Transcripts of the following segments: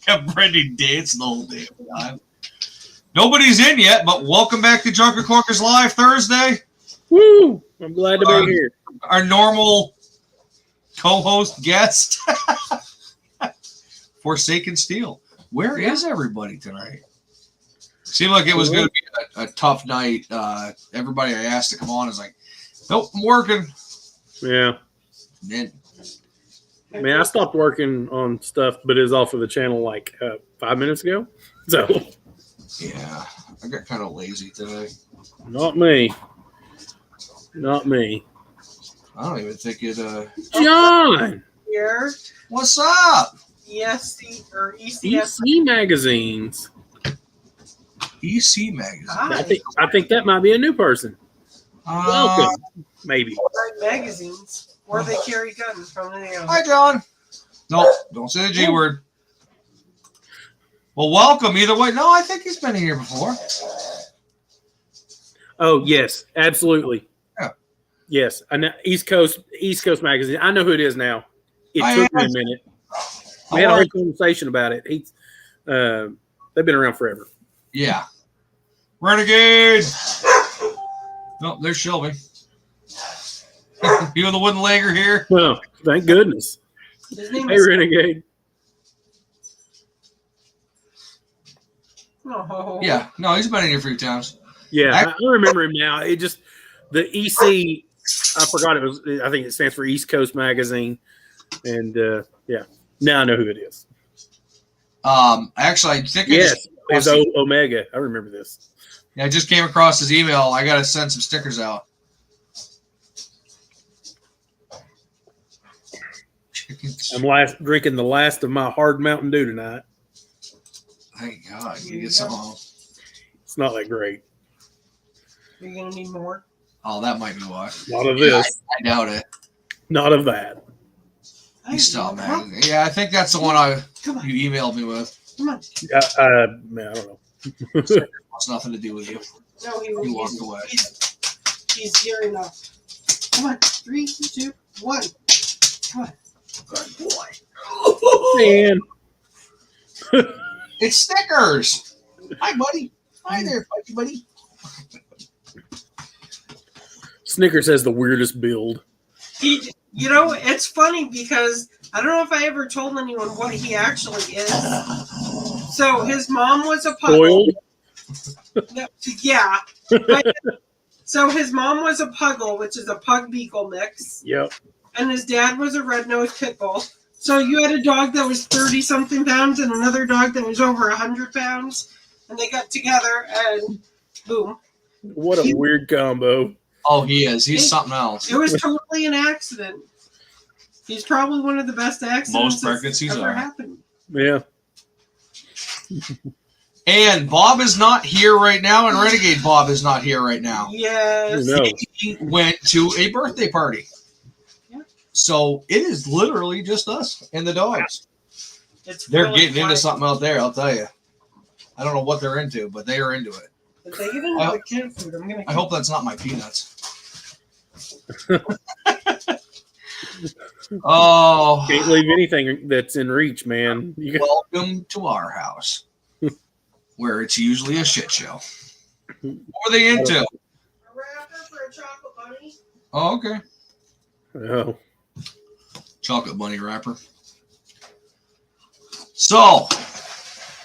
Kept Brendan dancing the whole damn time. Nobody's in yet, but welcome back to Drunken Corkers Live Thursday. Woo! I'm glad to be here. Our normal co-host guest, Forsaken Steel. Where is everybody tonight? Seemed like it was going to be a tough night. Everybody I asked to come on is like, nope, I'm working. Yeah. Then, I mean, I stopped working on stuff, but it was off of the channel like 5 minutes ago. So, yeah, I got kind of lazy today. not me. Not me. I don't even think it. John! Here, What's up? ESC or ECS. EC magazines. EC magazine. I think that might be a new person. Welcome. Maybe. Magazines, or they carry guns from the air. Hi, John. No, don't say the G word. Well, welcome either way. No, I think he's been here before. Oh, yes, absolutely. Yeah. Yes. I know East Coast magazine. I know who it is now. It took me a minute. We had a whole conversation about it. They've been around forever. Yeah. Renegade. Oh, there's Shelby. You and the wooden legger here. Well, thank goodness. Hey, Renegade. Oh. Yeah. No, he's been in here a few times. Yeah, I remember him now. It just, the EC, I forgot it was, I think it stands for East Coast Magazine. And, yeah, now I know who it is. Actually, I think it's Omega. I remember this. Yeah, I just came across his email. I got to send some stickers out. I'm drinking the last of my hard Mountain Dew tonight. Thank God. You get some home. It's not that great. You're going to need more? Oh, that might be why. Not of this. I doubt it. Not of that. Man. Yeah, I think that's the one you emailed me with. Come on. Man, I don't know. It's nothing to do with you. No, he walked away. He's here enough. Come on. 3, 2, 1. Come on. Good boy. Man. It's stickers. Hi, buddy. Hi there, buddy. Snickers has the weirdest build. You know, it's funny because I don't know if I ever told anyone what he actually is. So his mom was a puggle. No, yeah. So his mom was a puggle, which is a pug beagle mix. Yep. And his dad was a red-nosed pit bull. So you had a dog that was 30-something pounds and another dog that was over 100 pounds. And they got together and boom. What a weird combo. Oh, he is. He's something else. It was totally an accident. He's probably one of the best accidents most pregnancies that's ever are. happened. Yeah. And Bob is not here right now, and Renegade Bob is not here right now. Yes. No. He went to a birthday party. Yeah. So it is literally just us and the dogs. They're really getting into something out there, I'll tell you. I don't know what they're into, but they are into it. If they get into the kid food, I hope that's not my peanuts. Oh. Can't leave anything that's in reach, man. Welcome to our house, where it's usually a shit show. What were they into? A wrapper for a chocolate bunny. Oh, okay. Oh. Chocolate bunny wrapper. So,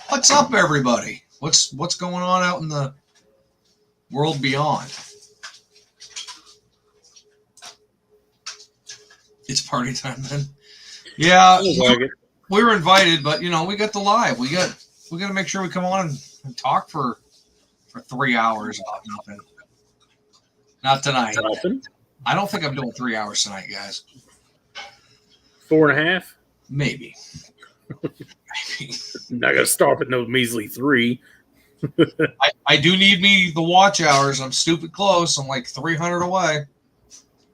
what's up, everybody? What's going on out in the world beyond? It's party time then. Yeah, we were invited, but we got the live. We got to make sure we come on and talk for 3 hours about nothing. Not tonight. Nothing? I don't think I'm doing 3 hours tonight, guys. 4.5? Maybe. Not gonna start at no measly 3. I do need me the watch hours. I'm stupid close. I'm like 300 away.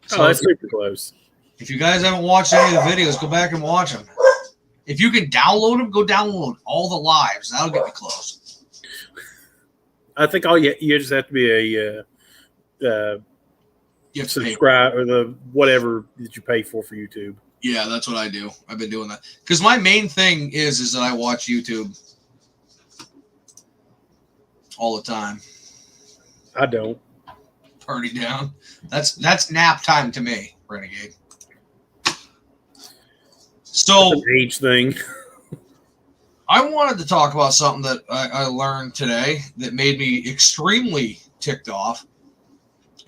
So that's super close. If you guys haven't watched any of the videos, go back and watch them. If you can download them, go download all the lives. That'll get me close. I think you just have to be a you have subscribe or the whatever that you pay for YouTube. Yeah, that's what I do. I've been doing that because my main thing is that I watch YouTube all the time. I don't. Party down. That's nap time to me, Renegade. So That's an age thing. I wanted to talk about something that I learned today that made me extremely ticked off.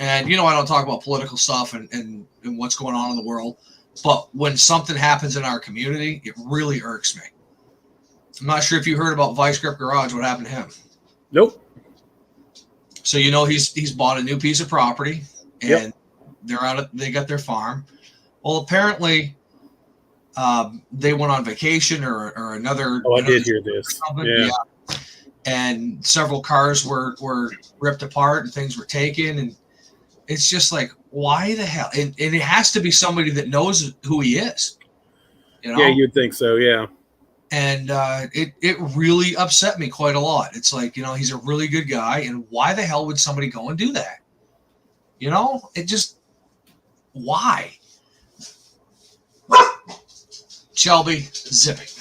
And I don't talk about political stuff and what's going on in the world. But when something happens in our community, it really irks me. I'm not sure if you heard about Vice Grip Garage, what happened to him. Nope. So he's bought a new piece of property and they got their farm. Well, apparently they went on vacation or another. Oh, I did hear this. Yeah. And several cars were ripped apart and things were taken. And it's just like, why the hell? And it has to be somebody that knows who he is. Yeah, you'd think so. Yeah. And it really upset me quite a lot. It's like, he's a really good guy. And why the hell would somebody go and do that? It just, why? Shelby, zip it.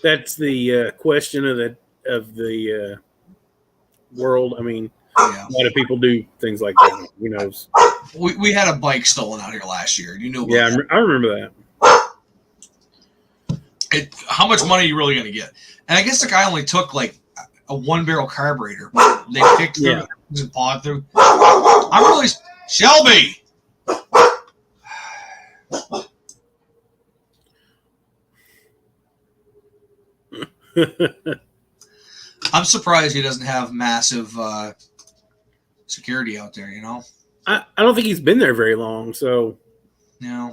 That's the question of the world. I mean, a lot of people do things like that. Who knows? We had a bike stolen out here last year. You know about that. I remember that. How much money are you really going to get? And I guess the guy only took like a 1-barrel carburetor. They picked through and pawed through. I'm really Shelby. I'm surprised he doesn't have massive security out there. I don't think he's been there very long. So, yeah.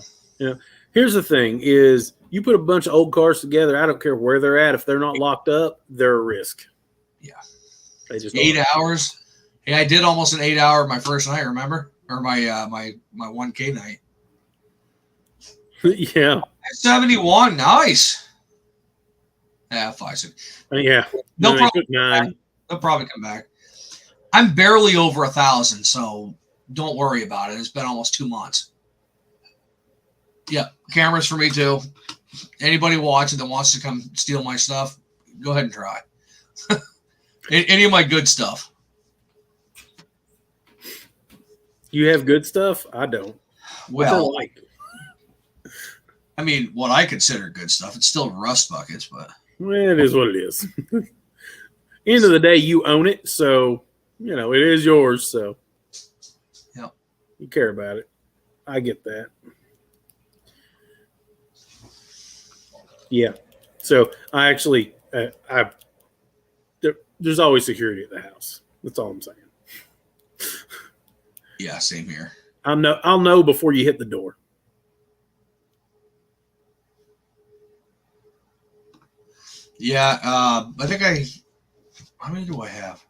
Here's the thing: is you put a bunch of old cars together. I don't care where they're at. If they're not locked up, they're a risk. Yeah. They just 8 hours. Hey, I did almost an 8-hour my first night. Remember, or my 1K night. Yeah. 71. Nice. Yeah, 5, 6. Yeah. They'll probably come back. I'm barely over 1,000, so don't worry about it. It's been almost 2 months. Yeah, cameras for me too. Anybody watching that wants to come steal my stuff, go ahead and try. Any of my good stuff. You have good stuff? I don't. Well, I mean, what I consider good stuff. It's still rust buckets, but it is what it is. End of the day, you own it, so it is yours. So, you care about it. I get that. Yeah. So I actually, there's always security at the house. That's all I'm saying. Yeah, same here. I'll know before you hit the door. Yeah. I think how many do I have?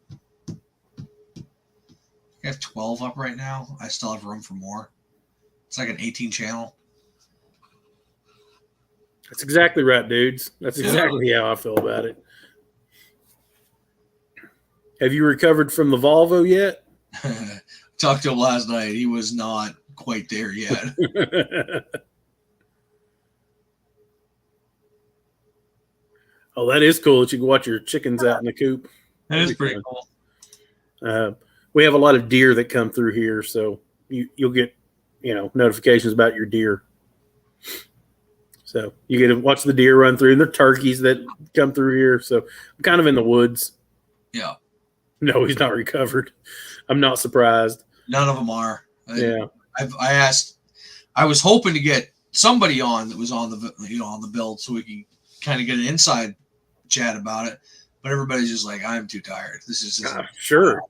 I have 12 up right now. I still have room for more. It's like an 18 channel. That's exactly right, dudes. That's exactly how I feel about it. Have you recovered from the Volvo yet? Talked to him last night. He was not quite there yet. Oh, that is cool that you can watch your chickens out in the coop. That is pretty cool. We have a lot of deer that come through here, so you'll get notifications about your deer. So you get to watch the deer run through, and they're turkeys that come through here. So I'm kind of in the woods. Yeah. No, he's not recovered. I'm not surprised. None of them are. Yeah. I was hoping to get somebody on that was on the build so we can kind of get an inside chat about it. But everybody's just like, I'm too tired. This is just sure.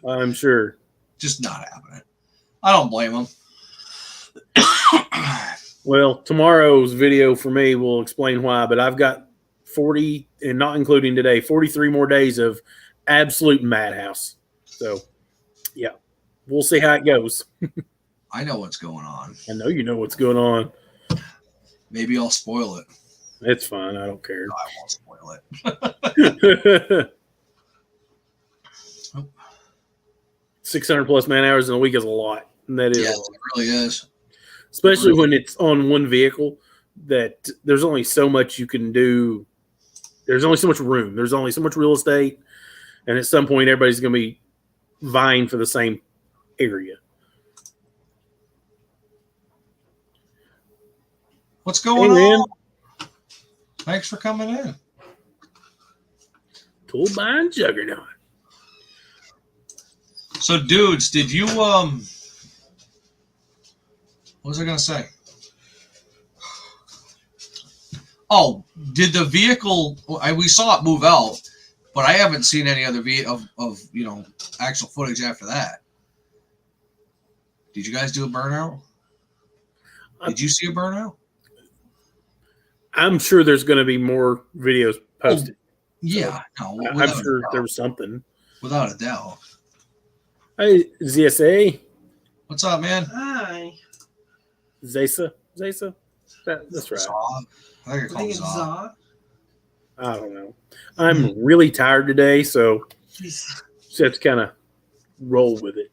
I'm sure. Just not happening. I don't blame them. Well, tomorrow's video for me will explain why, but I've got 40, and not including today, 43 more days of absolute madhouse. So, yeah, we'll see how it goes. I know what's going on. I know you know what's going on. Maybe I'll spoil it. It's fine. I don't care. No, I won't spoil it. 600 plus man hours in a week is a lot. And that is. Yes, it really is. especially when it's on one vehicle. That there's only so much you can do. There's only so much room. There's only so much real estate, and at some point, everybody's going to be vying for the same area. What's going on? Thanks for coming in. Tool buying juggernaut. So, dudes, did you what was I gonna say? Oh, did the vehicle? We saw it move out, but I haven't seen any other of actual footage after that. Did you guys do a burnout? Did you see a burnout? I'm sure there's going to be more videos posted. Yeah, so I'm sure there was something. Without a doubt. Hey, ZSA. What's up, man? Hi. Zesa? That's right. I think it's Zaw. I don't know. I'm really tired today, so just have to kind of roll with it.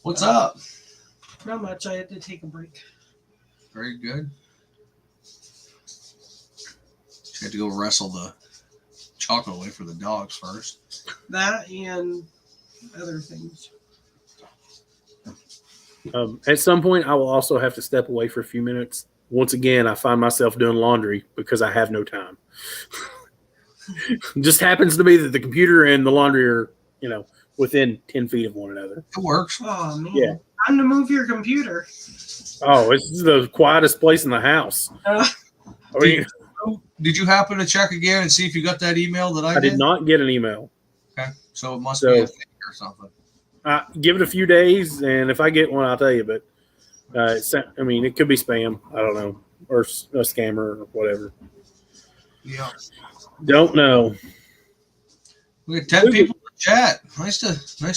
What's up? Not much. I had to take a break. Very good. Just had to go wrestle the chocolate away for the dogs first. That and other things. At some point, I will also have to step away for a few minutes. Once again, I find myself doing laundry because I have no time. Just happens to be that the computer and the laundry are, within 10 feet of one another. It works. Oh, man. Yeah. Time to move your computer. Oh, it's the quietest place in the house. Did you happen to check again and see if you got that email that I did not get an email. Okay. So it must be a fake or something. Give it a few days, and if I get one, I'll tell you. But it could be spam. I don't know, or a scammer or whatever. Yeah. Don't know. We got 10 people in the chat. Nice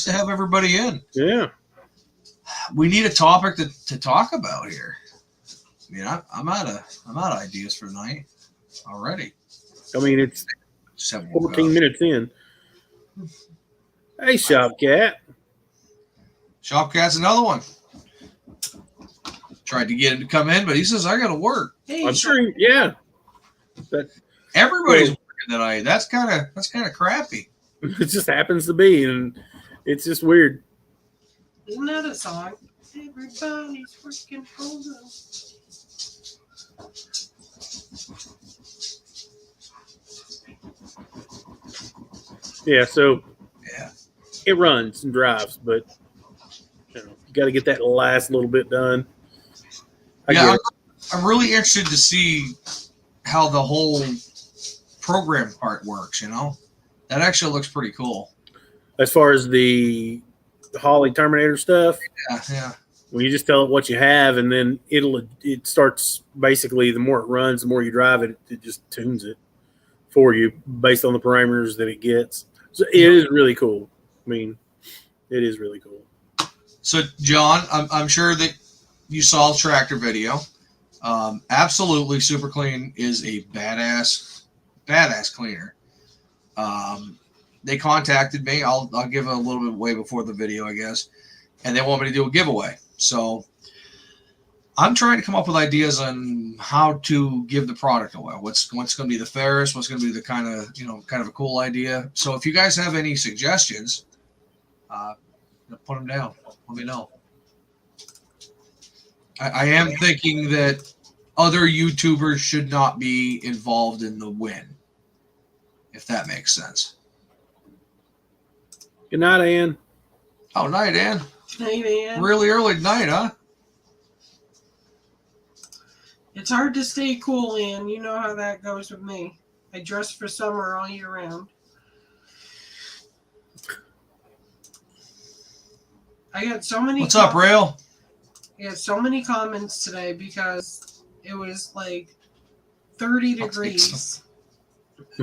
to have everybody in. Yeah. We need a topic to talk about here. I mean, I'm out of ideas for tonight already. I mean, it's 14 minutes in. Hey, Shopcat. Shopcat's another one. Tried to get him to come in, but he says I got to work. Hey, I'm sure. Yeah. Everybody's working tonight. That's kind of crappy. It just happens to be, and it's just weird. Isn't that a song? Everybody's working for them. Yeah, so yeah, it runs and drives, but you got to get that last little bit done. I'm really interested to see how the whole program part works. That actually looks pretty cool. As far as the Holly Terminator stuff, yeah. When you just tell it what you have, and then it starts basically the more it runs, the more you drive it, it just tunes it for you based on the parameters that it gets. So it is really cool. I mean, it is really cool. So, John, I'm sure that you saw the tractor video. Absolutely, Super Clean is a badass cleaner. They contacted me. I'll give a little bit away before the video, I guess, and they want me to do a giveaway. So I'm trying to come up with ideas on how to give the product away. What's going to be the fairest? What's going to be the kind of a cool idea? So if you guys have any suggestions, put them down. Let me know. I am thinking that other YouTubers should not be involved in the win, if that makes sense. Good night, Ann. Oh, night, Ann. Night, Ann. Really early night, huh? It's hard to stay cool, Ann. You know how that goes with me. I dress for summer all year round. I got so many. What's up, Rail? I got so many comments today because it was like 30 degrees.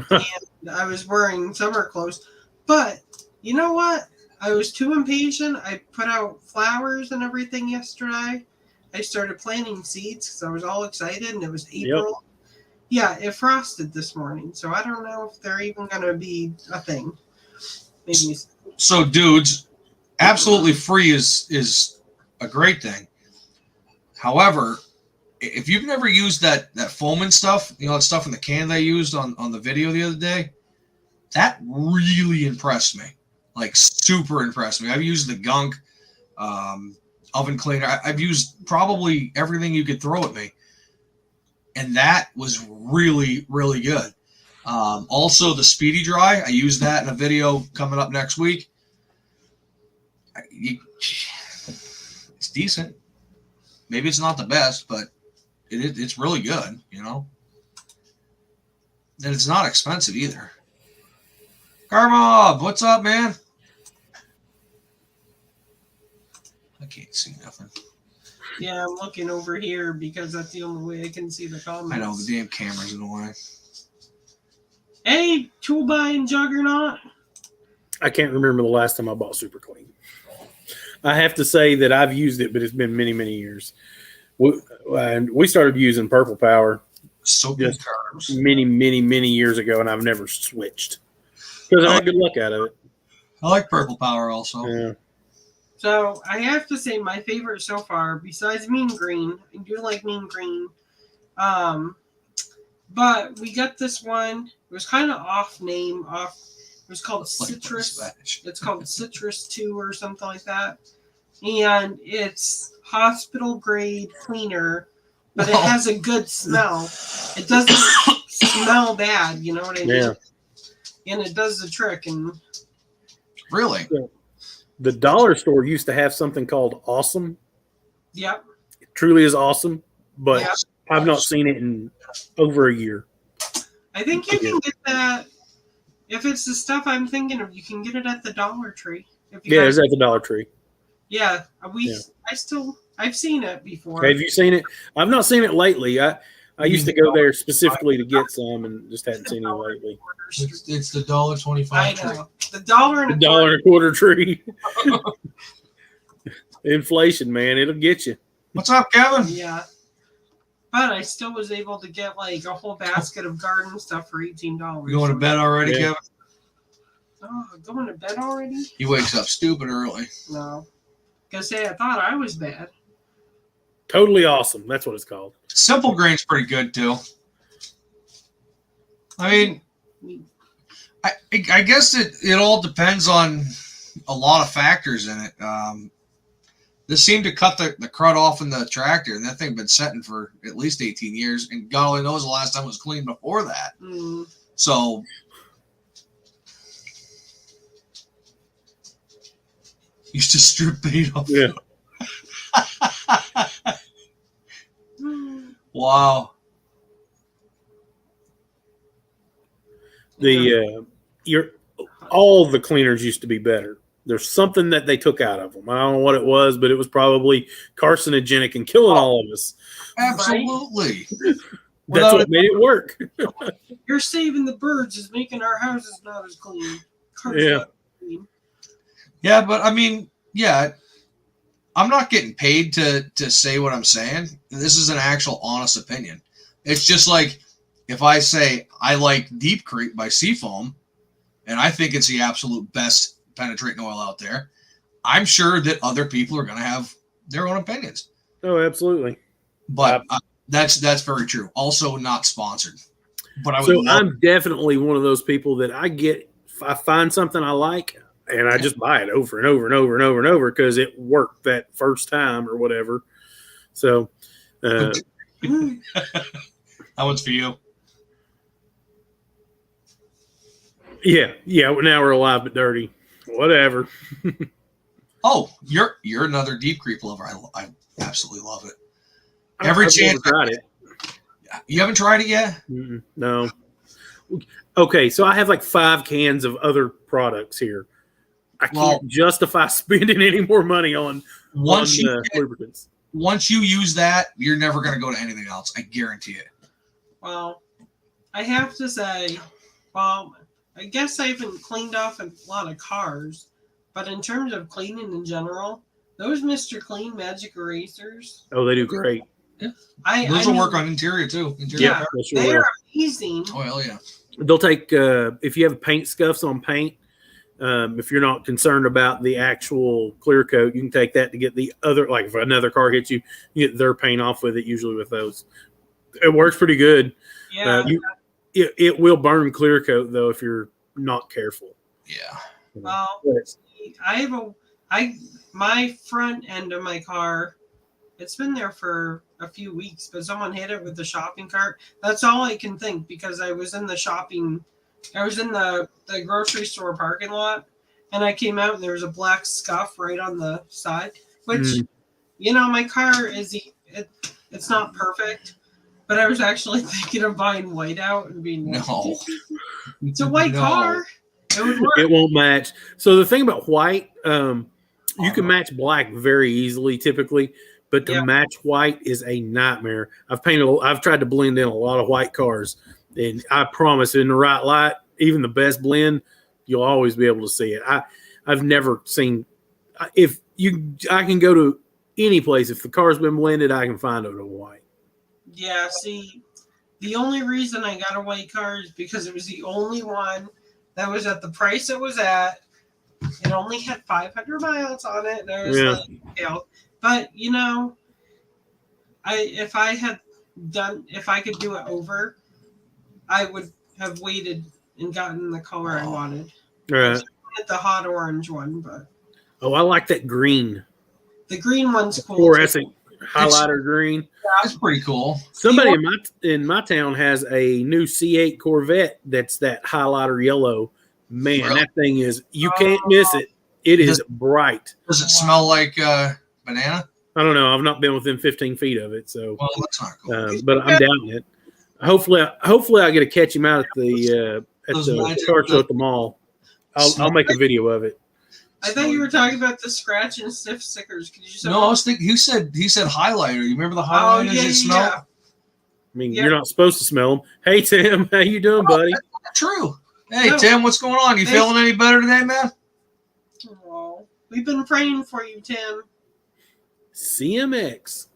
And I was wearing summer clothes. But you know what? I was too impatient. I put out flowers and everything yesterday. I started planting seeds because I was all excited, and it was April. Yep. Yeah, it frosted this morning, so I don't know if they're even going to be a thing. Maybe. So, dudes, absolutely free is a great thing. However, if you've never used that foaming stuff, that stuff in the can they used on the video the other day, that really impressed me. Like, super impressed me. I've used the gunk oven cleaner. I've used probably everything you could throw at me. And that was really, really good. Also, the Speedy Dry, I used that in a video coming up next week. It's decent. Maybe it's not the best, but it's really good, And it's not expensive either. Carmob, what's up, man? I can't see nothing. Yeah, I'm looking over here because that's the only way I can see the comments. I know, the damn camera's in the way. Hey, Tool Buying Juggernaut. I can't remember the last time I bought Super Clean. I have to say that I've used it, but it's been many, many years. We started using Purple Power just many, many, many years ago, and I've never switched because I had good luck out of it. I like Purple Power also. Yeah. So I have to say my favorite so far, besides Mean Green, I do like Mean Green. But we got this one. It was kind of off. It was called Citrus. It's called Citrus 2 or something like that. And it's hospital grade cleaner, but it has a good smell. It doesn't smell bad, you know what I mean? Yeah. And it does the trick. And really? The dollar store used to have something called Awesome. Yep. It truly is awesome, but Yep. I've not seen it in over a year. I think you can get that. If it's the stuff I'm thinking of, you can get it at the Dollar Tree. Yeah, it's at the Dollar Tree. Yeah, I've seen it before. Have you seen it? I've not seen it lately. I used to go there specifically to get some, and just hadn't seen it lately. It's the $1.25 I tree. know. The $1.25 tree. Inflation, man, it'll get you. What's up, Kevin? Yeah. But I still was able to get like a whole basket of garden stuff for $18. You going to bed already, Yeah. Kevin? Oh, going to bed already? He wakes up stupid early. No. Gonna say I thought I was bad. Totally awesome. That's what it's called. Simple Grain's pretty good too. I mean, I guess it all depends on a lot of factors in it. This seemed to cut the crud off in the tractor, and that thing been setting for at least 18 years, and God only knows the last time it was cleaned before that. Mm. So used to strip paint off. Yeah. Wow. All the cleaners used to be better. There's something that they took out of them. I don't know what it was, but it was probably carcinogenic and killing all of us. Absolutely. That's what made it work. You're saving the birds is making our houses not as clean. Yeah. Clean. Yeah, but I mean, yeah, I'm not getting paid to say what I'm saying. This is an actual honest opinion. It's just like if I say I like Deep Creek by Seafoam, and I think it's the absolute best penetrating oil out there, I'm sure that other people are going to have their own opinions. Oh, absolutely. But that's very true. Also, not sponsored. But I'm definitely one of those people that if I find something I like, and I just buy it over and over and over and over and over because it worked that first time or whatever. So, that one's for you. Yeah. Now we're alive but dirty. Whatever. Oh, you're another Deep Creek lover. I absolutely love it. I've never tried it. You haven't tried it yet? No. Okay, so I have like 5 cans of other products here. I can't justify spending any more money on lubricants. Once you use that, you're never going to go to anything else. I guarantee it. Well, I have to say, I guess I haven't cleaned off a lot of cars, but in terms of cleaning in general, those Mr. Clean Magic Erasers. Oh, they do great. Yeah. Those will work on interior too. Yeah, they are amazing. Oh, hell yeah. They'll take, if you have paint scuffs on paint, If you're not concerned about the actual clear coat, you can take that to get the other, like if another car hits you, you get their paint off with it, usually with those. It works pretty good. Yeah. It will burn clear coat, though, if you're not careful. Yeah. Well, my front end of my car, it's been there for a few weeks, but someone hit it with the shopping cart. That's all I can think, because I was in the grocery store parking lot, and I came out and there was a black scuff right on the side, which, my car it's not perfect, but I was actually thinking of buying white out and being No. It's a white car. It would work. It won't match. So the thing about white, you can match black very easily, typically, but to match white is a nightmare. I've tried to blend in a lot of white cars, and I promise, in the right light, even the best blend, you'll always be able to see it. I've never seen. I can go to any place, if the car's been blended, I can find it in white. Yeah. See, the only reason I got a white car is because it was the only one that was at the price it was at. It only had 500 miles on it, and I was like, but if I could do it over, I would have waited and gotten the color I wanted. Right. I wanted the hot orange one, but I like that green. The green one's cool. Fluorescent highlighter green. That's pretty cool. Somebody in my town has a new C8 Corvette that's that highlighter yellow. Man, Really? that thing is, you can't miss it. It is bright. Does it smell like banana? I don't know. I've not been within 15 feet of it, so Well, that's not cool. but I'm down it. Hopefully I get to catch him out at the car show at the mall. I'll make a video of it. I thought you were talking about the scratch and sniff stickers. Could you? No, I was thinking. He said highlighter. You remember the highlighters that smell? Yeah. I mean, you're not supposed to smell them. Hey Tim, how you doing, buddy? That's not true. Hey Tim, what's going on? You feeling any better today, man? Oh, we've been praying for you, Tim. CMX.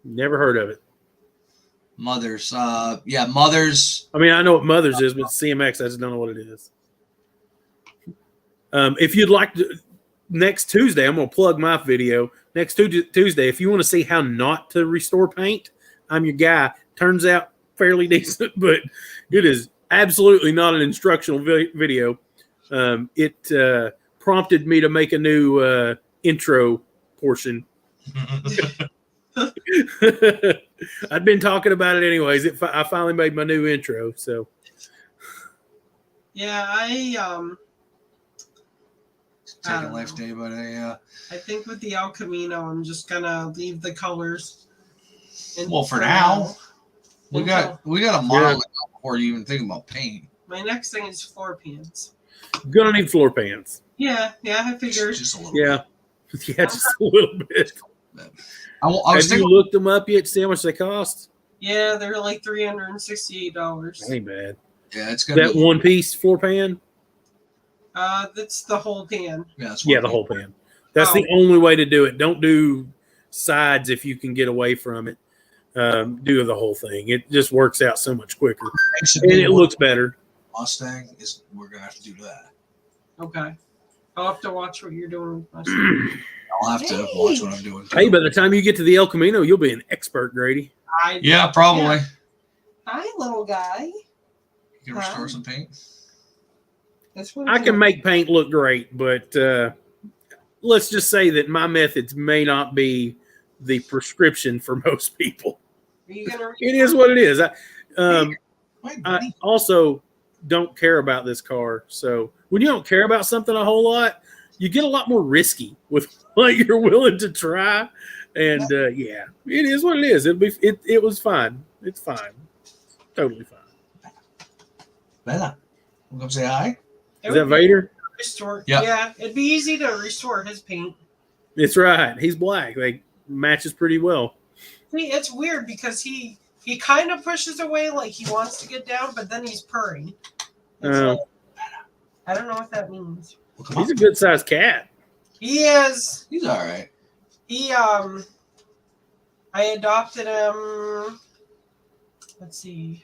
Never heard of it. Mothers. Mothers. I mean, I know what Mothers is, but CMX, I just don't know what it is. If you'd like to, next Tuesday, I'm going to plug my video. Next Tuesday, if you want to see how not to restore paint, I'm your guy. Turns out fairly decent, but it is absolutely not an instructional video. It prompted me to make a new intro portion. I'd been talking about it anyways. I finally made my new intro. So, yeah, Taking life day by day. Yeah. I think with the El Camino, I'm just gonna leave the colors. Well, for now, we got a model before you even think about paint. My next thing is floor pans. Gonna need floor pans. Yeah, I figured. Just a little bit. Yeah, just a little bit. Have you looked them up yet to see how much they cost? Yeah, they're like $368. Ain't bad. Yeah, it's gonna be one piece floor pan. That's the whole pan. Yeah, the whole pan. That's the only way to do it. Don't do sides if you can get away from it. Do the whole thing. It just works out so much quicker, and it looks better. Mustang is. We're gonna have to do that. Okay, I'll have to watch what you're doing with Mustang. I'll have to watch what I'm doing. Hey, by the time you get to the El Camino, you'll be an expert, Grady. Yeah, probably. Yeah. Hi, little guy. You can restore some paint. I can make paint look great, but let's just say that my methods may not be the prescription for most people. It is what it is. I also don't care about this car. So when you don't care about something a whole lot, you get a lot more risky with what you're willing to try. And it is what it is. It was fine. It's fine. Totally fine. Bella, we'll come say hi. Is that Vader? Restore. Yep. Yeah, it'd be easy to restore his paint. It's right. He's black. Like, matches pretty well. See, it's weird because he kind of pushes away like he wants to get down, but then he's purring. I don't know what that means. Well, he's a good sized cat. He is. He's all right. I adopted him. Let's see,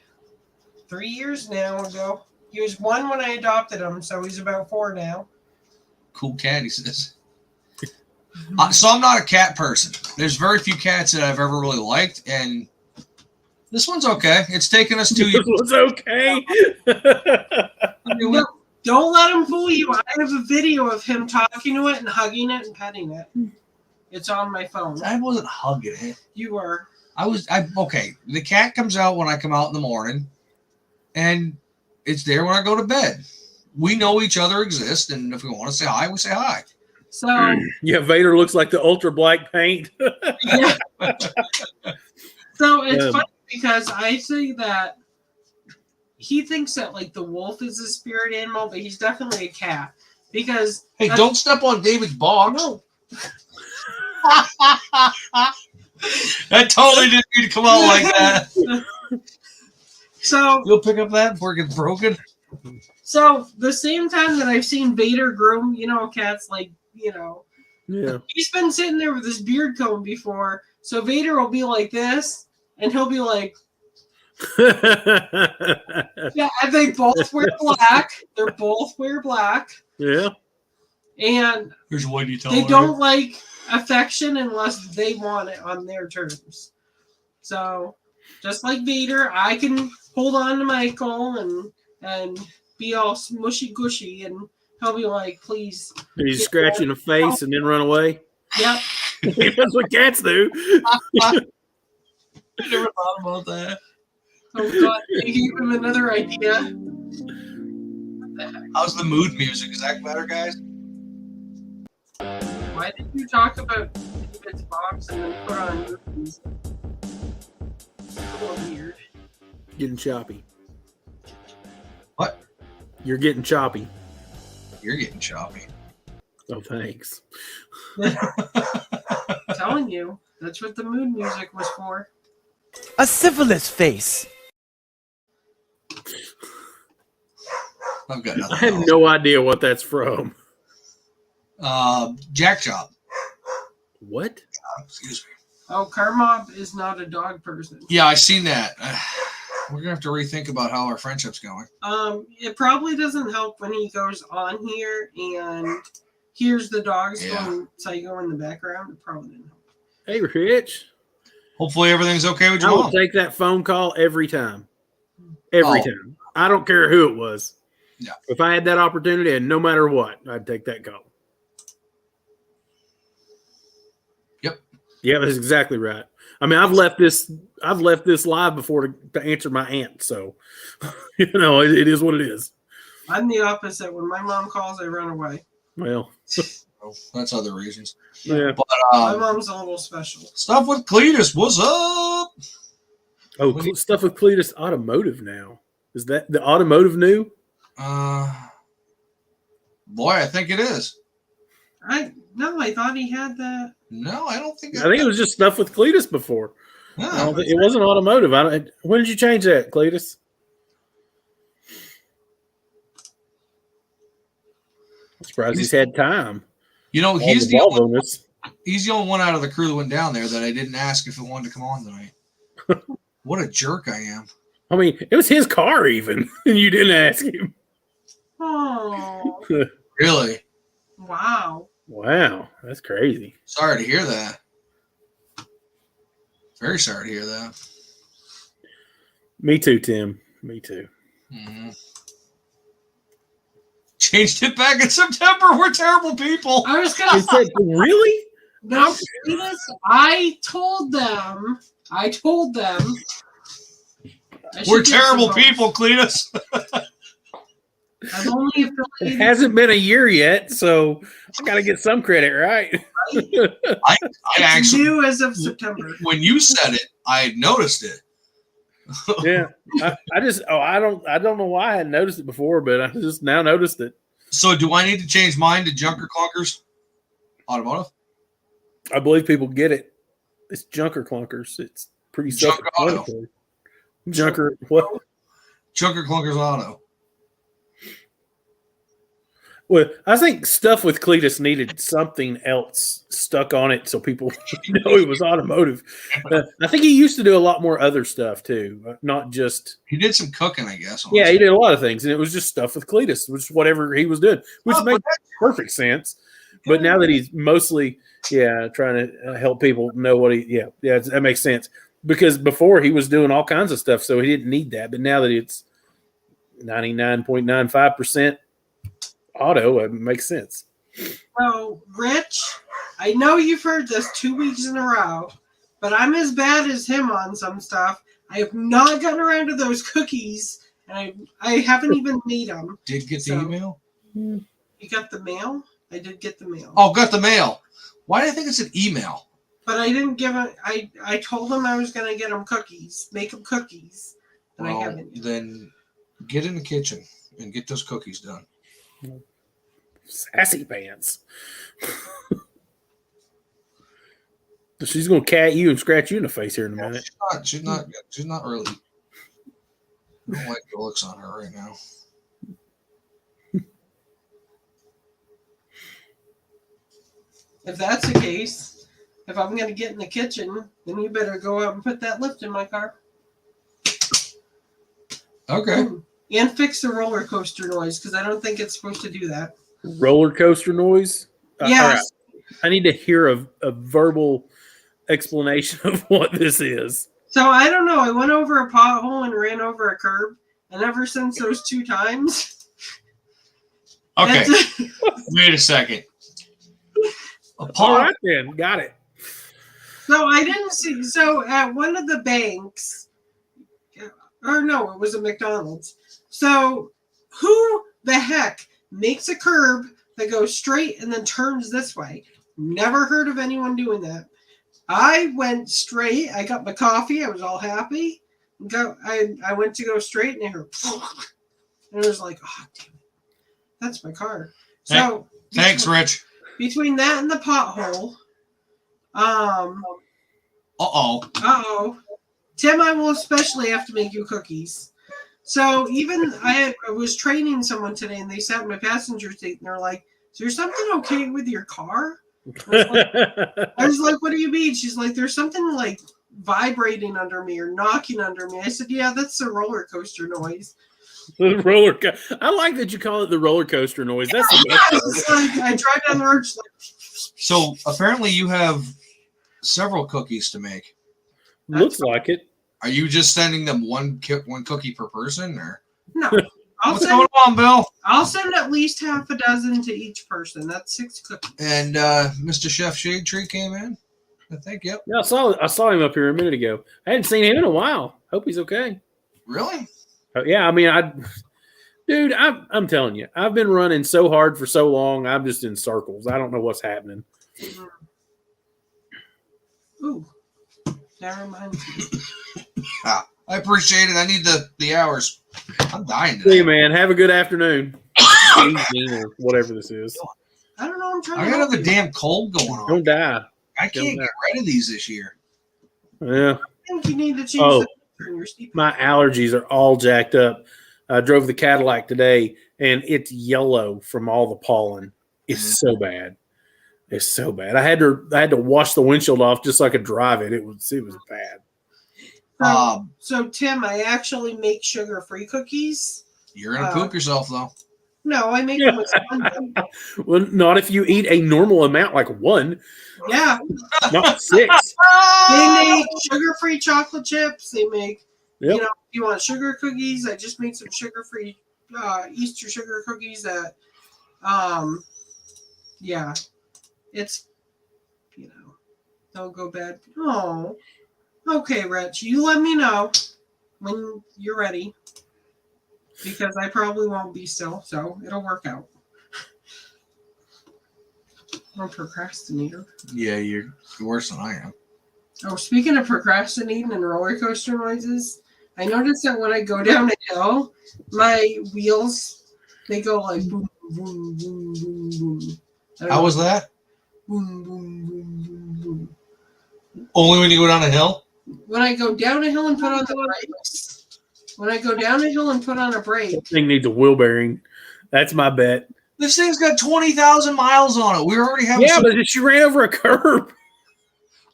3 years now ago. He was 1 when I adopted him, so he's about 4 now. Cool cat, he says. So I'm not a cat person. There's very few cats that I've ever really liked, and this one's okay. It's taken us 2 years. This one's okay. Don't let him fool you. I have a video of him talking to it and hugging it and petting it. It's on my phone. I wasn't hugging it. You were. Okay. The cat comes out when I come out in the morning, and it's there when I go to bed. We know each other exist, and if we want to say hi, we say hi. So yeah, Vader looks like the ultra black paint. yeah. So it's funny because I say that he thinks that like the wolf is a spirit animal, but he's definitely a cat. Because hey, don't step on David's box. No. That totally didn't need to come out like that. So you'll pick up that before it gets broken. So the same time that I've seen Vader groom, cats like, yeah, he's been sitting there with his beard comb before. So Vader will be like this, and he'll be like, yeah, and they both wear black. They're both wear black. Yeah. And And they don't like affection unless they want it on their terms. So just like Vader, I can hold on to Michael and be all smushy gushy, and he'll be like, please. Did you scratch in the face and then run away? Yep. That's what cats do. I never thought about that. Oh God, they gave him another idea. How's the mood music? Is that better, guys? Why did you talk about David's box and then put on mood music? It's a little weird. Getting choppy. What? You're getting choppy. You're getting choppy. Oh, thanks. I'm telling you, that's what the mood music was for. A syphilis face. I've got nothing. I have no idea what that's from. Jack Chop. What? Excuse me. Oh, Karmob is not a dog person. Yeah, I seen that. We're gonna have to rethink about how our friendship's going. It probably doesn't help when he goes on here and hears the dogs going psycho in the background. It probably didn't help. Hey, Rich. Hopefully everything's okay with your I will mom. take that phone call every time. Every time. I don't care who it was. Yeah. If I had that opportunity, and no matter what, I'd take that call. Yep. Yeah, that's exactly right. I mean, I've left this live before to answer my aunt, so it is what it is. I'm the opposite. When my mom calls, I run away. Well, that's other reasons. yeah. But my mom's a little special. Stuff with Cletus. What's up? Oh, stuff with Cletus Automotive now. Is that the automotive new? Boy, I think it is. I thought he had that. No, I don't think. I think it was just stuff with Cletus before. No, it wasn't automotive. When did you change that, Cletus? I'm surprised he's had time. He's the only one out of the crew that went down there that I didn't ask if it wanted to come on tonight. What a jerk I am. I mean, it was his car even, and you didn't ask him. Oh. Really? Wow. Wow, that's crazy. Sorry to hear that. Very sorry to hear that. Me too, Tim. Me too. Mm-hmm. Changed it back in September. We're terrible people. I was gonna say, really? No, I told them. We're terrible people, Cletus. I've only It hasn't been a year yet, so I got to get some credit, right? I actually knew as of September. When you said it, I had noticed it. Yeah, I don't know why I hadn't noticed it before, but I just now noticed it. So, do I need to change mine to Junker Clunkers Automotive? I believe people get it. It's Junker Clunkers. It's pretty Junker Auto. Junker what? Junker Clunkers Auto. Well, I think stuff with Cletus needed something else stuck on it so people know it was automotive. I think he used to do a lot more other stuff too, not just. He did some cooking, I guess. Yeah, he did a lot of things, and it was just stuff with Cletus, which whatever he was doing, which makes perfect sense. But now that he's mostly, trying to help people know what that makes sense. Because before he was doing all kinds of stuff, so he didn't need that. But now that it's 99.95% auto, it makes sense. So, Rich, I know you've heard this 2 weeks in a row, but I'm as bad as him on some stuff. I have not gotten around to those cookies, and I haven't even made them. Did get the email? You got the mail? I did get the mail. Oh, got the mail. Why do I think it's an email? But I didn't give it. I told him I was going to get them cookies, make them cookies, and I haven't yet. Then get in the kitchen and get those cookies done. Sassy pants. She's gonna cat you and scratch you in the face here in a minute. She's not really. I don't like the looks on her right now. If that's the case, if I'm going to get in the kitchen, then you better go out and put that lift in my car. Okay. And fix the roller coaster noise, because I don't think it's supposed to do that. Roller coaster noise? Yes. Right. I need to hear a verbal explanation of what this is. So I don't know. I went over a pothole and ran over a curb. And ever since those 2 times. Okay. Wait a second. All right, then. Got it. So I didn't see. So at one of the banks, or no, it was a McDonald's. So who the heck makes a curb that goes straight and then turns this way? Never heard of anyone doing that. I went straight. I got my coffee. I was all happy. I went to go straight, and I heard, and I was like, "Oh, damn it, that's my car." So thanks, Rich. Between that and the pothole, Tim, I will especially have to make you cookies. So even I was training someone today, and they sat in my passenger seat, and they're like, "Is there something okay with your car?" I was like, "What do you mean?" She's like, "There's something like vibrating under me or knocking under me." I said, "Yeah, that's the roller coaster noise." I like that you call it the roller coaster noise. That's the best part. Like, I drive down the road. So apparently you have several cookies to make. Looks like it. Are you just sending them one cookie per person, or no? What's going on, Bill? I'll send at least half a dozen to each person. That's 6 cookies. And Mr. Chef Shade Tree came in. I think. Yep. Yeah, I saw him up here a minute ago. I hadn't seen him in a while. Hope he's okay. Really? Yeah, I mean, I'm telling you, I've been running so hard for so long. I'm just in circles. I don't know what's happening. Ooh, that reminds me. I appreciate it. I need the hours. I'm dying today. See you, man. Have a good afternoon. Or whatever this is. I don't know. I'm trying. I got a damn cold going on. Don't die. I can't get rid of these this year. Yeah. I think you need to change your sleep. My allergies are all jacked up. I drove the Cadillac today, and it's yellow from all the pollen. It's so bad. It's so bad. I had to wash the windshield off just so I could drive it. It was bad. So Tim, I actually make sugar-free cookies. You're gonna poop yourself though. No, I make them with fun. Well, not if you eat a normal amount, like 1. Yeah. Not 6. They make sugar-free chocolate chips. They make, Yep. if you want sugar cookies, I just made some sugar-free Easter sugar cookies that, it's, don't go bad. Oh, okay, Rich. You let me know when you're ready, because I probably won't be still, so it'll work out. I'm a procrastinator. Yeah, you're worse than I am. Oh, speaking of procrastinating and roller coaster noises, I noticed that when I go down a hill, my wheels, they go like boom, boom, boom, boom, boom. How was that? Boom, boom, boom, boom, boom. Only when you go down a hill? When I go down a hill and put on the brakes. When I go down a hill and put on a brake. That thing needs a wheel bearing. That's my bet. This thing's got 20,000 miles on it. We already have. Yeah, but she ran over a curb.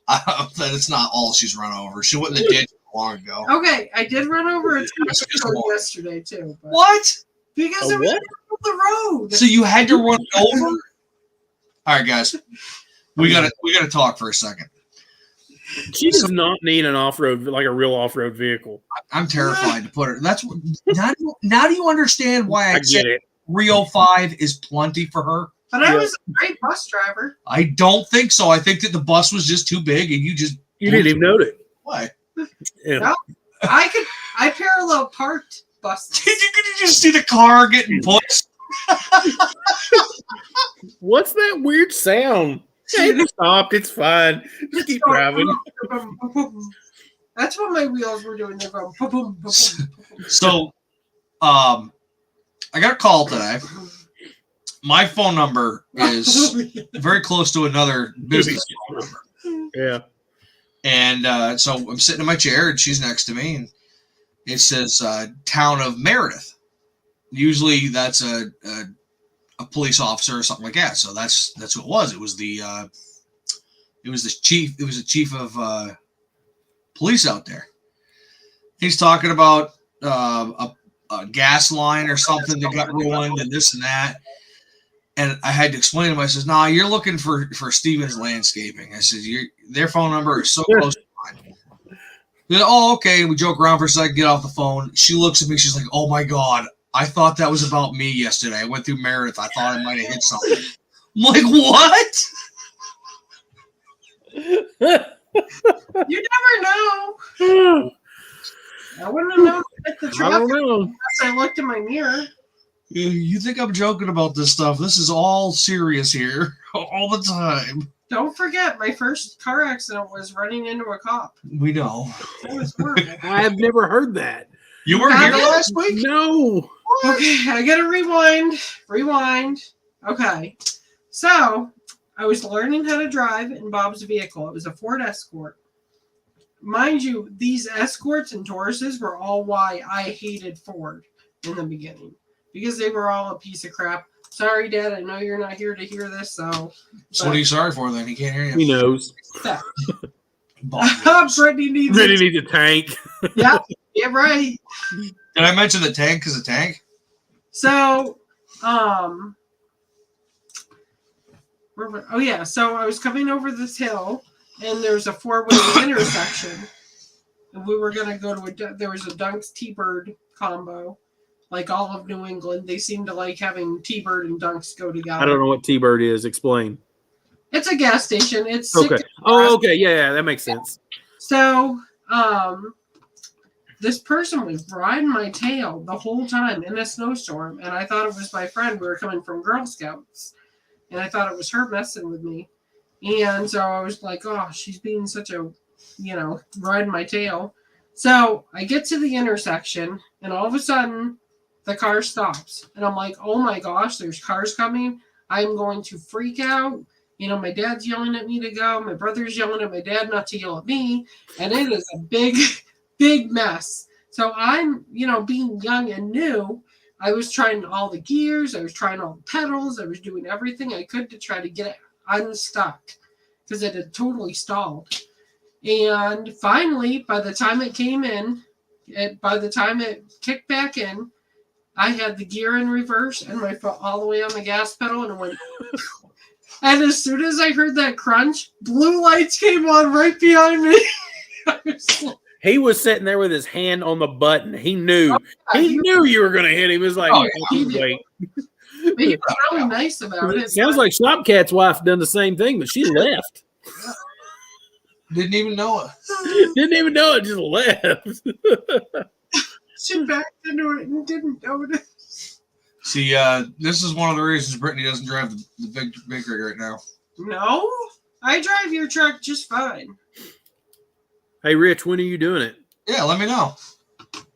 That it's not all she's run over. She went in the ditch long ago. Okay, I did run over a taco yesterday too. But What? because A it was what? on the road. So you had to run over? All right, guys. We gotta talk for a second. She does not need an off-road, like a real off-road vehicle. I'm terrified to put her. That's what. Now do you understand why I get said it. 305 is plenty for her? But I was a great bus driver. I don't think so. I think that the bus was just too big, and you didn't even know it. Why? Yeah. No, I parallel parked buses. Could you just see the car getting pushed? What's that weird sound? It stopped. It's fine. Just keep driving. That's what my wheels were doing. They're going boom, boom, boom, boom. So, I got a call today. My phone number is very close to another business phone number. Yeah. And so I'm sitting in my chair, and she's next to me, and it says "Town of Meredith." Usually, that's a police officer or something like that. So that's who it was. It was the chief. It was the chief of police out there. He's talking about a gas line or something that got ruined and this and that. And I had to explain to him. I says, "Nah, you're looking for Stevens Landscaping." I says, "Their phone number is so close to mine." He said, "Oh, okay." We joke around for a second, get off the phone. She looks at me. She's like, "Oh my God, I thought that was about me yesterday. I went through Meredith. I thought I might have hit something." I'm like, "What?" You never know. I wouldn't have known at the I traffic don't know. unless I looked in my mirror. You think I'm joking about this stuff? This is all serious here, all the time. Don't forget, my first car accident was running into a cop. We know. That was horrible. I have never heard that. You weren't here last week? No. Okay, I gotta rewind. Okay, so I was learning how to drive in Bob's vehicle. It was a Ford Escort. Mind you, these Escorts and Tauruses were all why I hated Ford in the beginning. Because they were all a piece of crap. Sorry, Dad, I know you're not here to hear this, so... So what are you sorry for, then? He can't hear you. He knows. Brittany needs a tank. Yeah, right. Did I mention the tank is a tank? So, so I was coming over this hill, and there's a four-way intersection. And we were going to go to there was a Dunk's T-Bird combo. Like all of New England, they seem to like having T-Bird and Dunks go together. I don't know what T-Bird is. Explain. It's a gas station. It's okay. Oh, okay. Yeah, that makes sense. So, this person was riding my tail the whole time in a snowstorm, and I thought it was my friend. We were coming from Girl Scouts, and I thought it was her messing with me. And so I was like, "Oh, she's being such a, riding my tail." So I get to the intersection, and all of a sudden, the car stops. And I'm like, oh my gosh, there's cars coming. I'm going to freak out. My dad's yelling at me to go. My brother's yelling at my dad not to yell at me. And it is a big, big mess. So I'm, being young and new, I was trying all the gears. I was trying all the pedals. I was doing everything I could to try to get it unstuck because it had totally stalled. And finally, by the time it came in, by the time it kicked back in, I had the gear in reverse and my foot all the way on the gas pedal, and it went. And as soon as I heard that crunch, blue lights came on right behind me. He was sitting there with his hand on the button. He knew. He knew you were going to hit him. He was like, wait. He was really nice about it. Sounds like Shopcat's wife done the same thing, but she left. Didn't even know it. Didn't even know it. Just left. She backed into it and didn't notice. See, this is one of the reasons Brittany doesn't drive the big rig right now. No, I drive your truck just fine. Hey, Rich, when are you doing it? Yeah, let me know.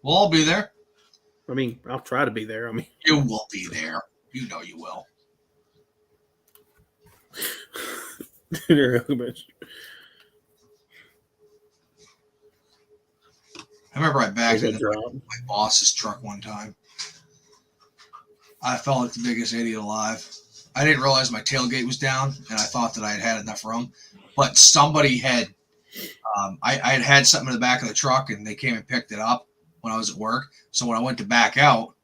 We'll all be there. I mean, I'll try to be there. You will be there. You know you will. I remember I backed into my boss's truck one time. I felt like the biggest idiot alive. I didn't realize my tailgate was down, and I thought that I had enough room. But somebody had, I had something in the back of the truck, and they came and picked it up when I was at work. So when I went to back out,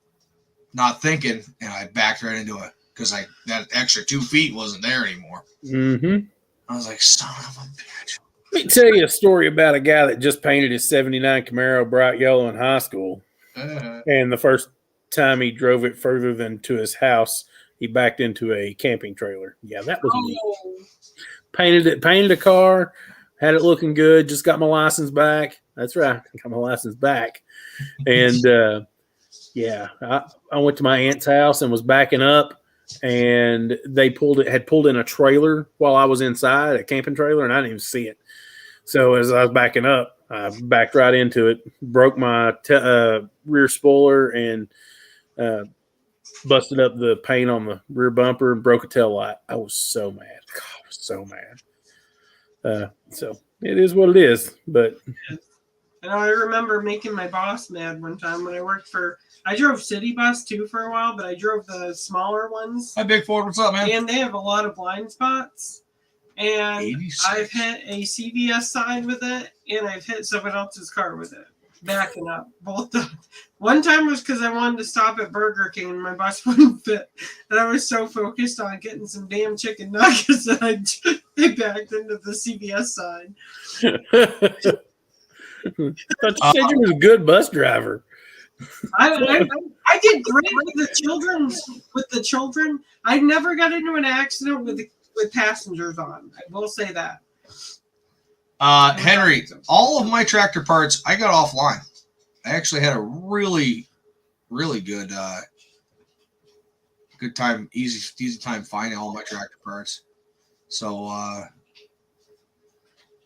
not thinking, and I backed right into it because that extra 2 feet wasn't there anymore. Mm-hmm. I was like, son of a bitch. Let me tell you a story about a guy that just painted his 79 Camaro bright yellow in high school. And the first time he drove it further than to his house, he backed into a camping trailer. Yeah, that was me. Painted a car, had it looking good, just got my license back. That's right. I got my license back. And yeah, I went to my aunt's house and was backing up, and they had pulled in a trailer while I was inside, a camping trailer, and I didn't even see it. So as I was backing up, I backed right into it, broke my rear spoiler, and busted up the paint on the rear bumper and broke a tail light. I was so mad. God, I was so mad. So it is what it is. But I remember making my boss mad one time when I drove City Bus too for a while, but I drove the smaller ones. Hi, Big Ford. What's up, man? And they have a lot of blind spots. And 86. I've hit a CVS sign with it, and I've hit someone else's car with it, backing up both times. One time was because I wanted to stop at Burger King, and my bus wouldn't fit, and I was so focused on getting some damn chicken nuggets that I backed into the CVS sign. I thought you said you was a good bus driver. I did great with the children. I never got into an accident with passengers on. I will say that. Henry, all of my tractor parts, I got offline. I actually had a really, really good time, easy time finding all my tractor parts. So,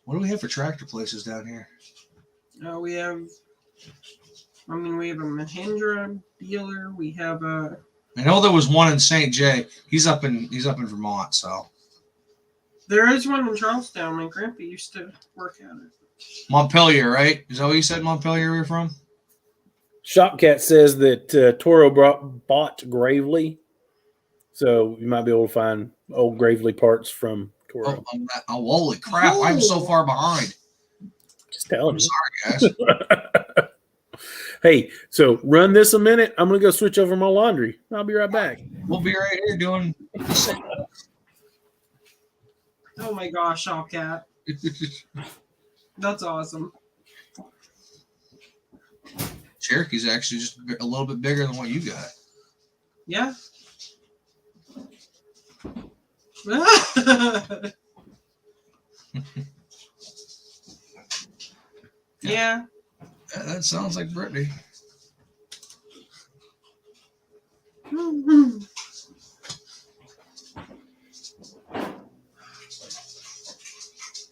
what do we have for tractor places down here? We have a Mahindra dealer. We have a. I know there was one in St. Jay. He's up in Vermont, so. There is one in Charlestown. My grandpa used to work at it. Montpelier, right? Is that what you said, Montpelier, you're from? Shopcat says that Toro bought Gravely, so you might be able to find old Gravely parts from Toro. Oh, holy crap. Ooh. I'm so far behind. Just telling you. Sorry, guys. Hey, so run this a minute. I'm going to go switch over my laundry. I'll be right back. We'll be right here doing the same. Oh my gosh, Shopcat. That's awesome. Cherokee's actually just a little bit bigger than what you got. Yeah. Yeah. That sounds like Brittany.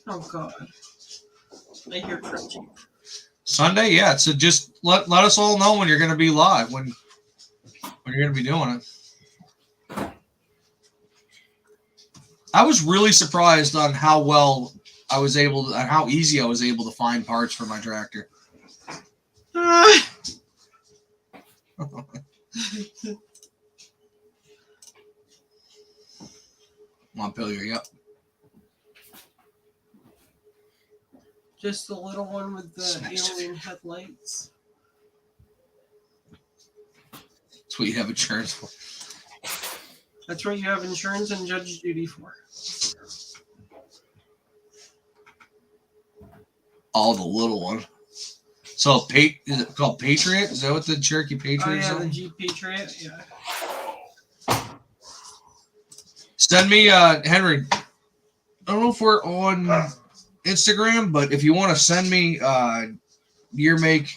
Oh God. I hear crunching. Sunday, yeah. So just let us all know when you're going to be live, when you're going to be doing it. I was really surprised on how how easy I was able to find parts for my tractor. Montpelier, yep. Just the little one with the alien headlights. That's what you have insurance for. That's what you have insurance and judge duty for. Oh, the little one. So, is it called Patriot? Is that what the Cherokee Patriot is? Oh, yeah, the Jeep Patriot, yeah. Send me, Henry. I don't know if we're on Instagram, but if you want to send me year, make,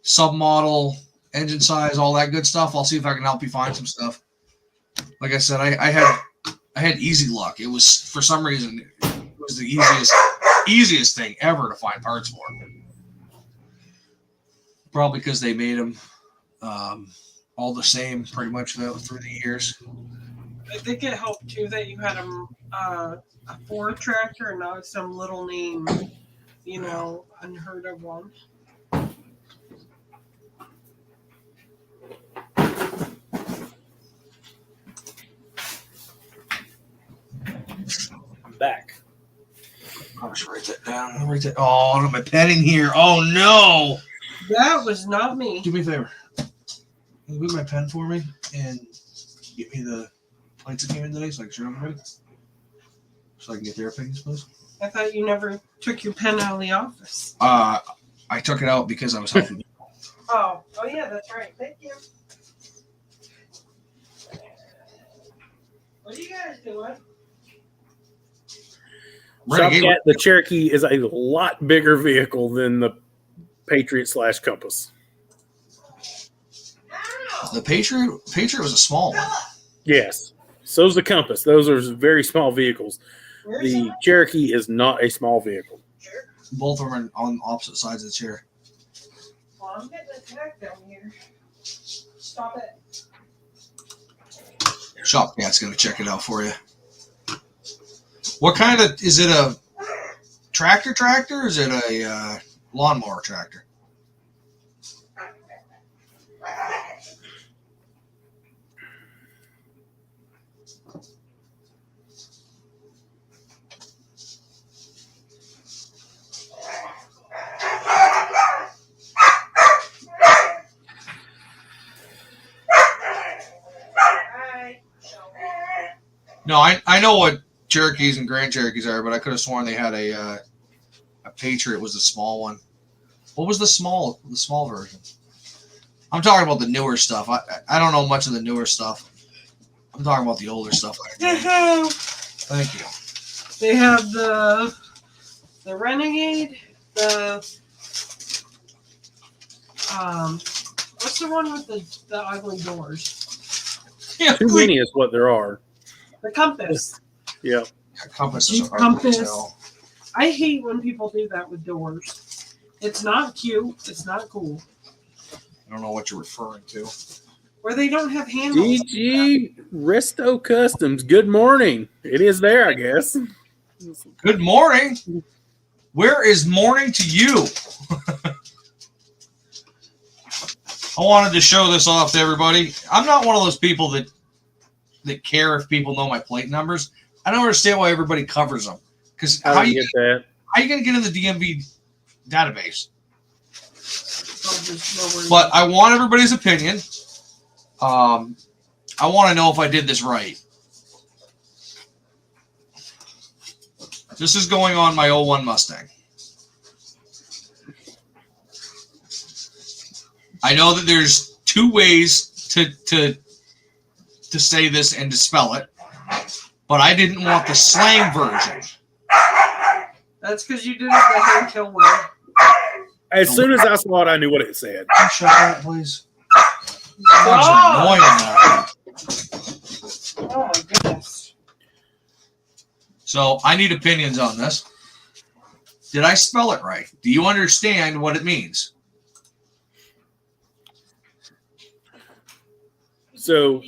submodel, engine size, all that good stuff, I'll see if I can help you find some stuff. Like I said, I had easy luck. It was, for some reason, it was the easiest thing ever to find parts for. Probably because they made them all the same pretty much through the years. I think it helped too that you had a Ford tractor and not some little name, unheard of one. back. I'll just write that down. Oh, I got my pen in here. Oh, no. That was not me. Do me a favor. Can you move my pen for me and get me the plates that came in today so I can share them with you? So I can get their opinions, please. I thought you never took your pen out of the office. I took it out because I was helping you. Oh yeah, that's right. Thank you. What are you guys doing? Shopcat, the Cherokee is a lot bigger vehicle than the Patriot / Compass. The Patriot was a small one. Yes. So is the Compass. Those are very small vehicles. The Cherokee is not a small vehicle. Both of them are on opposite sides of the chair. Well, I'm getting attacked down here. Stop it. Shopcat's going to check it out for you. What kind of, is it a tractor or is it a lawnmower tractor? No, I know what Cherokees and Grand Cherokees are, but I could have sworn they had a Patriot was the small one. What was the small version? I'm talking about the newer stuff. I don't know much of the newer stuff. I'm talking about the older stuff. Thank you. They have the Renegade, what's the one with the ugly doors? Yeah, Too many is what there are. The Compass. Yeah. Compass Jeep is a hard one to Compass. tell. I hate when people do that with doors. It's not cute. It's not cool. I don't know what you're referring to. Where they don't have handles. DG Resto Customs. Good morning. It is there, I guess. Good morning. Where is morning to you? I wanted to show this off to everybody. I'm not one of those people that care if people know my plate numbers. I don't understand why everybody covers them. Because how you get that? How you going to get in the DMV database? But I want everybody's opinion. I want to know if I did this right. This is going on my 01 Mustang. I know that there's two ways to say this and to spell it, but I didn't want the slang version. That's because you did it the hand kill way. As soon as I saw it, I knew what it said. Can you shut that, please? That was annoying. Oh my goodness. So I need opinions on this. Did I spell it right? Do you understand what it means? So,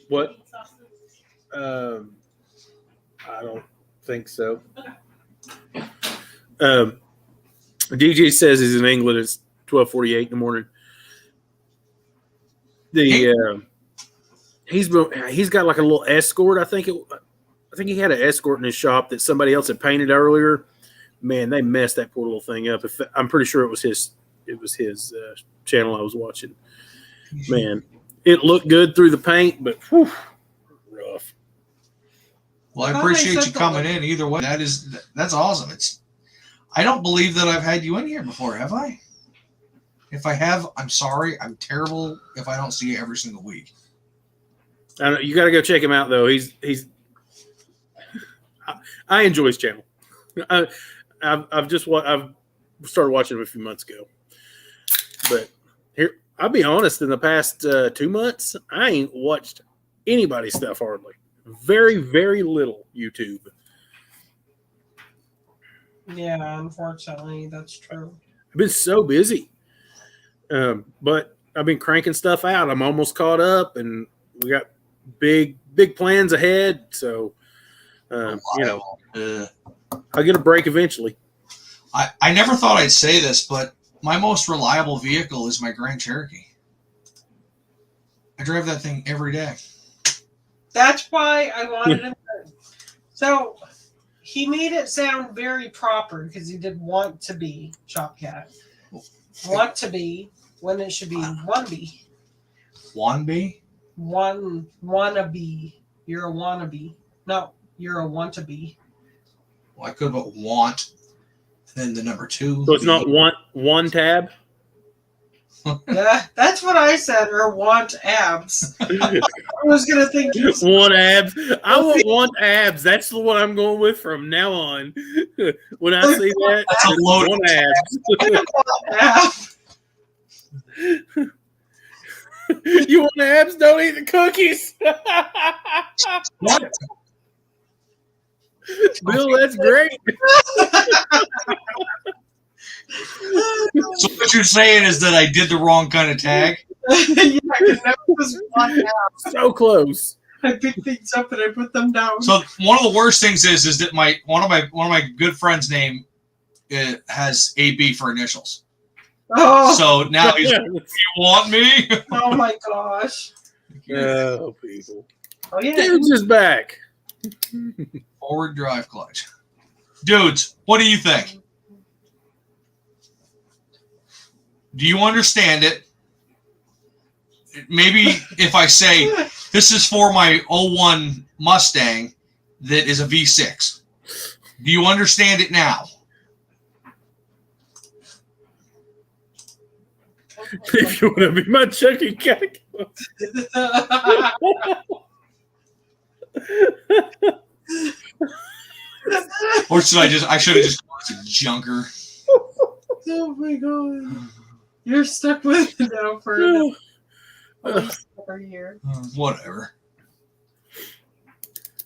what? I don't think so. DJ says he's in England. It's 12:48 in the morning. He's got like a little Escort. I think he had an Escort in his shop that somebody else had painted earlier. Man, they messed that poor little thing up. I'm pretty sure it was his channel I was watching. Man, it looked good through the paint, but whew, rough. Well, I appreciate you coming in either way. That's awesome. I don't believe that I've had you in here before, have I? If I have, I'm sorry. I'm terrible if I don't see you every single week. I know, you got to go check him out though. I enjoy his channel. I've started watching him a few months ago, but here I'll be honest. In the past 2 months, I ain't watched anybody's stuff hardly. Very, very little YouTube. Yeah, unfortunately, that's true. I've been so busy, but I've been cranking stuff out. I'm almost caught up, and we got big plans ahead. So, I'll get a break eventually. I never thought I'd say this, but my most reliable vehicle is my Grand Cherokee. I drive that thing every day. That's why I wanted him. So He made it sound very proper because he did want to be Shop Cat. Want to be when it should be wannabe. Wannabe? Wannabe. You're a wannabe. No, you're a want-to-be. Well, I could have want, then the number 2. So it's not one tab? Yeah, that's what I said, or want abs. I was going to think you said Want abs. I want abs. That's the one I'm going with from now on. When I see that, That's a load want abs. ab. You want abs? Don't eat the cookies. What? Bill, that's great. So what you're saying is that I did the wrong kind of tag? Yeah, because that was want abs. So close. I picked things up and I put them down. So one of the worst things is that one of my good friends' name has AB for initials. Oh, So now he's, you want me? oh my gosh. Oh, people. Oh, yeah. Dudes is back. Forward drive clutch. Dudes, what do you think? Do you understand it? Maybe if I say this is for my 01 Mustang that is a V6. Do you understand it now? If you want to be my Chucky cat. Or should I should have just called it a junker. Oh my god. You're stuck with it now for at least another year. Whatever.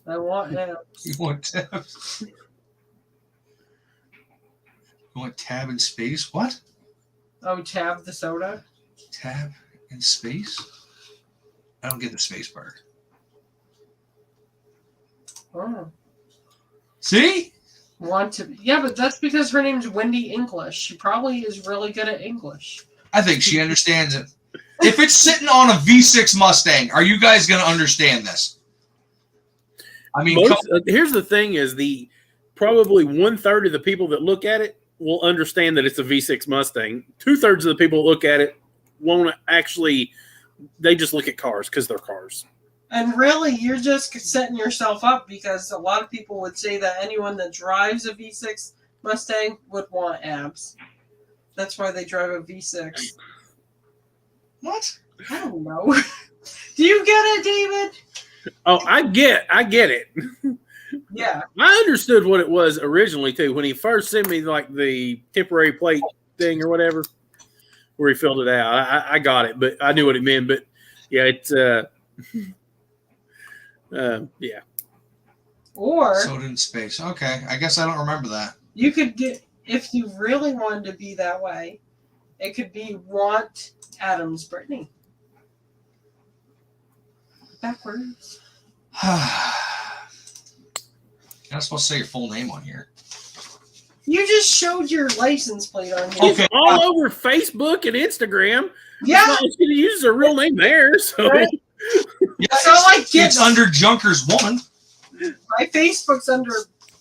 I want abs. You want tabs? You want tab in space? What? Oh, Tab the soda? Tab in space? I don't get the space part. Oh. See? Want to be. Yeah, but that's because her name's Wendy English. She probably is really good at English. I think she understands it. If it's sitting on a V6 Mustang, are you guys going to understand this? I mean, Here's the thing: is probably 1/3 of the people that look at it will understand that it's a V6 Mustang. 2/3 of the people that look at it won't actually. They just look at cars because they're cars. And really, you're just setting yourself up because a lot of people would say that anyone that drives a V6 Mustang would want abs. That's why they drive a V6. what? I don't know. Do you get it, David? Oh, I get it. Yeah. I understood what it was originally too when he first sent me like the temporary plate thing or whatever, where he filled it out. I got it, but I knew what it meant. But yeah, it's yeah. Or Soda in space. Okay, I guess I don't remember that. you could get, if you really wanted to be that way, it could be Want Adams Brittany. Backwards. You're not supposed to say your full name on here. You just showed your license plate on here. It's all over Facebook and Instagram. Yeah. It's not going to use their real name there. So Right. Yeah, That's all I get. it's under Junkers 1. My Facebook's under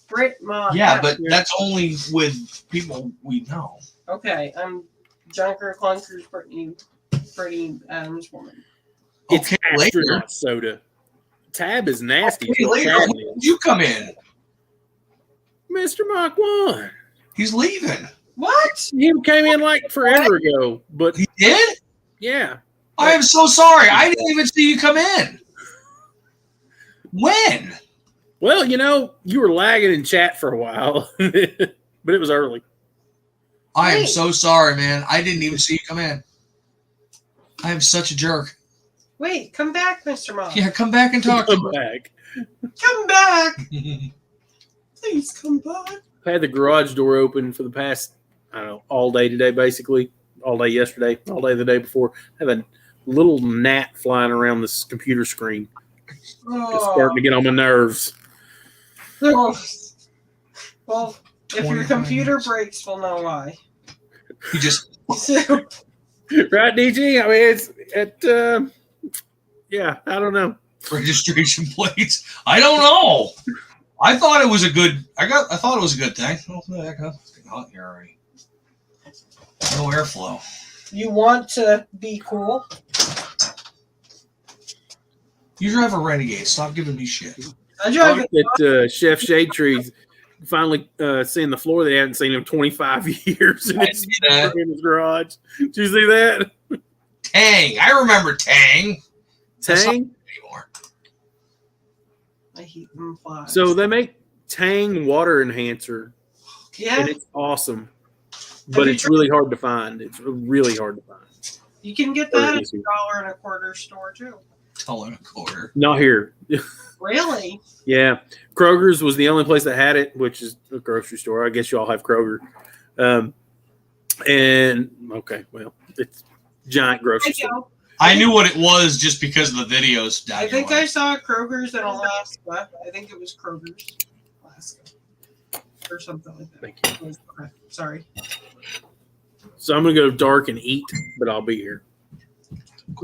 Brit Mom. Yeah, but that's only with people we know. Okay, I'm Junker Clunkers Brittany Adams woman. it's Okay, later. astronaut soda. Tab is nasty. Okay, later. When did you come in? Mr. Mach 1. He's leaving. What? He came in like forever ago, but He did? yeah. I am so sorry. I didn't even see you come in. When? Well, you were lagging in chat for a while, but it was early. I am Wait. so sorry, man. I didn't even see you come in. I am such a jerk. Wait, come back, Mr. Mom. Yeah, come back and talk to Come me. back. Come back. Please come back. I had the garage door open for the past, I don't know, all day today, basically. All day yesterday, all day the day before. I have a little gnat flying around this computer screen. It's starting to get on my nerves. Oh. Well, if your 25 computer minutes. breaks, we'll know why. You just Right, DG? I mean, yeah, I don't know. registration plates. I don't know. I thought it was a good. I thought it was a good thing. Oh, heck, it's getting hot here already. No airflow. You want to be cool? You drive a Renegade. Stop giving me shit. I drive it. That Chef Shade Tree's finally seeing the floor they hadn't seen in 25 years in his garage. Did you see that? Tang. I remember Tang. Tang? Anymore. I hate them flies. So they make Tang water enhancer. Yeah. And it's awesome. But it's really hard to find. It's really hard to find. You can get that at $1.25 store too. $1.25. Not here. Really? Yeah. Kroger's was the only place that had it, which is a grocery store. I guess you all have Kroger. And okay, well, it's giant grocery store. I knew what it was just because of the videos. I think I saw Kroger's in Alaska. I think it was Kroger's, Alaska, or something like that. Thank you. Sorry. So I'm gonna go dark and eat, but I'll be here.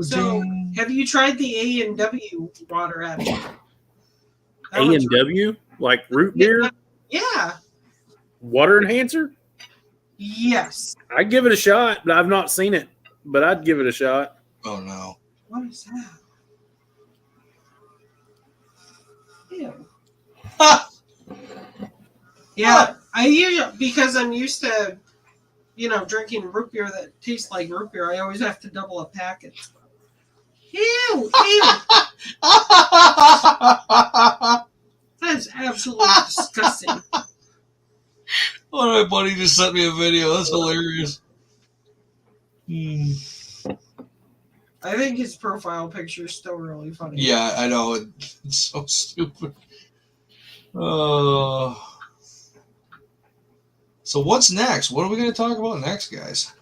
So, have you tried the A&W water at it? A&W, like root beer? Yeah. Water enhancer? Yes. I'd give it a shot, but I've not seen it. But I'd give it a shot. Oh no. What is that? Ew. Yeah, I usually, because I'm used to, drinking root beer that tastes like root beer, I always have to double a packet. Ew! That's absolutely disgusting. One of my buddy just sent me a video. That's hilarious. I think his profile picture is still really funny. Yeah, I know. It's so stupid. So what's next? What are we going to talk about next, guys?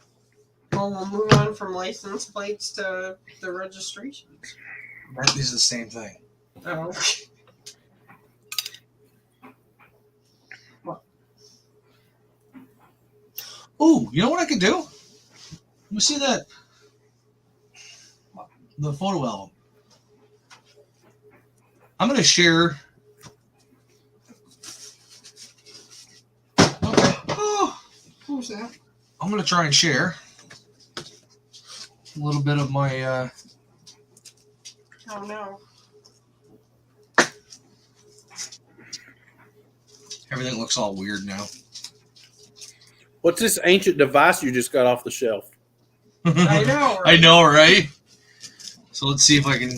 Well, we'll move on from license plates to the registrations. That is the same thing. Oh. What? Oh, you know what I could do? Let me see that. The photo album. I'm going to share. Okay. Oh, what was that? I'm going to try and share a little bit of my. Oh, no. Everything looks all weird now. What's this ancient device you just got off the shelf? I know, right? I know, right? So let's see if I can.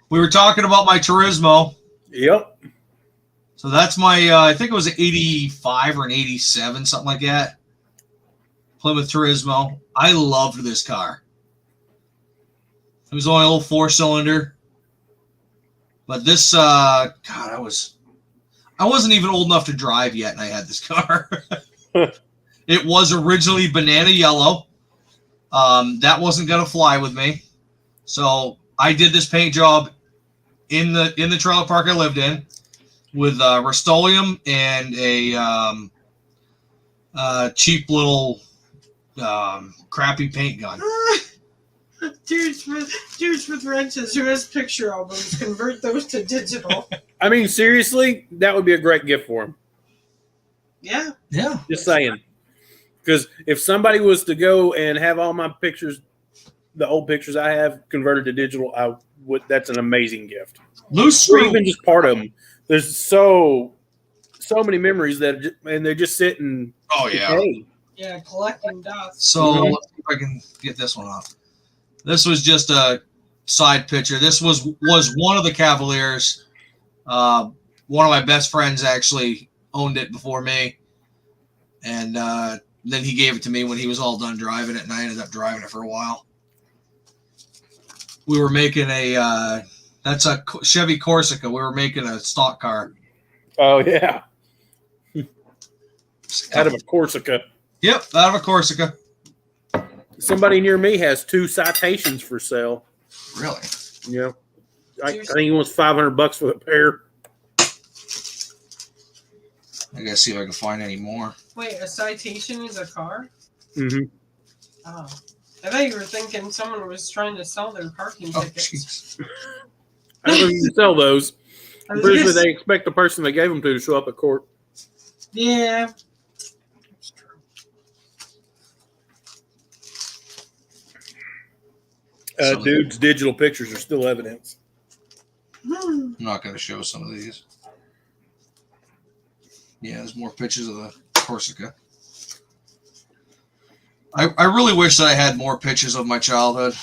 We were talking about my Turismo. Yep. So that's my, I think it was an 85 or an 87, something like that. Plymouth Turismo. I loved this car. It was only a little 4-cylinder. But this, God, I wasn't even old enough to drive yet, and I had this car. It was originally banana yellow. That wasn't gonna fly with me, so I did this paint job in the trailer park I lived in with Rust-Oleum and a cheap little crappy paint gun. Dudes with wrenches who has picture albums, convert those to digital. I mean, seriously, that would be a great gift for him. Yeah. Yeah. Just saying. Because if somebody was to go and have all my pictures, the old pictures I have converted to digital, that's an amazing gift. Loose Or screw. even just part of them. There's so many memories and they just sit and Oh yeah. decay. Yeah, collecting dust. So let's see if I can get this one up. This was just a side picture. This was one of the Cavaliers. One of my best friends actually owned it before me, and then he gave it to me when he was all done driving it, and I ended up driving it for a while. We were making that's a Chevy Corsica. We were making a stock car. Oh, yeah. Out of a Corsica. Yep, out of a Corsica. Somebody near me has 2 citations for sale. Really? Yeah. I think he wants $500 for the pair. I gotta see if I can find any more. Wait, a citation is a car? Mm-hmm. Oh. I thought you were thinking someone was trying to sell their parking Oh, tickets. jeez. I don't even sell those. Usually they expect the person they gave them to show up at court. Yeah. That's true. Dude's digital pictures are still evidence. I'm not going to show some of these. Yeah, there's more pictures of the Corsica. I really wish that I had more pictures of my childhood.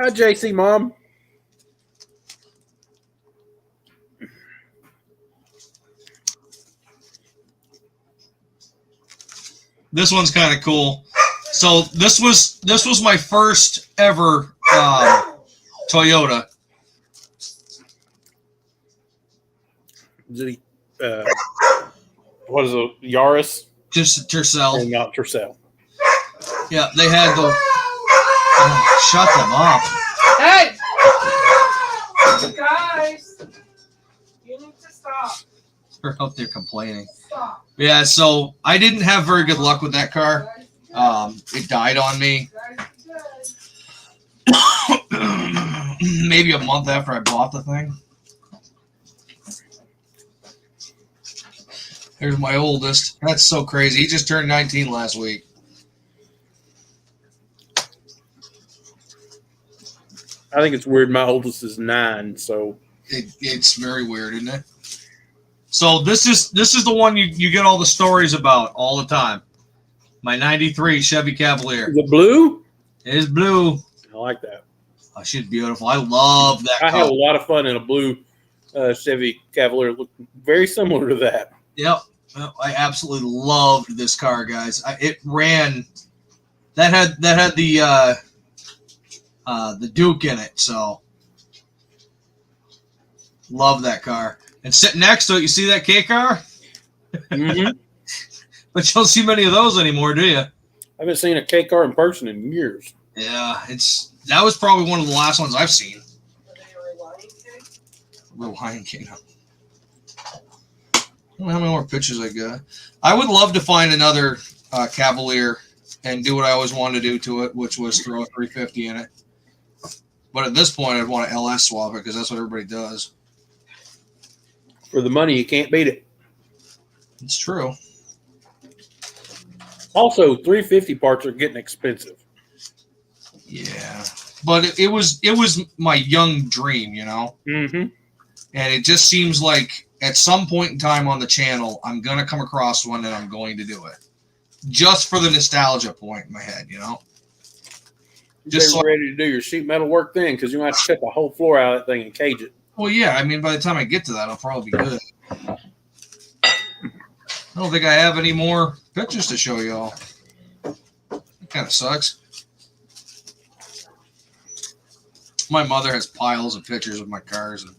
Hi, JC, Mom. This one's kind of cool. So this was my first ever Toyota. Is it, what is it? Yaris? Just Tercel. And not Tercel. Yeah, they had the. Oh, shut them up. Hey! Guys! You need to stop. They're out there complaining. Stop. Yeah, so I didn't have very good luck with that car. It died on me maybe a month after I bought the thing. Here's my oldest. That's so crazy. He just turned 19 last week. I think it's weird. My oldest is 9, so It's very weird, isn't it? So this is the one you get all the stories about all the time. My 93 Chevy Cavalier. Is it blue? It is blue. I like that. Oh, she's beautiful. I love that I car. had a lot of fun in a blue Chevy Cavalier. It looked very similar to that. Yep. I absolutely loved this car, guys. It ran. That had the Duke in it, so love that car. And sitting next to it, you see that K car? Mm-hmm. But you don't see many of those anymore, do you? I haven't seen a K car in person in years. Yeah, that was probably one of the last ones I've seen. Are they a Lion King? Real Lion King. I don't know how many more pictures I got. I would love to find another Cavalier and do what I always wanted to do to it, which was throw a 350 in it. But at this point, I'd want to LS swap it because that's what everybody does. For the money, you can't beat it. It's true. Also, 350 parts are getting expensive. Yeah, but it was my young dream, you know. Mm-hmm. And it just seems like at some point in time on the channel, I'm gonna come across one and I'm going to do it, just for the nostalgia point in my head, you know. Just so ready to do your sheet metal work then, because you're gonna have to cut the whole floor out of that thing and cage it. Well, yeah. I mean, by the time I get to that, I'll probably be good. I don't think I have any more pictures to show y'all. It kind of sucks. My mother has piles of pictures of my cars and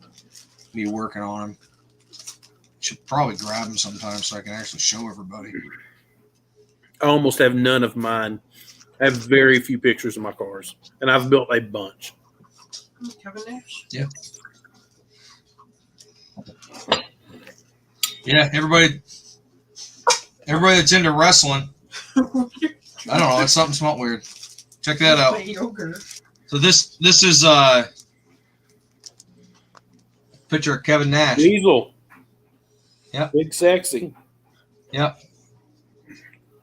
me working on them. Should probably grab them sometime so I can actually show everybody. I almost have none of mine. I have very few pictures of my cars, and I've built a bunch. Kevin Nash? Yeah. Yeah, everybody that's into wrestling. I don't know. It's something smelled weird. Check that out. Yogurt. So this is a picture of Kevin Nash. Diesel. Yep. Big sexy. Yep.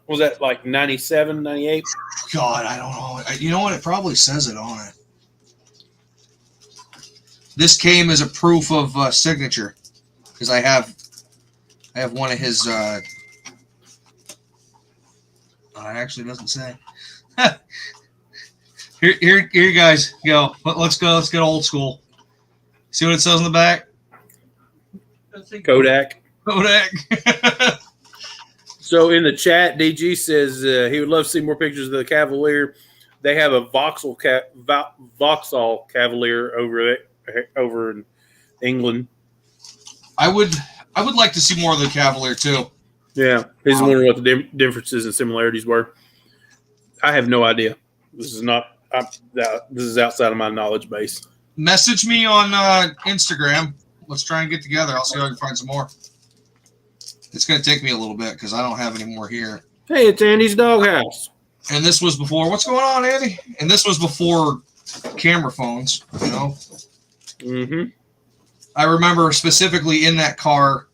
Was that like 97, 98? God, I don't know. You know what? It probably says it on it. This came as a proof of signature because I have one of his. It actually doesn't say. Here, you guys go. Let's go. Let's get old school. See what it says on the back? Kodak. Kodak. So in the chat, DG says he would love to see more pictures of the Cavalier. They have a Vauxhall Cavalier over in England. I would like to see more of the Cavalier too. Yeah, he's wondering what the differences and similarities were. I have no idea. This is not. This is outside of my knowledge base. Message me on Instagram. Let's try and get together. I'll see if I can find some more. It's going to take me a little bit because I don't have any more here. Hey, it's Andy's doghouse. And this was before. What's going on, Andy? And this was before camera phones. You know. Mm-hmm. I remember specifically in that car,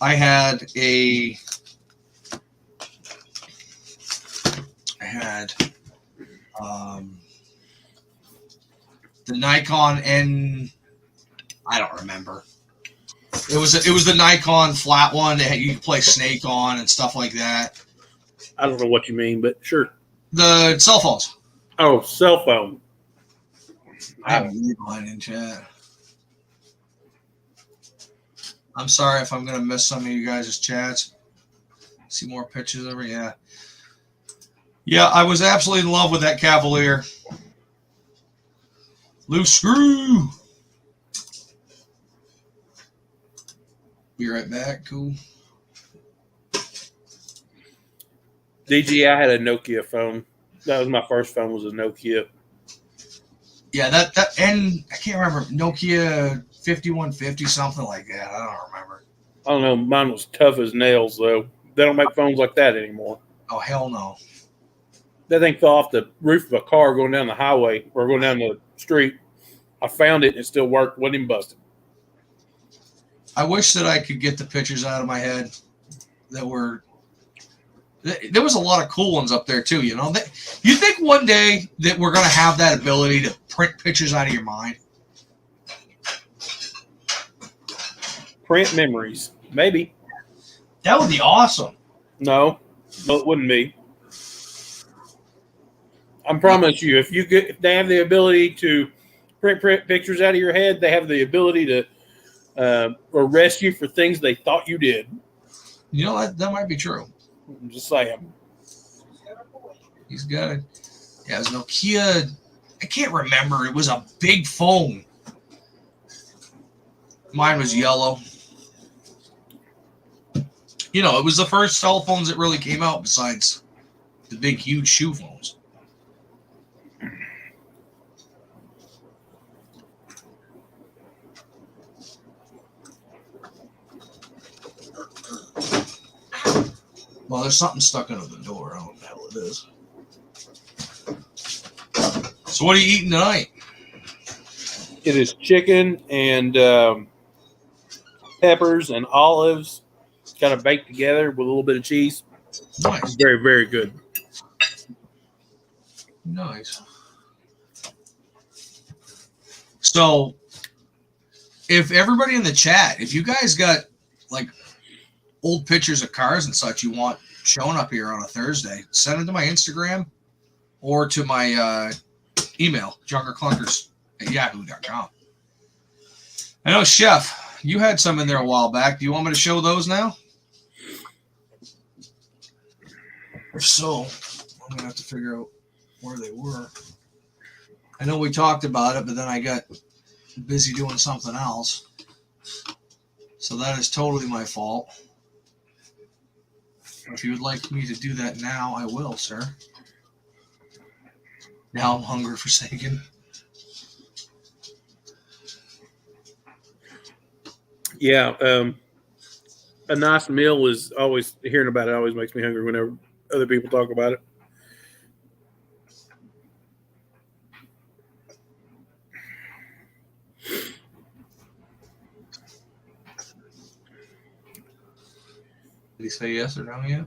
I had the Nikon N. I don't remember. It was the Nikon flat one that you could play Snake on and stuff like that. I don't know what you mean, but sure. The cell phones. Oh, cell phone. I have mine in chat. I'm sorry if I'm going to miss some of you guys' chats. See more pictures over. Yeah. Yeah, I was absolutely in love with that Cavalier. Loose screw. Be right back. Cool. DG, I had a Nokia phone. That was my first phone. Was a Nokia. Yeah, that and I can't remember, Nokia 5150, something like that. I don't remember. I don't know. Mine was tough as nails, though. They don't make phones like that anymore. Oh, hell no. That thing fell off the roof of a car going down the highway or going down the street. I found it and it still worked. Wasn't even busted. I wish that I could get the pictures out of my head that were. There was a lot of cool ones up there too. You know, you think one day that we're going to have that ability to print pictures out of your mind? Print memories, maybe. That would be awesome. No, it wouldn't be. I promise you, if they have the ability to print pictures out of your head, they have the ability to arrest you for things they thought you did. You know, that might be true. I'm just saying. He's got it. Yeah, it was Nokia. I can't remember. It was a big phone. Mine was yellow. You know, it was the first cell phones that really came out besides the big, huge shoe phones. Well, there's something stuck under the door. I don't know what the hell it is. So what are you eating tonight? It is chicken and peppers and olives kind of baked together with a little bit of cheese. Nice. It's very, very good. Nice. So, if everybody in the chat, if you guys got like old pictures of cars and such you want showing up here on a Thursday, send them to my Instagram or to my email, junkerclunkers@yahoo.com. I know, Chef, you had some in there a while back. Do you want me to show those now? If so, I'm going to have to figure out where they were. I know we talked about it, but then I got busy doing something else. So that is totally my fault. If you would like me to do that now, I will, sir. Now I'm hunger forsaken. Yeah, a nice meal is always, hearing about it always makes me hungry whenever other people talk about it. Did he say yes or no yet?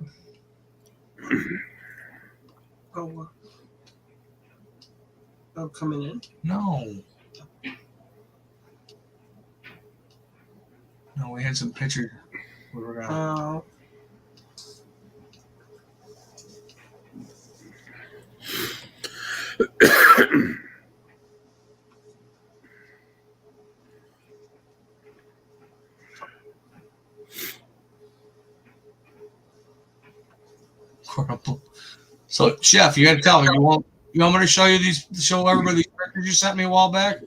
Oh, coming in? No. No, we had some pictures. We were gonna. Oh. So, Chef, you had to tell me, you want me to show everybody these pictures you sent me a while back,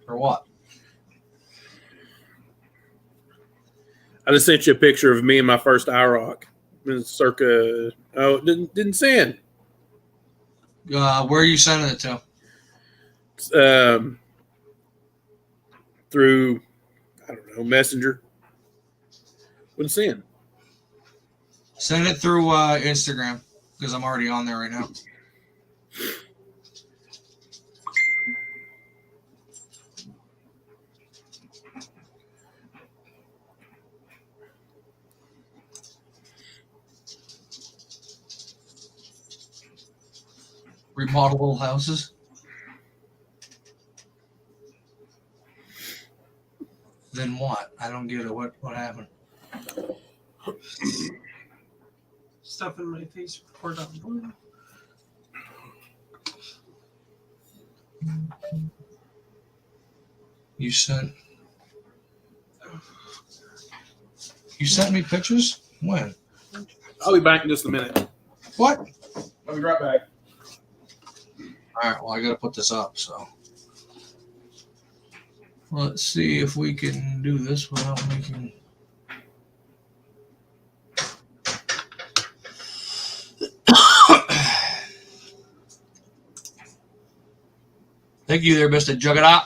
or what? I just sent you a picture of me and my first IROC. Circa, didn't send. Where are you sending it to? Through, I don't know, Messenger. Wouldn't send. Send it through Instagram because I'm already on there right now. remodel little houses. Then what? I don't get it. What happened? Stuff in my face poured out blue. You sent me pictures? When? I'll be back in just a minute. What? I'll be right back. All right. Well, I got to put this up. So let's see if we can do this without making. Thank you there, Mr. Juggernaut.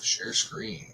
Share screen.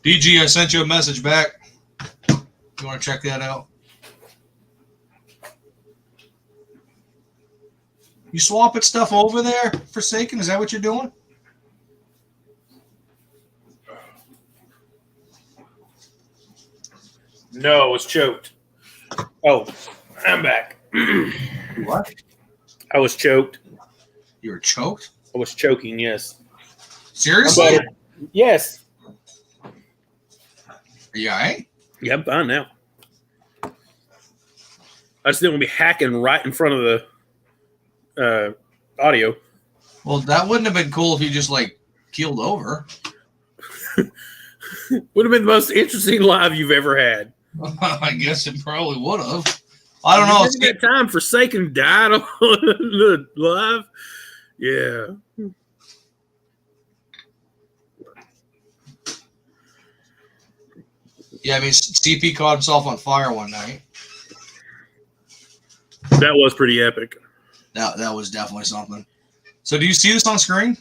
DG, I sent you a message back. You want to check that out? You swapping stuff over there, Forsaken? Is that what you're doing? No, I was choked. Oh, I'm back. What? I was choked. You were choked? I was choking, yes. Seriously? Yes. Are you all right? Yeah, I'm fine now. I just didn't want to be hacking right in front of the audio. Well, that wouldn't have been cool if you just like keeled over. Would have been the most interesting live you've ever had. I guess it probably would have. I don't know. That time Forsaken died on the live. Yeah. Yeah, I mean, CP caught himself on fire one night. That was pretty epic. That was definitely something. So do you see this on screen?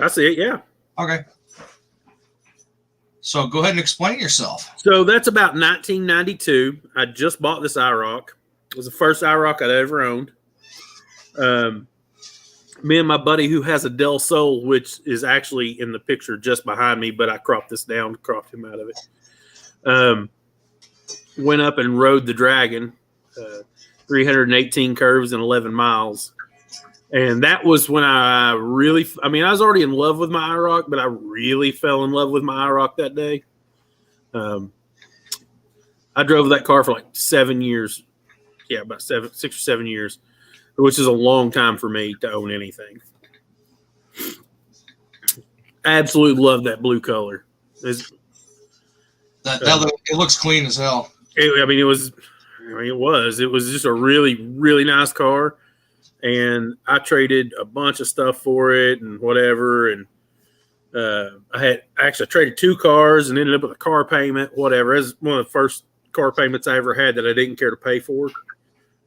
I see it, yeah. Okay. So go ahead and explain yourself. So that's about 1992. I just bought this IROC. It was the first IROC I'd ever owned. Me and my buddy who has a Del Sol, which is actually in the picture just behind me, but I cropped this down, cropped him out of it. Went up and rode the Dragon, 318 curves and 11 miles. And that was when I really, I mean, I was already in love with my IROC, but I really fell in love with my IROC that day. I drove that car for like 7 years. Yeah, about 6 or 7 years, which is a long time for me to own anything. Absolutely love that blue color. It looks clean as hell. It was just a really, really nice car. And I traded a bunch of stuff for it and whatever. And I traded 2 cars and ended up with a car payment, whatever. It was one of the first car payments I ever had that I didn't care to pay for.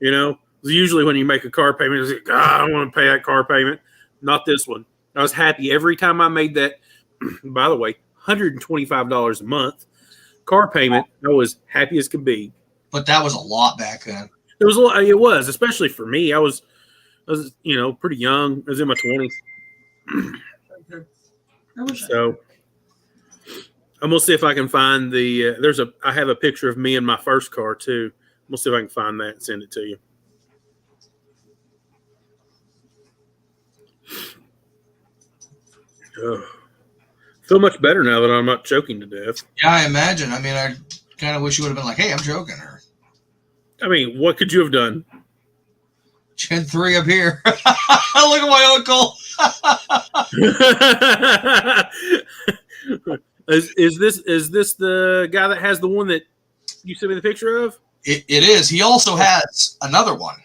You know, usually when you make a car payment, it's like, I don't want to pay that car payment. Not this one. I was happy every time I made that, by the way, $125 a month car payment. I was happy as could be. But that was a lot back then. It was a lot. It was, especially for me. I was, pretty young. I was in my 20s. So I'm gonna see if I can find the. I have a picture of me in my first car too. I'm gonna see if I can find that and send it to you. Ugh. Feel much better now that I'm not choking to death. Yeah, I imagine. I mean, I kind of wish you would have been like, "Hey, I'm joking," or I mean, what could you have done? Gen 3 up here. Look at my uncle. Is this the guy that has the one that you sent me the picture of? It is. He also has another one.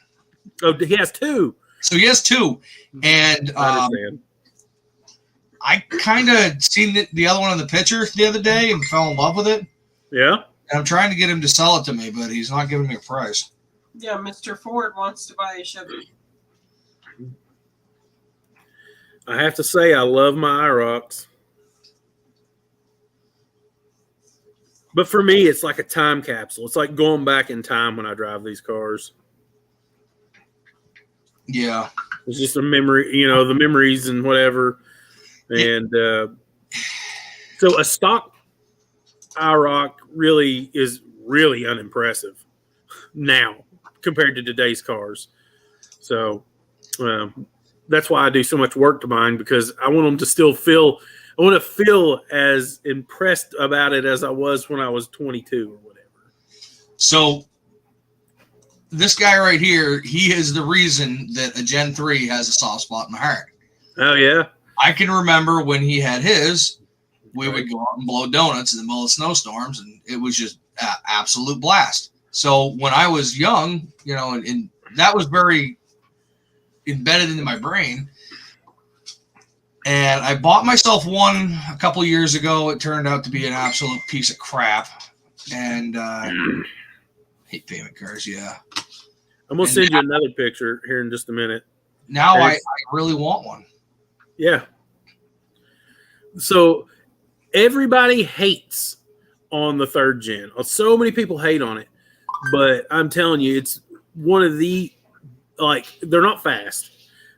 Oh, he has two. So he has two, and I understand. I kind of seen the other one in the picture the other day and fell in love with it. Yeah. And I'm trying to get him to sell it to me, but he's not giving me a price. Yeah, Mr. Ford wants to buy a Chevy. I have to say, I love my IROCs. But for me, it's like a time capsule. It's like going back in time when I drive these cars. Yeah. It's just a memory, the memories and whatever. And so a stock IROC really is really unimpressive now compared to today's cars. So that's why I do so much work to mine, because I want them to still feel – I want to feel as impressed about it as I was when I was 22 or whatever. So this guy right here, he is the reason that a Gen 3 has a soft spot in my heart. Oh, yeah? I can remember when he had his, we would go out and blow donuts in the middle of snowstorms, and it was just an absolute blast. So when I was young, and that was very embedded into my brain. And I bought myself one a couple years ago. It turned out to be an absolute piece of crap. And hate payment cars, yeah. I'm going to send you another picture here in just a minute. Now I really want one. Yeah. So everybody hates on the third gen. So many people hate on it. But I'm telling you, it's one of the, they're not fast.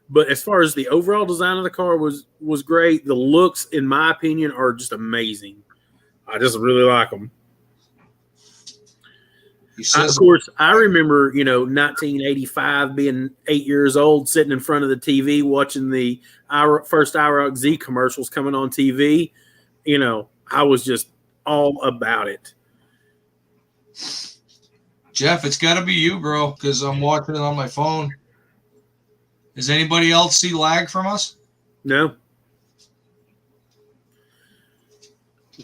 But as far as the overall design of the car was great. The looks, in my opinion, are just amazing. I just really like them. Of course, I remember, 1985, being 8 years old, sitting in front of the TV, watching the first IROC Z commercials coming on TV. I was just all about it. Jeff, it's got to be you, bro, because I'm watching it on my phone. Does anybody else see lag from us? No.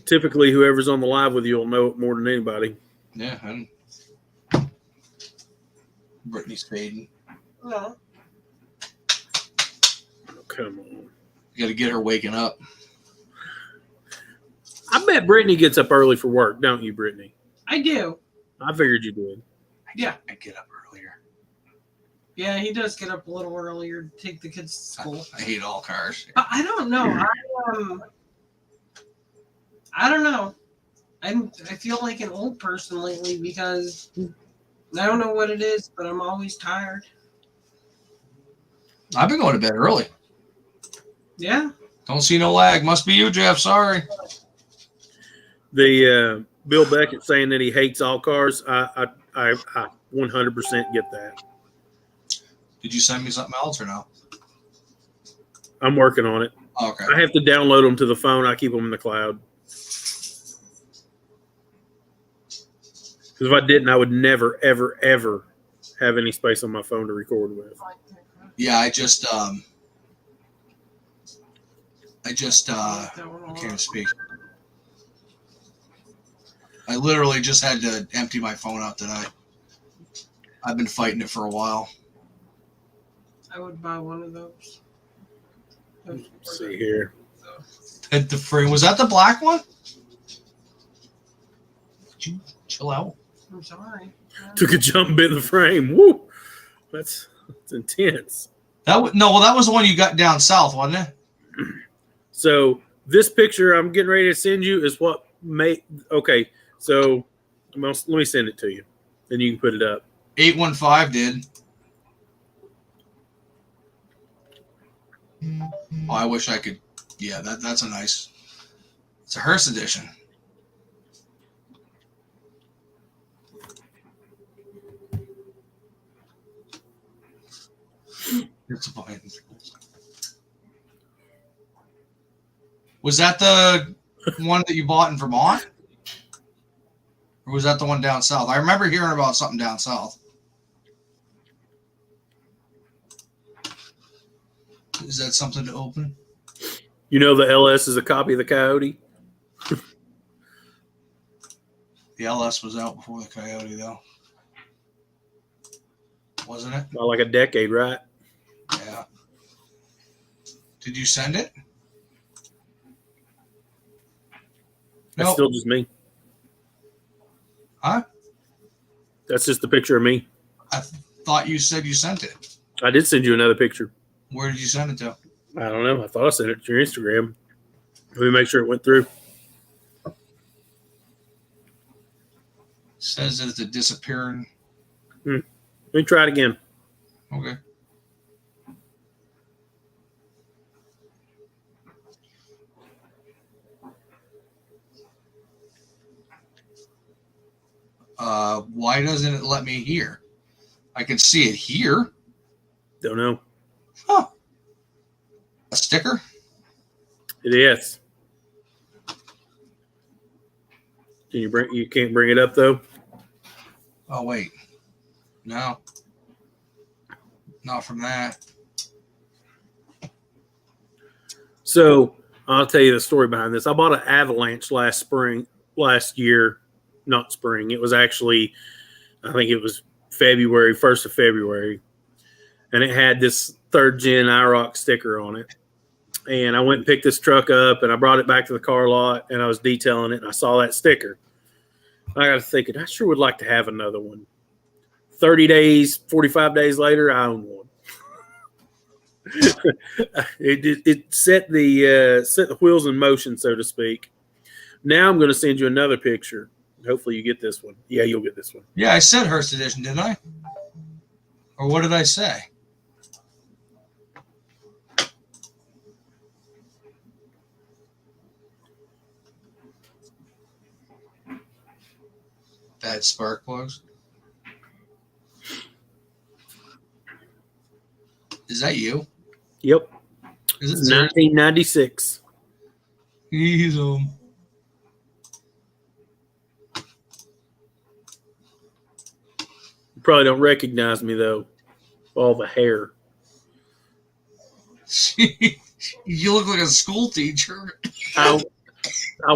Typically, whoever's on the live with you will know it more than anybody. Yeah, and Brittany's fading. No. Oh, come on. You got to get her waking up. I bet Brittany gets up early for work, don't you, Brittany? I do. I figured you did. Yeah. I get up earlier. Yeah, he does get up a little earlier to take the kids to school. I hate all cars. I don't know. I don't know. I feel like an old person lately because I don't know what it is, but I'm always tired. I've been going to bed early. Yeah. Don't see no lag. Must be you, Jeff. Sorry. The Bill Beckett saying that he hates all cars. I 100% get that. Did you send me something else or no? I'm working on it. Okay. I have to download them to the phone. I keep them in the cloud. Because if I didn't, I would never, ever, ever have any space on my phone to record with. Yeah, I can't even speak. I literally just had to empty my phone out today. I've been fighting it for a while. I would buy one of those. Let's see here. At the frame. Was that the black one? Did you chill out? I'm sorry. Took a jump in the frame. Woo! That's intense. That was the one you got down south, wasn't it? So this picture I'm getting ready to send you is what made. Okay, so let me send it to you, then you can put it up. 815 did. Oh, I wish I could. Yeah, that's a nice. It's a hearse edition. It's fine. Was that the one that you bought in Vermont? Or was that the one down south? I remember hearing about something down south. Is that something to open? You know the LS is a copy of the Coyote? The LS was out before the Coyote, though. Wasn't it? About like a decade, right? Yeah. Did you send it? That's Nope. still just me. Huh? That's just the picture of me. I thought you said you sent it. I did send you another picture. Where did you send it to? I don't know. I thought I sent it to your Instagram. Let me make sure it went through. It says that it's a disappearing. Let me try it again. Okay. Why doesn't it let me here? I can see it here. Don't know. Huh. A sticker? It is. Can you bring? You can't bring it up though. Oh wait, no, not from that. So I'll tell you the story behind this. I bought an Avalanche last year, not spring. It was actually, I think it was February, 1st of February. And it had this 3rd gen IROC sticker on it. And I went and picked this truck up and I brought it back to the car lot and I was detailing it and I saw that sticker. I got to thinking, I sure would like to have another one. 30 days, 45 days later, I own one. It set the wheels in motion, so to speak. Now I'm going to send you another picture. Hopefully you get this one. Yeah, you'll get this one. Yeah, I said Hearst Edition, didn't I? Or what did I say? Bad spark plugs. Is that you? Yep. Is it It's 1996. He's You probably don't recognize me though. All the hair. You look like a school teacher. I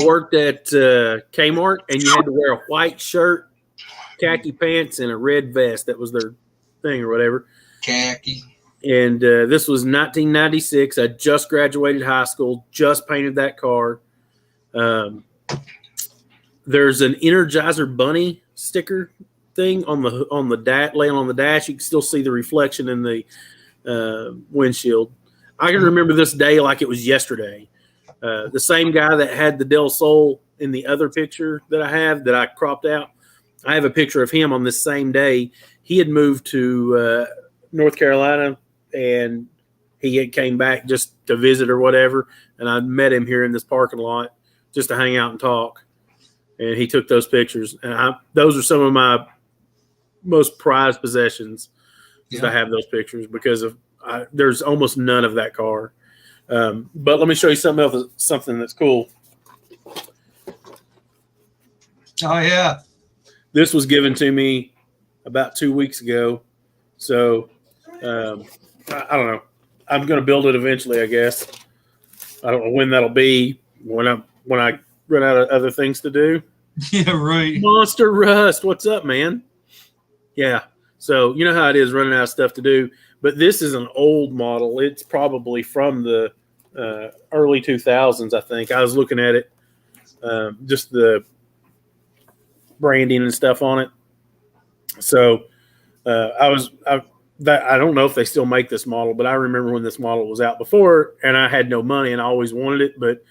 worked at Kmart, and you had to wear a white shirt, khaki pants, and a red vest. That was their thing or whatever. Khaki. And this was 1996. I just graduated high school, just painted that car. There's an Energizer Bunny sticker thing on the laying on the dash. You can still see the reflection in the windshield. I can remember this day like it was yesterday. The same guy that had the Del Sol in the other picture that I have that I cropped out, I have a picture of him on this same day. He had moved to North Carolina, and he had came back just to visit or whatever, and I met him here in this parking lot just to hang out and talk. And he took those pictures, and those are some of my most prized possessions. I have those pictures because there's almost none of that car. But let me show you something that's cool. Oh yeah, this was given to me about 2 weeks ago. So I don't know. I'm going to build it eventually, I guess. I don't know when that'll be. When I run out of other things to do. Yeah, right. Monster Rust, what's up, man? Yeah. So you know how it is running out of stuff to do. But this is an old model. It's probably from the early 2000s, I think. I was looking at it, just the branding and stuff on it. So I don't know if they still make this model, but I remember when this model was out before, and I had no money and I always wanted it. But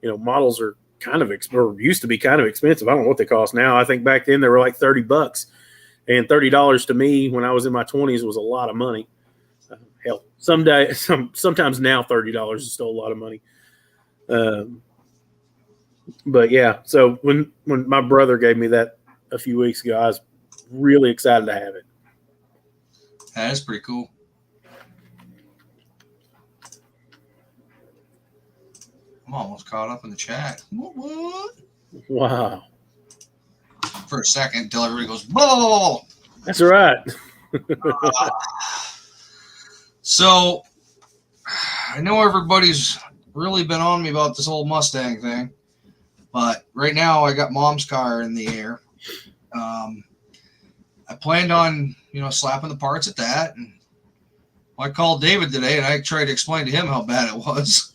models are kind of or used to be kind of expensive. I don't know what they cost now. I think back then they were like $30, and $30 to me when I was in my 20s was a lot of money. Hell, sometimes now $30 is still a lot of money. But yeah, so when my brother gave me that a few weeks ago, I was really excited to have it. That is pretty cool. I'm almost caught up in the chat. What? Wow. For a second until everybody goes, blah, blah, blah, blah. That's right. So I know everybody's really been on me about this old Mustang thing, but right now I got Mom's car in the air. I planned on, slapping the parts at that. And I called David today and I tried to explain to him how bad it was.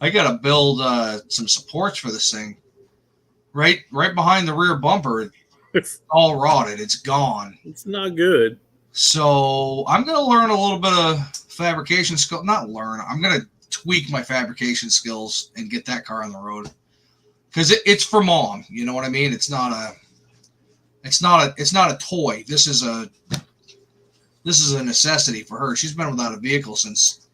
I got to build some supports for this thing. Right behind the rear bumper, it's all rotted. It's gone. It's not good. So I'm going to learn a little bit of fabrication skill. Not learn. I'm going to tweak my fabrication skills and get that car on the road. Because it's for Mom. You know what I mean? It's not a toy. This is a necessity for her. She's been without a vehicle since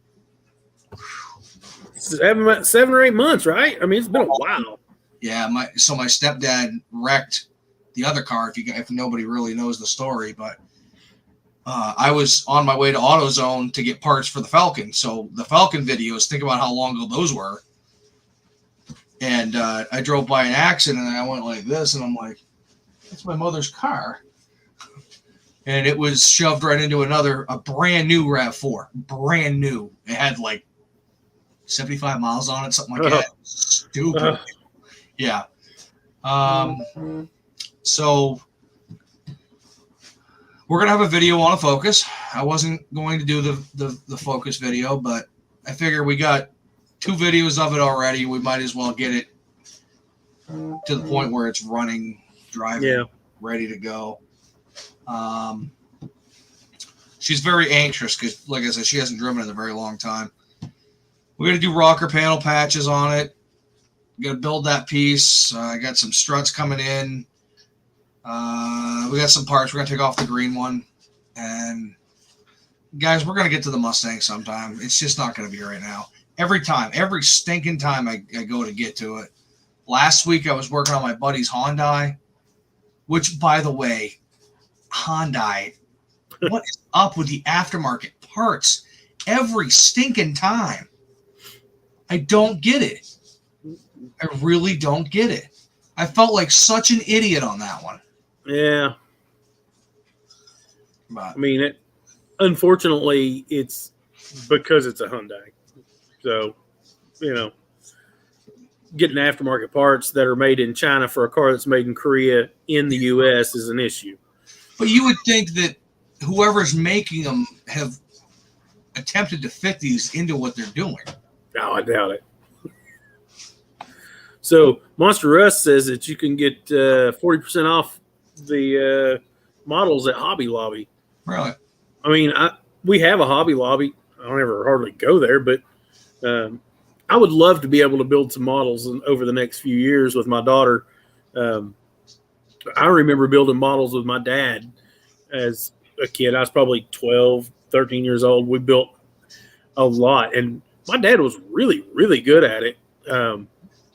7 or 8 months, right? I mean, it's been a while. Yeah, my stepdad wrecked the other car. If nobody really knows the story, but I was on my way to AutoZone to get parts for the Falcon. So the Falcon videos, think about how long ago those were. And I drove by an accident and I went like this, and I'm like, "That's my mother's car," and it was shoved right into a brand new RAV4, brand new. It had like 75 miles on it, something like that. Stupid. Yeah. So we're gonna have a video on a Focus. I wasn't going to do the Focus video, but I figure we got 2 videos of it already. We might as well get it to the point where it's running, driving, ready to go. She's very anxious because, like I said, she hasn't driven in a very long time. We're gonna do rocker panel patches on it. We're gonna build that piece. I got some struts coming in. We got some parts. We're gonna take off the green one, and guys, we're gonna get to the Mustang sometime. It's just not gonna be right now. Every stinking time I go to get to it. Last week I was working on my buddy's Hyundai, which, by the way, Hyundai, what is up with the aftermarket parts? Every stinking time. I don't get it. I really don't get it. I felt like such an idiot on that one. Yeah. But, I mean, unfortunately, it's because it's a Hyundai. So, getting aftermarket parts that are made in China for a car that's made in Korea in the U.S. is an issue. But you would think that whoever's making them have attempted to fit these into what they're doing. No, I doubt it. So Monster Russ says that you can get 40% off the models at Hobby Lobby. Really? I mean, we have a Hobby Lobby. I don't ever hardly go there, but I would love to be able to build some models over the next few years with my daughter. I remember building models with my dad as a kid. I was probably 12, 13 years old. We built a lot, and my dad was really, really good at it.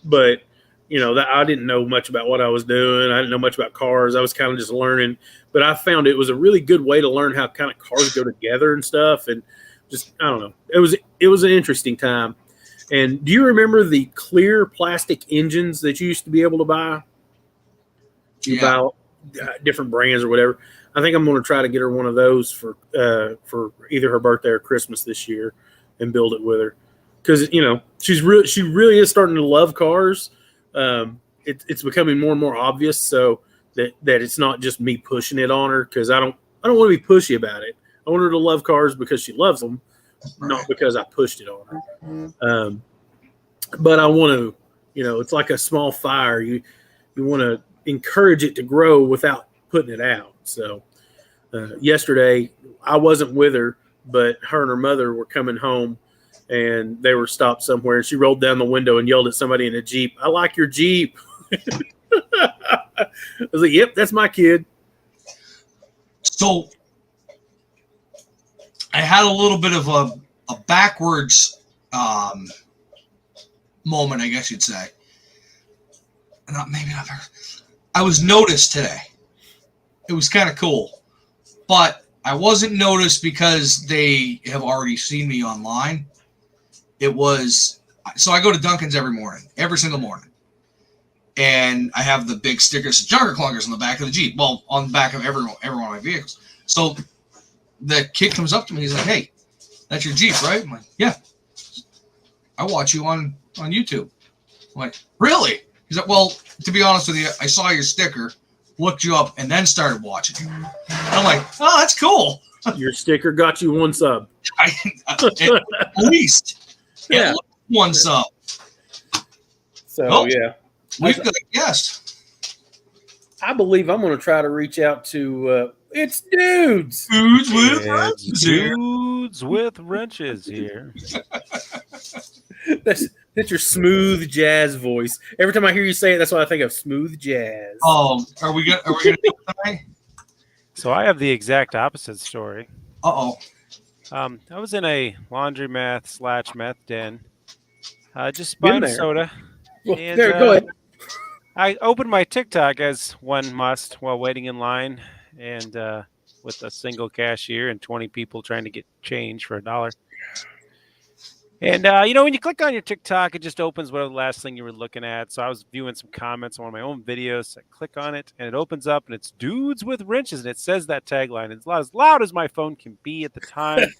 But that I didn't know much about what I was doing. I didn't know much about cars. I was kind of just learning, but I found it was a really good way to learn how kind of cars go together and stuff. And just, I don't know. It was an interesting time. And do you remember the clear plastic engines that you used to be able to buy? You buy different brands or whatever. I think I'm going to try to get her one of those for either her birthday or Christmas this year and build it with her. Because, she really is starting to love cars. It's becoming more and more obvious, so that it's not just me pushing it on her, because I don't want to be pushy about it. I want her to love cars because she loves them, not because I pushed it on her. But I want to, it's like a small fire. You want to encourage it to grow without putting it out. So yesterday I wasn't with her, but her and her mother were coming home. And they were stopped somewhere, and she rolled down the window and yelled at somebody in a Jeep, "I like your Jeep." I was like, "Yep, that's my kid." So I had a little bit of a backwards moment, I guess you'd say. Maybe not. I was noticed today. It was kind of cool, but I wasn't noticed because they have already seen me online. It was So I go to Dunkin's every single morning. And I have the big stickers, jogger clunkers on the back of the Jeep. Well, on the back of every one of my vehicles. So the kid comes up to me. He's like, "Hey, that's your Jeep, right?" I'm like, "Yeah. I watch you on YouTube." I'm like, "Really?" He's like, "Well, to be honest with you, I saw your sticker, looked you up, and then started watching you." And I'm like, "Oh, that's cool." Your sticker got you one sub. At least. Yeah. At least one sub. So, yeah. We've got a guest. I believe I'm going to try to reach out to it's dudes. Dudes with It's wrenches here. dudes with wrenches here. That's your smooth jazz voice. Every time I hear you say it, that's what I think of, smooth jazz. Are we gonna do it tonight? So I have the exact opposite story. Uh-oh. I was in a laundromat / meth den, just Been buying there. soda. Well, And, there, go ahead. I opened my TikTok, as one must, while waiting in line, and with a single cashier and 20 people trying to get change for $1. And, when you click on your TikTok, it just opens whatever the last thing you were looking at. So I was viewing some comments on one of my own videos. So I click on it, and it opens up, and it's dudes with wrenches. And it says that tagline. It's as loud as my phone can be at the time.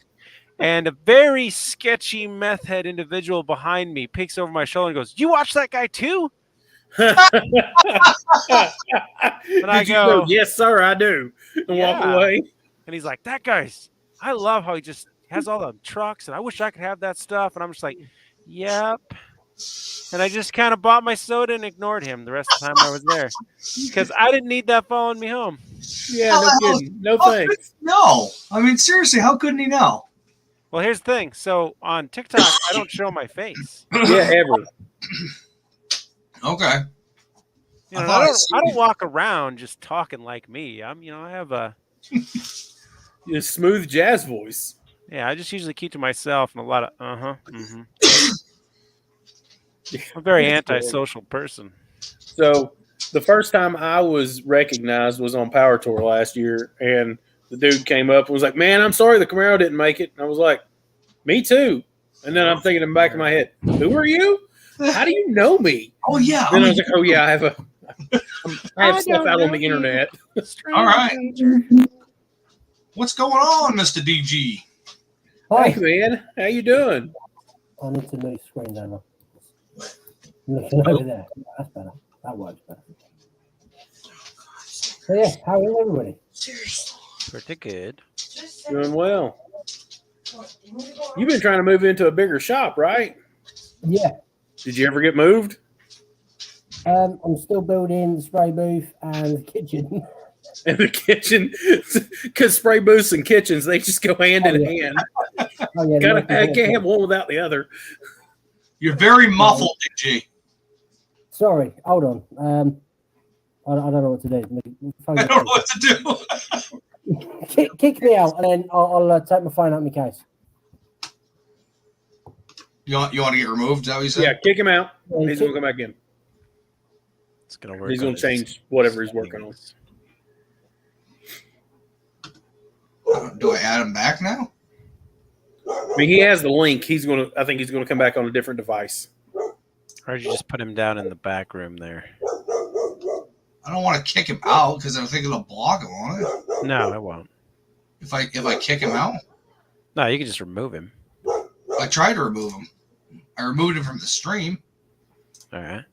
And a very sketchy meth head individual behind me peeks over my shoulder and goes, "You watch that guy too?" Did I you go, "Yes, sir, I do," and walk Yeah. away? And he's like, "That guy's, I love how he just has all the trucks, and I wish I could have that stuff." And I'm just like, "Yep." And I just kind of bought my soda and ignored him the rest of the time I was there, because I didn't need that following me home. Yeah, no kidding. No thanks. No. I mean, seriously, how couldn't he know? Well, here's the thing. So on TikTok, I don't show my face. Yeah, ever. Okay. You know, I thought I I don't, seen I don't you. walk around just talking like me. I have a, Your smooth jazz voice. yeah, I just usually keep to myself and a lot of mm-hmm. I'm a very antisocial person. So the first time I was recognized was on Power Tour last year, and the dude came up and was like, "Man, I'm sorry the Camaro didn't make it." And I was like, "Me too." And then I'm thinking in the back of my head, "Who are you? How do you know me?" Oh, yeah. Then I was like, "Oh yeah, I have stuff out on the internet." All right. What's going on, Mr. DG? Hey man, how you doing? I need to move screen down. Looking over there. That's better. That works better. So yeah, how is everybody? Pretty good. Doing well. You've been trying to move into a bigger shop, right? Yeah. Did you ever get moved? I'm still building the spray booth and the kitchen. In the kitchen, because spray booths and kitchens, they just go hand in hand. Oh yeah. I can't have one without the other. You're very muffled, DG. Sorry, hold on. I don't know what to do. I don't know what to do. Kick me out, and then I'll take my phone out of my case. You want to get removed? Is that what you said? Yeah, kick him out. Yeah, He's going to come back in. It's gonna work. He's going to change whatever he's working on. Do I add him back now? I mean, he has the link. I think he's going to come back on a different device. Or did you just put him down in the back room there? I don't want to kick him out because I think it'll block him, won't it? No, it won't. If I kick him out, No, you can just remove him. I tried to remove him. I removed him from the stream. All right.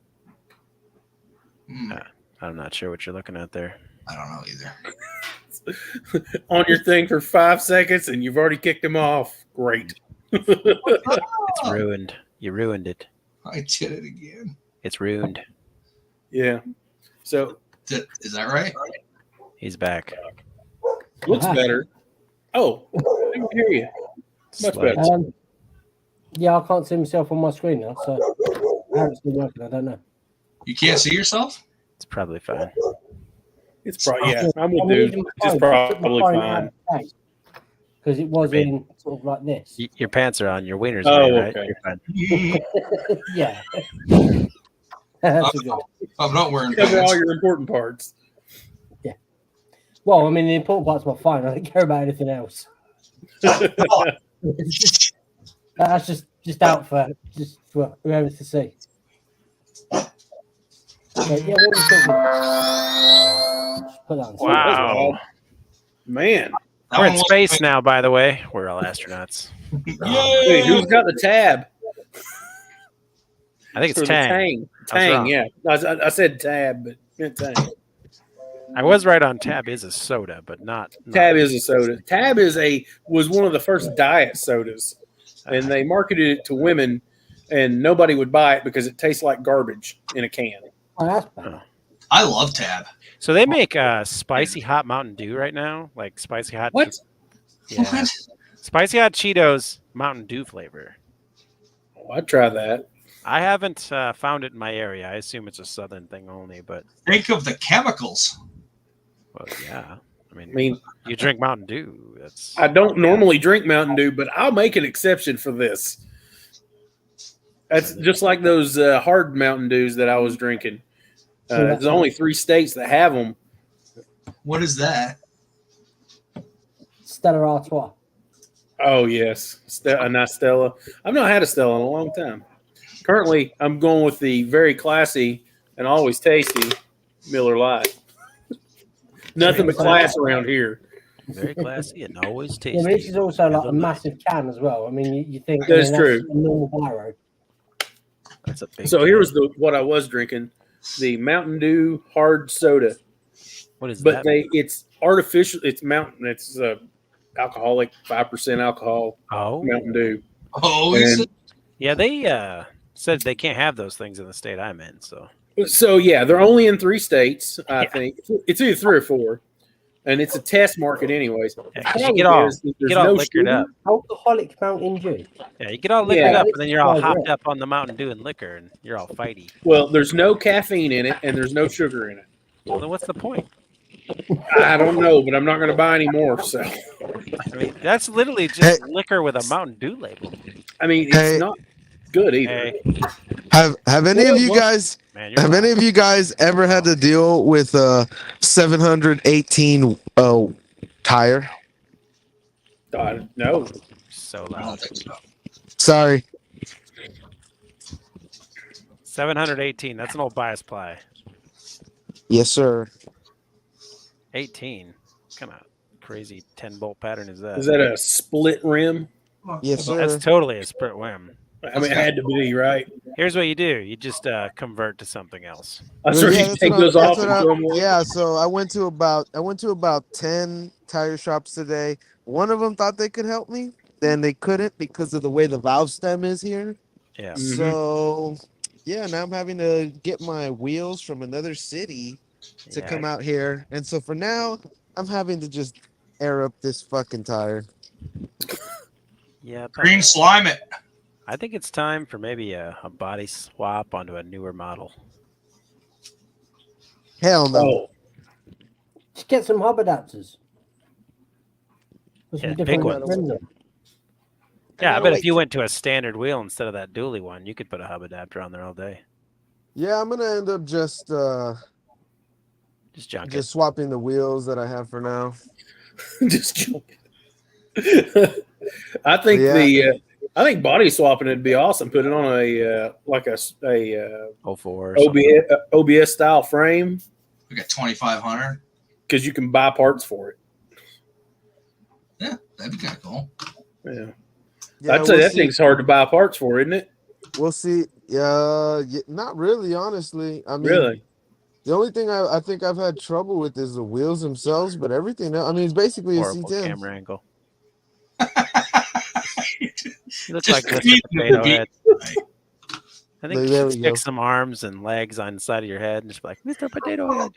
I'm not sure what you're looking at there. I don't know either. On your thing for 5 seconds, and you've already kicked him off. Great. It's ruined. You ruined it. I did it again. It's ruined. Yeah. So Is that right? He's back. looks better. Oh, I can hear you. Much Slow. better. Yeah, I can't see myself on my screen now, so how it's still working, I don't know. You can't see yourself? It's probably fine. It's probably, yeah, I'm with I'm dude. using my It's phone. probably fine. Because it was in sort of like this. Your pants are on. Your wiener's Oh, away, right? okay. You're fine. Yeah. That's a good. I'm not wearing Cover all pants. your important parts. Well, I mean, the important part's my phone. I don't care about anything else. That's just just out for whoever to see. Okay, yeah, what was thinking? Just put that on. Wow. Man. That We're one in was- space now, by the way. We're all astronauts. Hey, who's got the tab? I think Or it's the Tang. Tang, yeah. I said tab, but meant Tang. I was right on tab is a soda, but not Tab is a soda. Tab was one of the first diet sodas, and they marketed it to women, and nobody would buy it because it tastes like garbage in a can. Oh, that's better. I love Tab. So they make spicy hot Mountain Dew right now, like spicy hot. What? Yeah. What? Spicy hot Cheetos Mountain Dew flavor. Oh, I'd try that. I haven't found it in my area. I assume it's a southern thing only, but Think of the chemicals. well, yeah. I I mean, you drink Mountain Dew. That's I don't normally drink Mountain Dew, but I'll make an exception for this. That's just like those hard Mountain Dews that I was drinking. There's only 3 states that have them. What is that? Stella Artois. Oh, yes. A nice Stella. I've not had a Stella in a long time. Currently, I'm going with the very classy and always tasty Miller Lite. Nothing but class around here. very classy and always tasty. Yeah, but this is also like a Miller Lite. massive can as well. I mean, you think That is that's true. a normal biro. That's a big So can. here's what I was drinking: the Mountain Dew hard soda. What is But that? it's artificial. It's alcoholic, 5% alcohol Oh, Mountain Dew. Oh, And yeah. They said they can't have those things in the state I'm in. So yeah, they're only in 3 states. I Yeah. think it's either 3 or 4, and it's a test market, anyways. yeah, 'cause you get all liquored sugar. up. Alcoholic Mountain Dew. Yeah, you get all liquored Yeah. up, and then you're all Oh, hopped yeah. up on the Mountain Dew and liquor, and you're all fighty. Well, there's no caffeine in it, and there's no sugar in it. Well, then what's the point? I don't know, but I'm not going to buy any more. So, I mean, that's literally just liquor with a Mountain Dew label. I mean, it's Hey. not good either. Hey, Have any of you guys man, you're have lying. any of you guys ever had to deal with a 718 tire? No. So I don't loud. think so. Sorry. 718. That's an old bias ply. Yes, sir. 18. What kind of crazy 10-bolt pattern is that? Is that a split rim? Yes, sir. That's totally a split whim. I mean, it had to be, right? Here's what you do: you just convert to something else. I'm Well, sure yeah, you that's take what I- those that's off what and I- throw them away. Yeah, so I went to about 10 tire shops today. One of them thought they could help me, then they couldn't because of the way the valve stem is here. Yeah. Mhm. So, yeah, now I'm having to get my wheels from another city to Yeah. come out here, and so for now, I'm having to just air up this fucking tire. Yeah. but Green slime it. I think it's time for maybe a body swap onto a newer model. Hell no. Oh, Just get some hub adapters. With some Yeah, different big ones. rims on. Yeah, I gotta bet wait if you till- went to a standard wheel instead of that dually one, you could put a hub adapter on there all day. Yeah, I'm gonna end up just Just junk just swapping the wheels that I have for now. just joking. I think Yeah. I think body swapping would be awesome. Put it on a like a it. 04 or something. OBS style frame We got 2,500. because you can buy parts for it. Yeah, that'd be kind of cool. Yeah, Yeah, I'd say we'll that see. thing's hard to buy parts for, isn't it? We'll see. Not really, honestly. I mean, Really? the only thing I think I've had trouble with is the wheels themselves, but everything else, I mean, it's basically a Horrible C10. camera angle. You look like Just Mr. eat Potato the beat. Head. I think There you we should go. stick some arms and legs on the side of your head and just be like, Mr. Potato Head.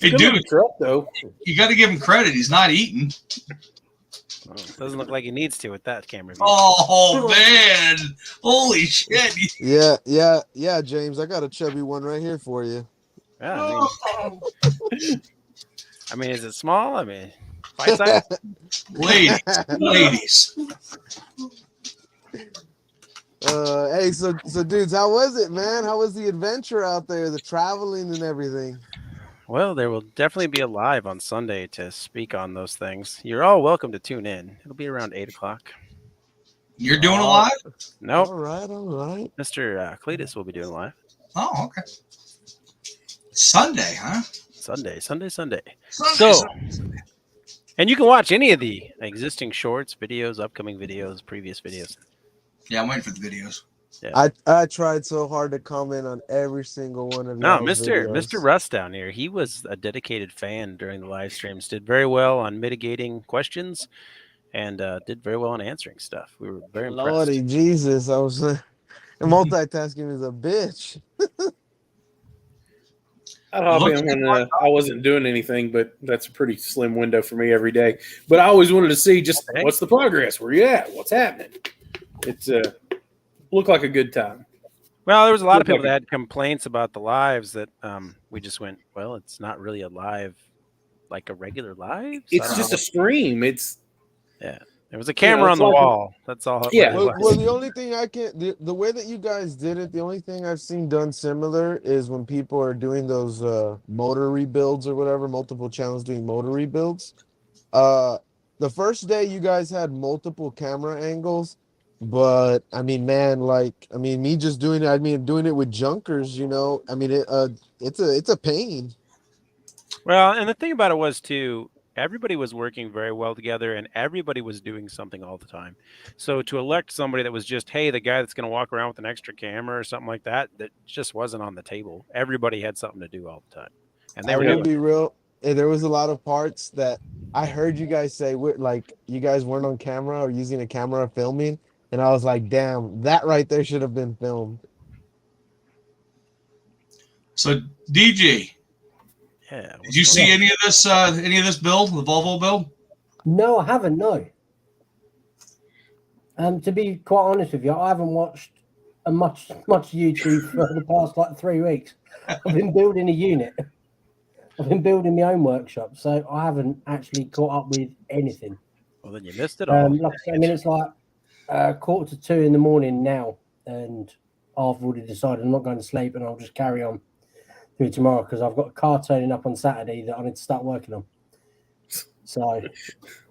Hey, Good dude, looking truck though. you got to give him credit. He's not eating. Well, doesn't look like he needs to with that camera view. Oh, man. Holy shit. Yeah, James, I got a chubby one right here for you. Yeah, I mean, is it small? I mean, fight size? Ladies. Hey, so dudes, how was it, man? How was the adventure out there, the traveling and everything? Well, there will definitely be a live on Sunday to speak on those things. You're all welcome to tune in. It'll be around 8 o'clock. You're doing a live? Nope. All right. Mr. Cletus will be doing live. Oh, okay. Sunday, huh? Sunday. Sunday, So, and you can watch any of the existing shorts, videos, upcoming videos, previous videos. Yeah, I'm waiting for the videos. Yeah. I tried so hard to comment on every single one of No, y'all's Mr. videos. Russ down here, he was a dedicated fan during the live streams. Did very well on mitigating questions, and did very well on answering stuff. We were very impressed. Lordy Jesus, I was multitasking is a bitch. I'd hop in when I wasn't doing anything, but that's a pretty slim window for me every day. But I always wanted to see just what's the progress, where you at, what's happening. It's looked like a good time. Well, there was a lot of people that had complaints about the lives that we just went, well, it's not really a live, like a regular live. So It's just a stream. It's there was a camera on the wall. That's all. Yeah. Well, the only thing I can the way that you guys did it, the only thing I've seen done similar is when people are doing those motor rebuilds or whatever, multiple channels doing motor rebuilds. The first day you guys had multiple camera angles, but I mean, man, me just doing it. Doing it with junkers, it's a pain. Well, and the thing about it was too, everybody was working very well together, and everybody was doing something all the time. So to elect somebody that was just, hey, the guy that's going to walk around with an extra camera or something like that, that just wasn't on the table. Everybody had something to do all the time, and they were going to be real. There was a lot of parts that I heard you guys say, like you guys weren't on camera or using a camera filming, and I was like, damn, that right there should have been filmed. So DG, did you see any of this build, the Volvo build? No, I haven't. No. To be quite honest with you, I haven't watched much YouTube for the past 3 weeks. I've been building a unit. I've been building my own workshop, so I haven't actually caught up with anything. Well, then you missed it all. It's like 1:45 in the morning now, and I've already decided I'm not going to sleep, and I'll just carry on through tomorrow because I've got a car turning up on Saturday that I need to start working on. So,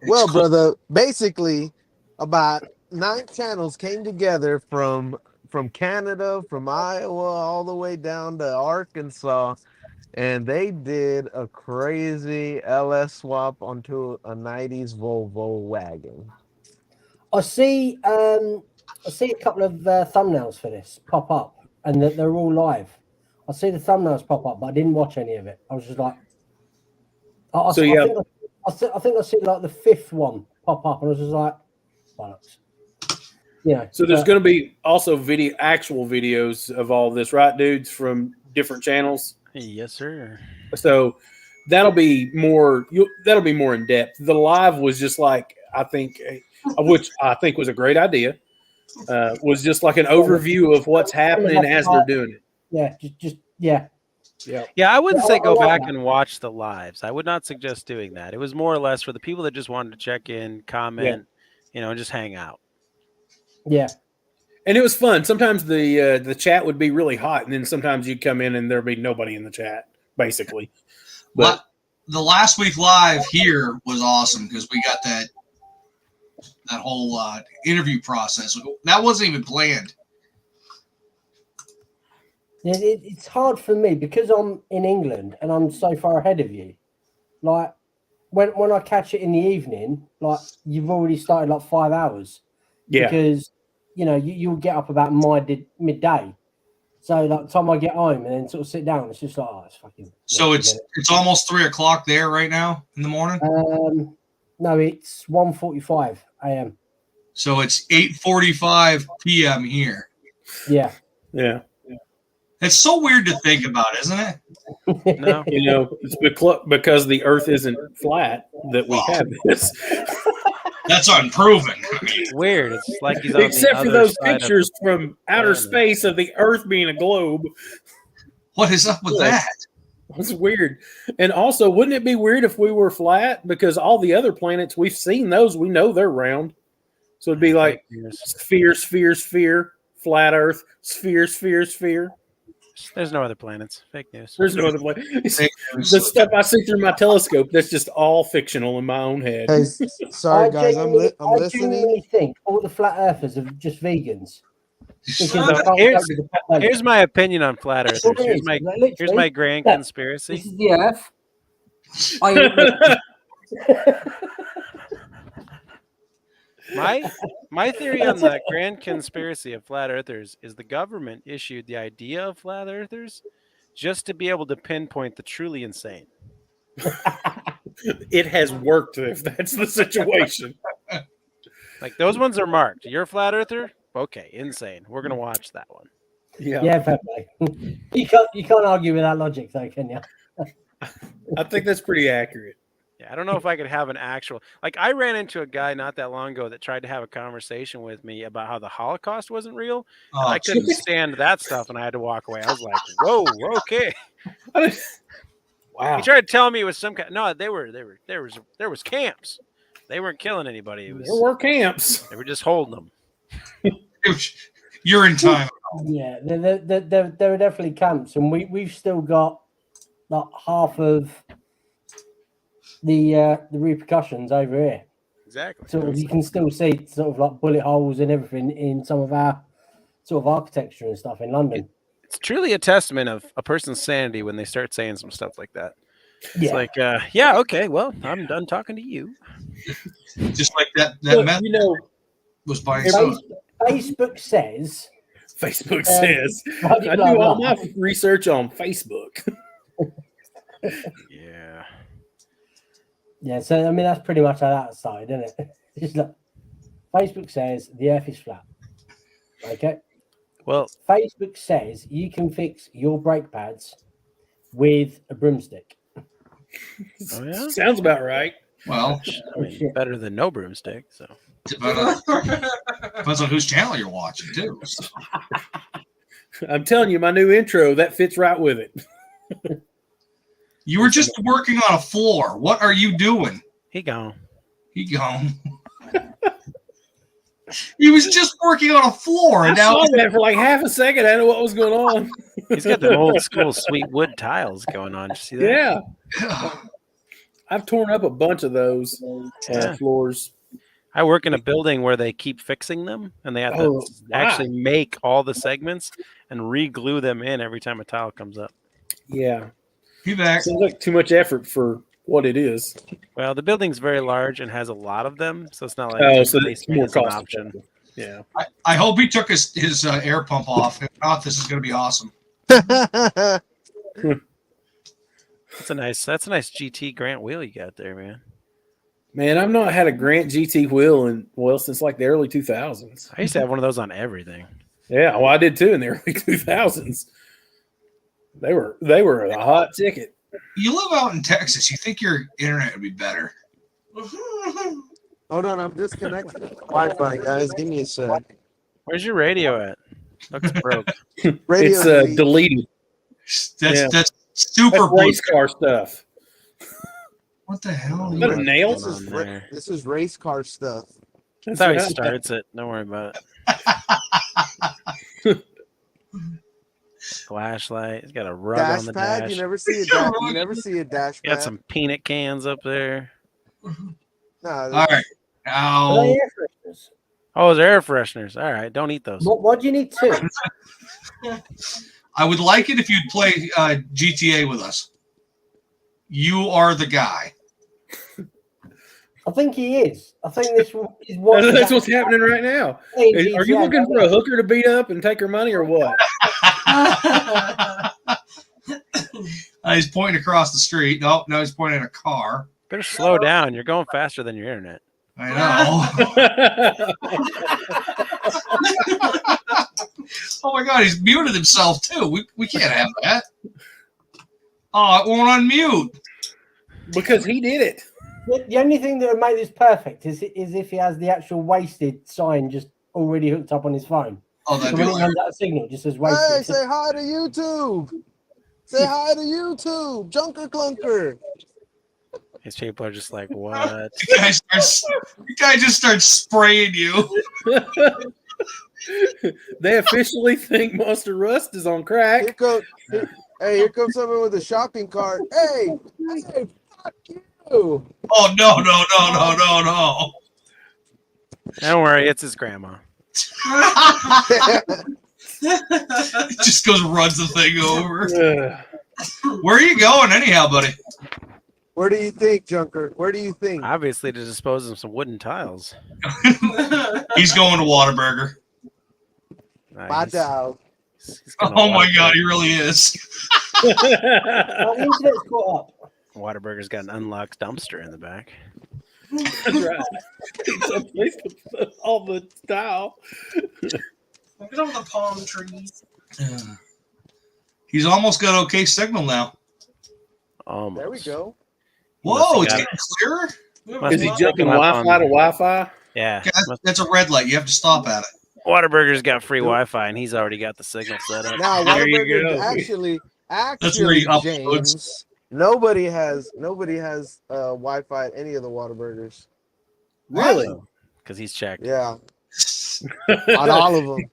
well, brother, basically, about 9 channels came together from Canada, from Iowa, all the way down to Arkansas, and they did a crazy LS swap onto a 90s Volvo wagon. I see a couple of thumbnails for this pop up, and that they're all live. I see the thumbnails pop up, but I didn't watch any of it. I was just like, I think I see like the 5th one pop up, and I was just like, bollocks. Yeah. So there's going to be also actual videos of all this, right, dudes, from different channels? Yes, sir. So that'll be more in depth. The live was just like, which I think was a great idea. Was just like an overview of what's happening as they're doing it. Yeah. Yeah, I wouldn't say go back and watch the lives. I would not suggest doing that. It was more or less for the people that just wanted to check in, comment, and just hang out. Yeah. And it was fun. Sometimes the chat would be really hot, and then sometimes you'd come in and there'd be nobody in the chat, basically. But the last week live here was awesome because we got that whole interview process. That wasn't even planned. It's hard for me because I'm in England and I'm so far ahead of you. Like when I catch it in the evening, like you've already started like 5 hours. Yeah. Because you'll get up about midday. So like the time I get home and then sort of sit down, it's just like, oh, it's fucking. So it's almost 3 o'clock there right now in the morning. No, it's 1:45 a.m. So it's 8:45 p.m. here. Yeah. Yeah. It's so weird to think about, isn't it? No. It's because the Earth isn't flat that we have this. That's unproven. Weird. It's like he's on except the for other those side pictures from outer planet. space of the Earth being a globe. What is up with that? It's weird. And also, wouldn't it be weird if we were flat? Because all the other planets, we've seen those. We know they're round. So it'd be like sphere, sphere, sphere, flat Earth, sphere, sphere, sphere. There's no other planets. Fake news. There's no other way. The stuff I see through my telescope, that's just all fictional in my own head. Hey, sorry guys, I'm I listening. genuinely think all the flat earthers are just vegans. Because So they can't cope with the population. Here's my opinion on flat That's all earthers. it is. Like, Here's literally, my grand look, conspiracy. This is the Earth. I eat My theory on the grand conspiracy of flat earthers is the government issued the idea of flat earthers just to be able to pinpoint the truly insane. It has worked if that's the situation. Like those ones are marked. You're a flat earther? Okay, insane. We're gonna watch that one. Yeah, fair play. You can't argue with that logic, though, can you? I think that's pretty accurate. Yeah, I don't know if I could have an actual I ran into a guy not that long ago that tried to have a conversation with me about how the Holocaust wasn't real. And I couldn't stand that stuff and I had to walk away. I was like, whoa, okay. Wow. He tried to tell me it was some kind. No, there was camps. They weren't killing anybody. There were camps. They were just holding them. You're in time. Yeah, there are definitely camps, and we've still got like half of the repercussions over here. Exactly. So you can still see sort of like bullet holes and everything in some of our sort of architecture and stuff in London. It's truly a testament of a person's sanity when they start saying some stuff like that. It's Yeah. like, yeah, okay, well, I'm done talking to you. Just like that Look, method you know, was by Facebook says. Facebook says blah, blah, I do blah, all blah. my research on Facebook. Yeah. Yeah, so I mean that's pretty much how that side, isn't it? It's like, Facebook says the Earth is flat. Okay. Well, Facebook says you can fix your brake pads with a broomstick. oh, yeah? Sounds about right. well, I mean, better than no broomstick. So depends on whose channel you're watching too. So. I'm telling you, my new intro that fits right with it. You were just working on a floor. What are you doing? he gone. He gone. He was just working on a floor, I and now saw that for like half a second. I didn't know what was going on. He's got the old school sweet wood tiles going on. Did you see that? Yeah, I've torn up a bunch of those Yeah. floors. I work in a building where they keep fixing them, and they have to Oh, actually make all the segments and re-glue them in every time a tile comes up. Yeah, he back. seems like too much effort for what it is. Well, the building's very large and has a lot of them, so it's not like Oh, so basement it's more is an cost option. effective. Yeah. I hope he took his air pump off. If not, this is going to be awesome. That's a nice GT Grant wheel you got there, man. Man, I've not had a Grant GT wheel since like the early 2000s. I used to have one of those on everything. Yeah, well, I did too in the early 2000s. They were a hot ticket. You live out in Texas. You think your internet would be better? Hold on, I'm disconnected. Wi-Fi, guys. Give me a sec. Where's your radio at? Looks broke. Radio It's deleted. That's super That's blue. race car stuff. What the hell? Is that a nail? This is, on there. this is race car stuff. That's how he starts it. Don't worry about it. Flashlight. He's got a rug Dash on the pad. dash. You never see a dash. You never see a dash Got pad. some peanut cans up there. Nah, All right. Are Now, they air fresheners? Oh, those air fresheners. All right, don't eat those. What do you need two? I would like it if you'd play GTA with us. You are the guy. I think he is. I think this is what. That's what's happening right now. Are you looking for a hooker to beat up and take her money or what? He's pointing across the street. No, he's pointing at a car. Better slow down. You're going faster than your internet. I know. Oh my God, he's muted himself too. We can't have that. Oh, it won't unmute. Because he did it. The only thing that would make this perfect is if he has the actual wasted sign just already hooked up on his phone. Oh, So that'd when be it hilarious. runs out of signal, it just says Hey, wasted. say hi to YouTube. Say hi to YouTube. Junker Clunker. These people are just like, what? The guy just starts spraying you. They officially think Monster Rust is on crack. Here comes someone with a shopping cart. Hey, fuck you. Oh no. Don't worry, it's his grandma. It just goes runs the thing over. Where are you going anyhow, buddy? Where do you think, Junker? Where do you think? Obviously to dispose of some wooden tiles. He's going to Whataburger. My dog. Oh my God, he really is. Whataburger's got an unlocked dumpster in the back. Right. Someplace to put all the tile. Look at all the palm trees. He's almost got okay signal now. Almost. There we go. Whoa, it's getting clearer. Is he jumping Wi-Fi to Wi-Fi? Yeah. That's a red light. You have to stop at it. Whataburger's got free Wi-Fi, and he's already got the signal set up. Now, There you Whataburger, go. actually, That's where he uploads. James, nobody has Wi-Fi at any of the Whataburgers. Really? Because he's checked. Yeah. On all of them.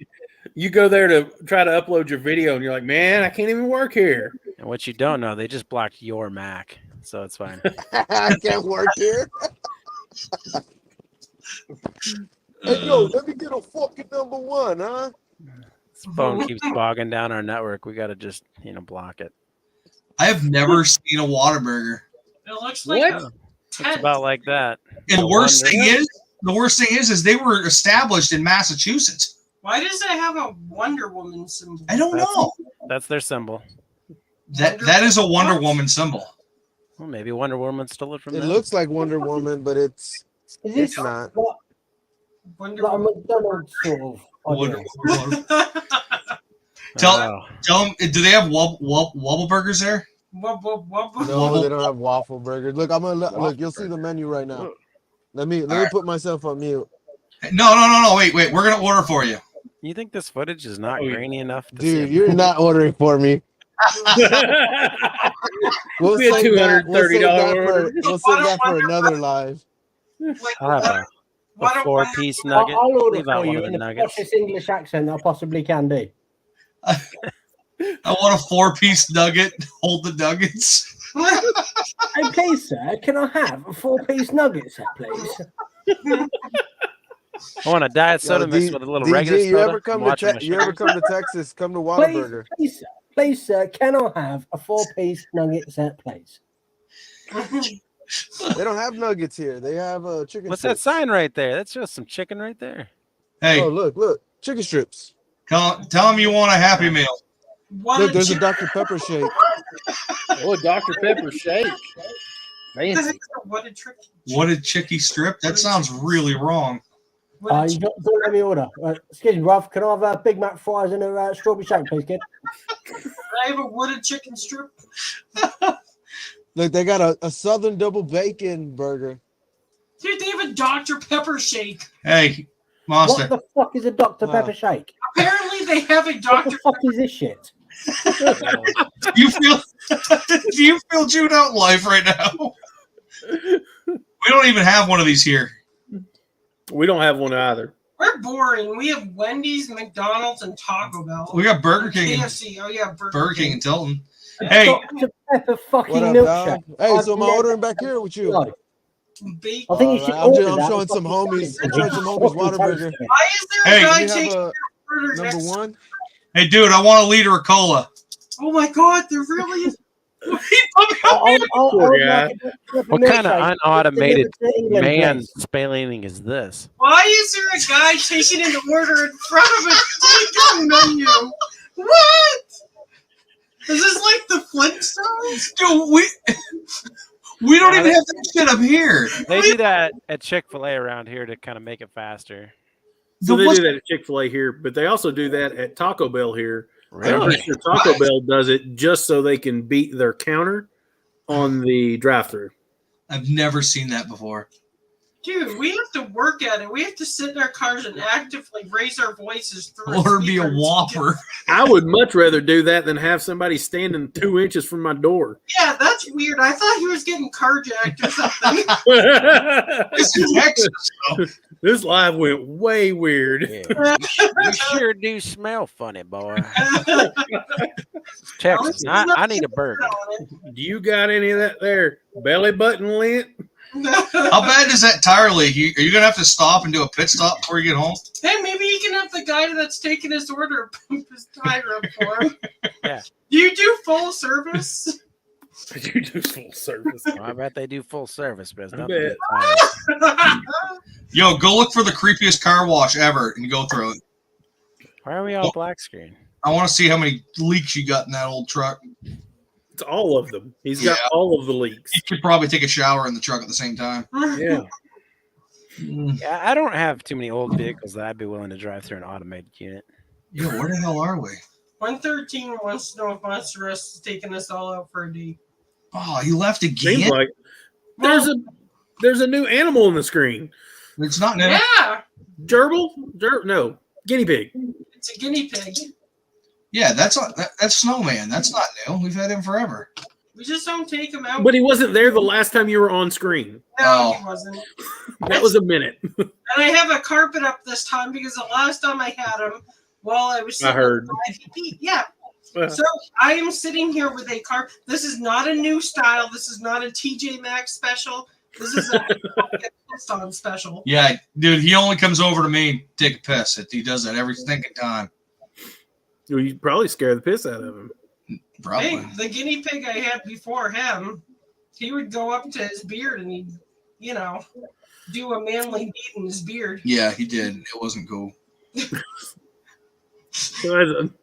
You go there to try to upload your video, and you're like, man, I can't even work here. And what you don't know, they just blocked your Mac, so it's fine. I can't work here. Hey, yo, let me get a fucking number one, huh? This phone keeps bogging down our network. We got to just, block it. I have never seen a Whataburger. It looks like a It's tent. about like that. And the worst thing is they were established in Massachusetts. Why does it have a Wonder Woman symbol? I don't know. That's their symbol. That is a Wonder Woman symbol. Well, maybe Wonder Woman stole it from It them. looks like Wonder Woman, but it's not. Wonder Like a Woman. McDonald's sort of. Wonder idea. Woman. Tell them. Do they have wobble burgers there? Wub, wub, wub. No, they don't have waffle burgers. Look, I'm gonna look. You'll see the menu right now. Let me put myself on mute. No. Wait. We're gonna order for you. You think this footage is not grainy enough to Dude, see? you're not ordering for me. We'll Be a save that- $230 order. We'll save that for another live. I'll have What a a four-piece I'll nugget. order Leave out for one you of in the the nuggets. poshest English accent I possibly can do. I want a 4-piece nugget. Hold the nuggets. Hey, please, sir, can I have a 4-piece nugget set, please? I want a diet soda mixed with a little regular DG, soda. you ever come I'm watching to Texas? Come to Please, Whataburger. please, sir, can I have a 4-piece nugget set, please? They don't have nuggets here. They have chicken. What's that strips. sign right there? That's just some chicken right there. Hey, Oh, look, chicken strips. tell them you want a Happy Meal. Look, there's a Dr. Pepper shake. Oh, Dr. Pepper shake. Fancy. What a trick. What a chicky strip. That sounds really wrong. You don't let me order. Excuse me, Ruff, can I have a Big Mac fries and a strawberry shake, please, kid? I have a wooded chicken strip. Look, they got a Southern double bacon burger. Dude, they have a Dr. Pepper shake. Hey, What Monster. the fuck is a Dr. Pepper shake? Apparently, they have a What Dr. the fuck is this shit? Do you feel June out in life right now? We don't even have one of these here. We don't have one either. We're boring. We have Wendy's, McDonald's, and Taco Bell. We got Burger King. KFC. Oh, yeah, Burger King and Tilton. Hey, Dr. Pepper fucking What up, milkshake. dog? Hey, I've so am I never- ordering back here with you? No. Bacon. I think you should I'm order that. showing some homies. I'm showing some homies Whataburger. Why is there a Hey, guy You taking have your order number next? one. hey, dude, I want a liter of cola. Oh my God, there really is. Yeah. What kind of unautomated man splaining is this? Why is there a guy taking an order in front of a takeout menu? What? Is this like the Flintstones? Dude, we don't even have that shit up here. They do that at Chick-fil-A around here to kind of make it faster. So they do that at Chick-fil-A here, but they also do that at Taco Bell here. I'm pretty sure Taco Bell does it just so they can beat their counter on the drive-thru. I've never seen that before. Dude, we have to work at it. We have to sit in our cars and actively raise our voices through. Order me a Whopper. I would much rather do that than have somebody standing 2 inches from my door. Yeah, that's weird. I thought he was getting carjacked or something. This is Texas. This live went way weird. Yeah. You sure do smell funny, boy. Texas. I need a burger. Do you got any of that there belly button lint? How bad is that tire leak? Are you gonna have to stop and do a pit stop before you get home? Hey, maybe you can have the guy that's taking his order pump his tire up for him. Yeah. Do you do full service? You do full service. I bet they do full service, but it's I nothing bet. but tires. Yo, go look for the creepiest car wash ever and go through it. Why are we all black screen? I want to see how many leaks you got in that old truck. It's all of them. He's got all of the leaks. You could probably take a shower in the truck at the same time. Yeah. Yeah, I don't have too many old vehicles that I'd be willing to drive through an automated unit. Yo, where the hell are we? 113 wants to know if Monster Us is taking us all out for a date. Oh, you left again? Seems like there's a new animal on the screen. It's not new. Yeah, Gerbil? No. Guinea pig. it's a guinea pig. Yeah, that's Snowman. That's not new. We've had him forever. We just don't take him out. But he wasn't there the last time you were on screen. No, he wasn't. That was a minute. And I have a carpet up this time because the last time I had him, while I was I heard. Yeah. So I am sitting here with a carpet. This is not a new style. This is not a TJ Maxx special. This is a pissed on special. Yeah, dude, he only comes over to me to take a piss. He does that every stinking time. You probably scare the piss out of him. Probably. Hey, the guinea pig I had before him, he would go up to his beard and he'd, do a manly beat in his beard. Yeah, he did. It wasn't cool. That's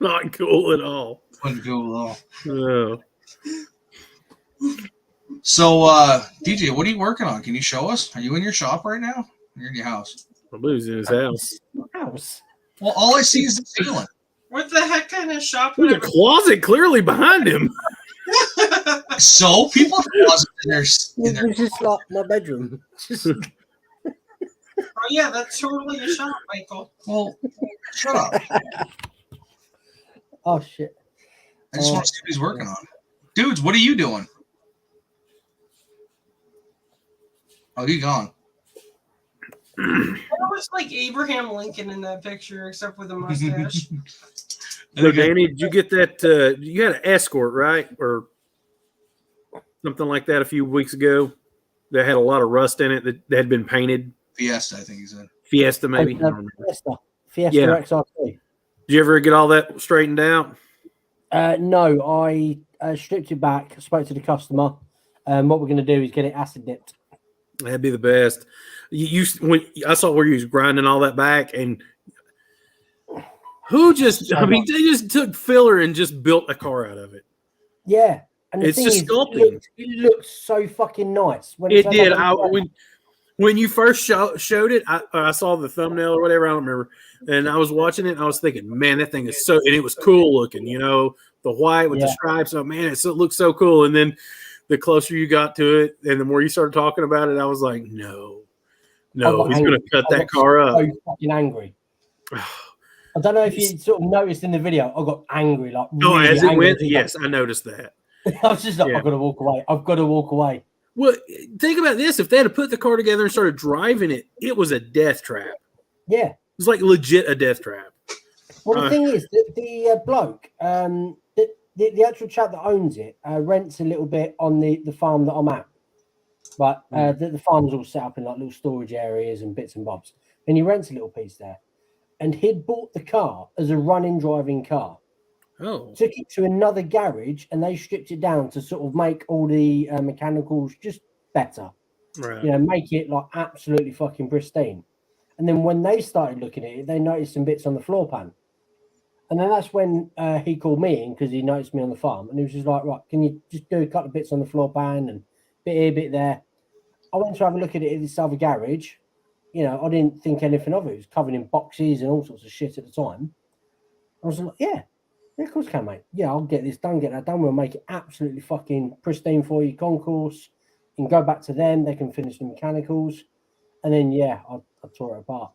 not cool at all. Wasn't cool at all. No. So, DJ, what are you working on? Can you show us? Are you in your shop right now? You're in your house. I believe he's in his house. House. Well, all I see is the ceiling. What the heck kind of shop There's would a closet clearly behind him. So people have closets in their It's just like my bedroom. Oh yeah, that's totally a shop, Michael. Well, shut up. Oh shit. I just want to see what he's working on. Dudes, what are you doing? Oh, he's gone. It looks like Abraham Lincoln in that picture, except with a mustache. So, Danny, did you get that? You had an escort, right? Or something like that a few weeks ago that had a lot of rust in it that had been painted. Fiesta, I think he said. Fiesta, maybe. I don't remember. Fiesta Yeah. XRT. Did you ever get all that straightened out? No, I stripped it back, spoke to the customer. What we're going to do is get it acid dipped. That'd be the best. When I saw where you was grinding all that back, and they just took filler and just built a car out of it. Yeah. And the It's thing just is, sculpting. It looks so fucking nice. It did. When you first showed it, I saw the thumbnail or whatever. I don't remember. And I was watching it, and I was thinking, man, that thing is so – and it was cool looking, the white with the stripes. Oh, man, it looks so cool. And then the closer you got to it and the more you started talking about it, I was like, no, he's going to cut that car up. So fucking angry. I don't know if you sort of noticed in the video, I got angry. Really as it angry. went, yes, I noticed that. I was just like, I've got to walk away. I've got to walk away. Well, think about this. If they had put the car together and started driving it, it was a death trap. Yeah. It was like legit a death trap. Well, the thing is, the bloke, the actual chap that owns it, rents a little bit on the farm that I'm at. But the farm's all set up in like little storage areas and bits and bobs. And he rents a little piece there. And he'd bought the car as a running, driving car. Oh. Took it to another garage and they stripped it down to sort of make all the mechanicals just better. Right. Make it like absolutely fucking pristine. And then when they started looking at it, they noticed some bits on the floor pan. And then that's when he called me in because he noticed me on the farm. And he was just like, right, can you just do a couple of bits on the floor pan and bit here, bit there. I went to have a look at it at this other garage. I didn't think anything of it. It was covered in boxes and all sorts of shit at the time. I was like, yeah, of course I can, mate. Yeah, I'll get this done, get that done. We'll make it absolutely fucking pristine for you, concourse. You can go back to them. They can finish the mechanicals. And then, I tore it apart.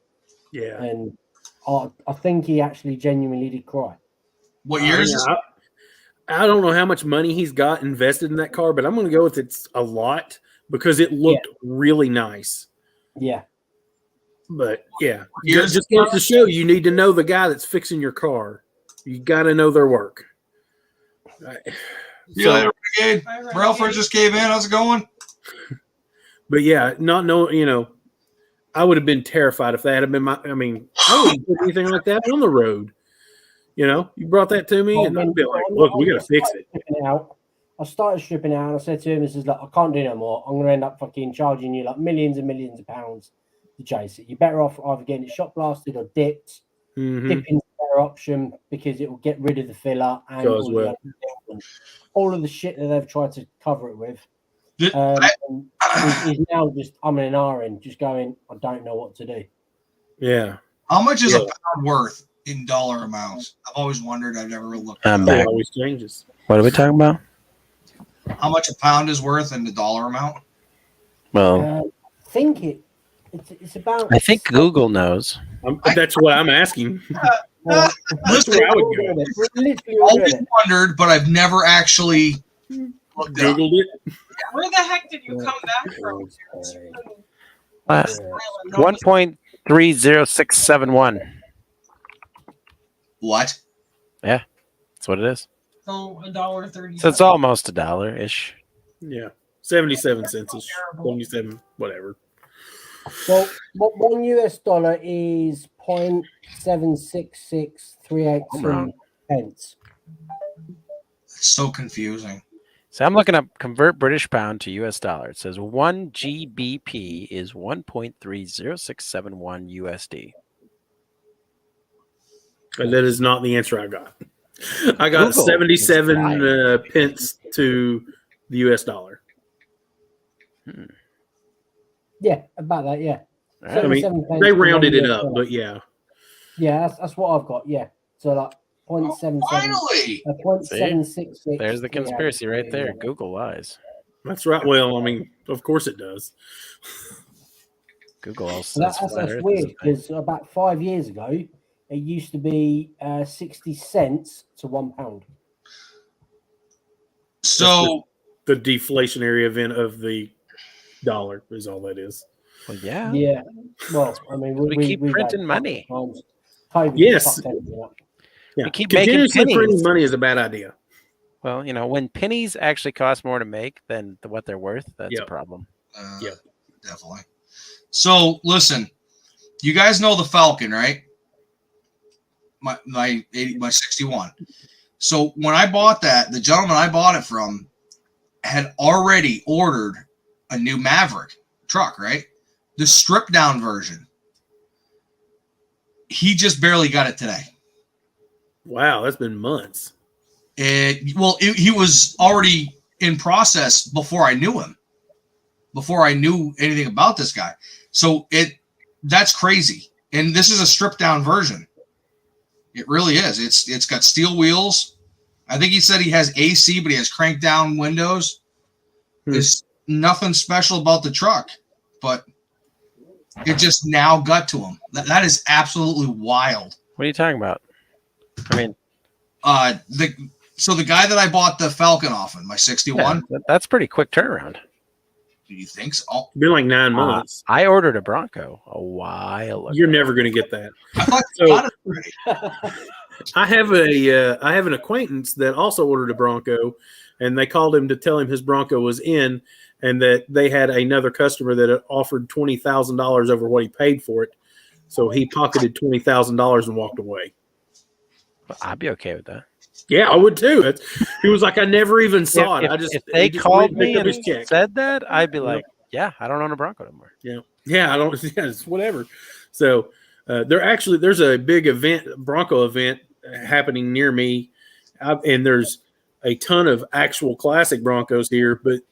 Yeah. And I think he actually genuinely did cry. What year is this? I don't know how much money he's got invested in that car, but I'm going to go with it's a lot because it looked really nice. Yeah. But yeah, Here's just goes to show you need to know the guy that's fixing your car. You got to know their work. Right. See you later, Renegade. Ralph just came in. How's it going? But yeah, not know, I would have been terrified if that had been I wouldn't put anything like that on the road. You brought that to me, and I'd be like, look, we got to fix it. I started stripping out, and I said to him, "This is like, I can't do no more. I'm going to end up fucking charging you like millions and millions of pounds to chase it. You're better off either getting it shot blasted or dipped. Mm-hmm. Dipping's a better option because it will get rid of the filler and all of the shit that they've tried to cover it with." He's now just umming and ahhing, just going, I don't know what to do. Yeah. How much is a pound worth in dollar amounts? I've always wondered. I've never looked. It always changes. What are we talking about? How much a pound is worth in the dollar amount? Well, I think it's about. I think Google knows. That's what I'm asking. That's where I would go. I've always wondered, but I've never actually Googled it. Where the heck did you come back from? 1.30671. What? Yeah, that's what it is. So $1.30. So it's almost $1-ish. Yeah, 77 cents ish, 77, whatever. Well, $1 US is 0.76638 pence. It's so confusing. So I'm looking up convert British pound to US dollar. It says 1 GBP is 1.30671 USD. And that is not the answer I got. I got Google 77 pence to the US dollar. Yeah, about that, yeah. I mean, they rounded it up, but yeah. Yeah, that's what I've got, yeah. So like 0.77. Finally! 0.766. There's the conspiracy right there. Google lies. That's right. Well, I mean, of course it does. Google also says that's weird because about 5 years ago, it used to be 60 cents to £1. So the deflationary event of the dollar is all that is. Well, yeah. Yeah. Well, I mean, we keep printing money. Yes. Yeah. We keep making pennies. Printing money is a bad idea. Well, when pennies actually cost more to make than what they're worth, that's a problem. Yeah, definitely. So listen, you guys know the Falcon, right? My 61. So when I bought that, the gentleman I bought it from had already ordered a new Maverick truck, right? The stripped down version. He just barely got it today. Wow, that's been months. He was already in process before I knew him, before I knew anything about this guy. So that's crazy. And this is a stripped down version. It really is. It's got steel wheels. I think he said he has AC, but he has crank down windows. There's nothing special about the truck, but it just now got to him. That is absolutely wild. What are you talking about? I mean, the guy that I bought the Falcon off in, my 61. Yeah, that's pretty quick turnaround. Do you think so? Oh. It's been like 9 months. I ordered a Bronco a while ago. You're never going to get that. I thought you got it already. I have an acquaintance that also ordered a Bronco, and they called him to tell him his Bronco was in, and that they had another customer that had offered $20,000 over what he paid for it. So he pocketed $20,000 and walked away. I'd be okay with that. Yeah, I would too. He was like, I never even saw it. If they called me and said that, I'd be like, yeah, I don't own a Bronco anymore. Yeah, I don't. Yeah, it's whatever. So there's a big Bronco event happening near me, and there's a ton of actual classic Broncos here. But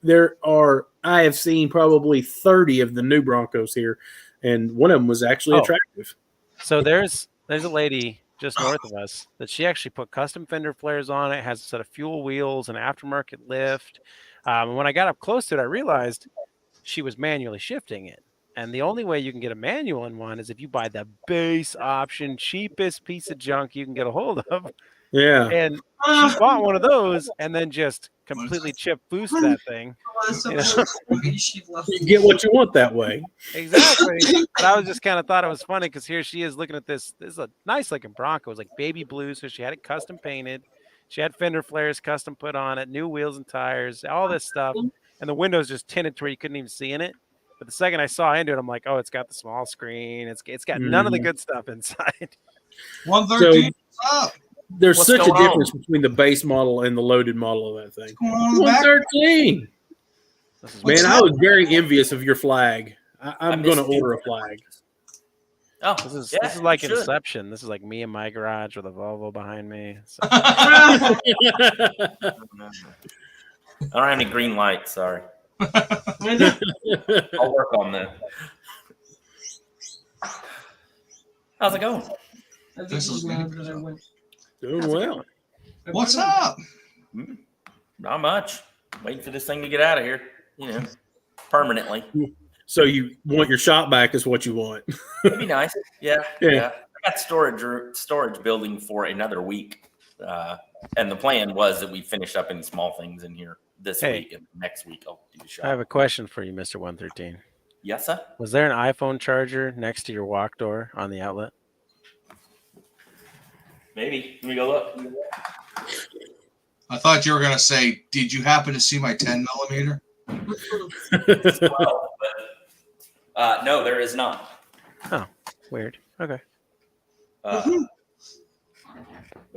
I have seen probably 30 of the new Broncos here, and one of them was actually attractive. So there's a lady just north of us that she actually put custom fender flares on it, has a set of fuel wheels and aftermarket lift. And when I got up close to it, I realized she was manually shifting it. And the only way you can get a manual in one is if you buy the base option, cheapest piece of junk you can get a hold of. Yeah. And she bought one of those and then just completely chip boost that thing. You get what you want that way. Exactly. But I was just kind of thought it was funny because here she is looking at this. This is a nice looking Bronco. It was like baby blue, so she had it custom painted. She had fender flares custom put on it, new wheels and tires, all this stuff. And the windows just tinted to where you couldn't even see in it. But the second I saw into it, I'm like, oh, it's got the small screen. It's got none of the good stuff inside. 113. So, there's What's such a going on? difference between the base model and the loaded model of that thing. going on in the back? 113. This is What's Man, that? I was very envious of your flag. I'm going to missed you. order a flag. Oh, this yeah, is like you should. Inception. This is like me in my garage with a Volvo behind me. So, I don't have any green lights. Sorry. I'll work on that. How's it going? This is good. Doing well. What's up? Not much. Waiting for this thing to get out of here. You know, permanently. So you want your shop back is what you want. It'd be nice. Yeah. Yeah. I got storage building for another week. And the plan was that we finish up any small things in here this week, and next week I'll do the shop. I have a question for you, Mr. 113. Yes, sir. Was there an iPhone charger next to your walk door on the outlet? Maybe. Let me go look. I thought you were gonna say, "Did you happen to see my 10 millimeter?" No, there is not. Oh, weird. Okay. There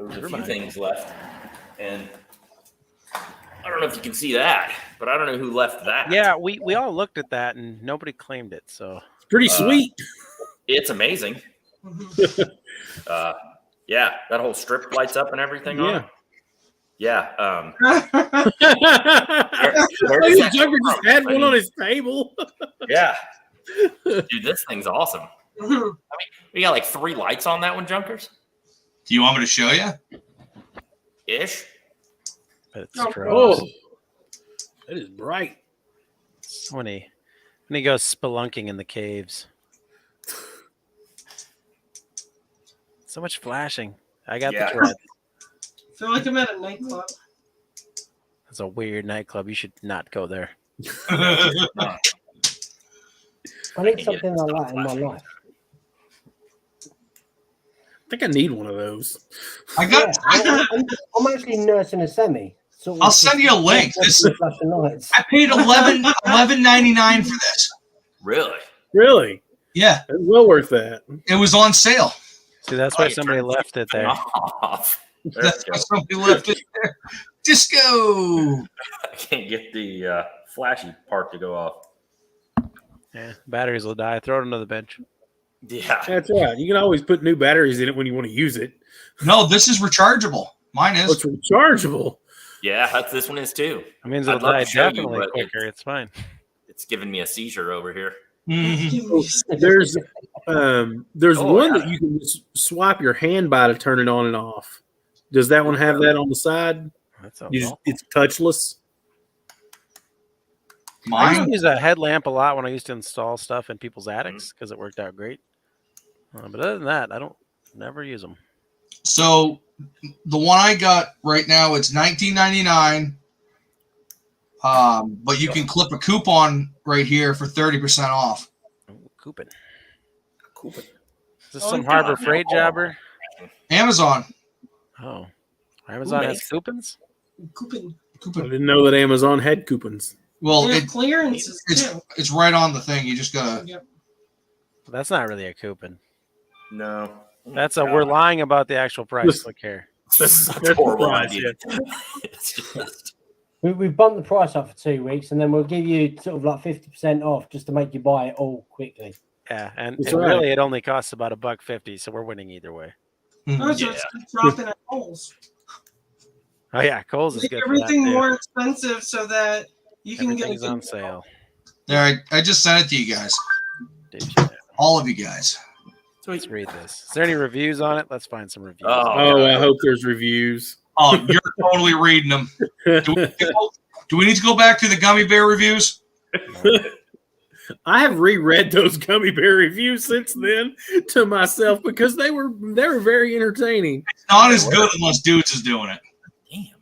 was a few things left, and I don't know if you can see that, but I don't know who left that. Yeah, we all looked at that and nobody claimed it. So It's pretty sweet. It's amazing. Yeah, that whole strip lights up and everything on it. Yeah. The Joker just had one on his table. Yeah. Dude, this thing's awesome. I mean, we got like 3 lights on that one, Junkers. Do you want me to show you? Ish. but it's Oh, that is bright. when he goes spelunking in the caves. So much flashing. I got Yeah. the dread. I feel like I'm at a nightclub. It's a weird nightclub. You should not go there. I need something like that in my life. I think I need one of those. I got. I'm actually nursing a semi. So I'll send you a link. I paid $11.99 for this. Really? Really? Yeah, It's well worth that. it was on sale. See, that's why somebody left it there. Off. There That's we why go. somebody left it there. Disco. I can't get the flashy part to go off. Yeah, batteries will die. Throw it under the bench. Yeah. That's right. You can always put new batteries in it when you want to use it. No, this is rechargeable. Mine Oh, is. it's rechargeable. Yeah, this one is too. That means I'd it'll love die to show you, definitely but quicker. It's fine. It's giving me a seizure over here. Mhm. There's Oh, one yeah. that you can swipe your hand by to turn it on and off. Does that one have that on the side? That's a It's touchless. I used to Mine. use a headlamp a lot when I used to install stuff in people's attics because it worked out great. But other than that, I don't never use them. So the one I got right now, it's $19.99. But you can clip a coupon right here for 30% off. Ooh, coupon. Coupon. Is this some Harbor Freight jobber? Amazon. Oh, Amazon has makes- coupons. Coupon. I didn't know that Amazon had coupons. Well, They have clearances too. it's right on the thing. You just gotta. Yep. That's not really a coupon. No. That's we're lying about the actual price. Look here. This is such a That's horrible price, idea. It's just, We bumped the price up for 2 weeks, and then we'll give you sort of like 50% off just to make you buy it all quickly. Yeah, and That's really, it only costs about $1.50, so we're winning either way. Oh, so it's dropping at Kohl's. Oh yeah, Kohl's is Make good. For that, everything too. more expensive so that you can get a Everything's good on deal. sale. There, I just sent it to you guys. Did you? All of you guys. Let's read this. Is there any reviews on it? Let's find some reviews. Oh, I hope there's reviews. Oh, you're totally reading them. Do we need to go back to the gummy bear reviews? I have reread those gummy bear reviews since then to myself because they were very entertaining. Not as good unless Dudes is doing it. damn.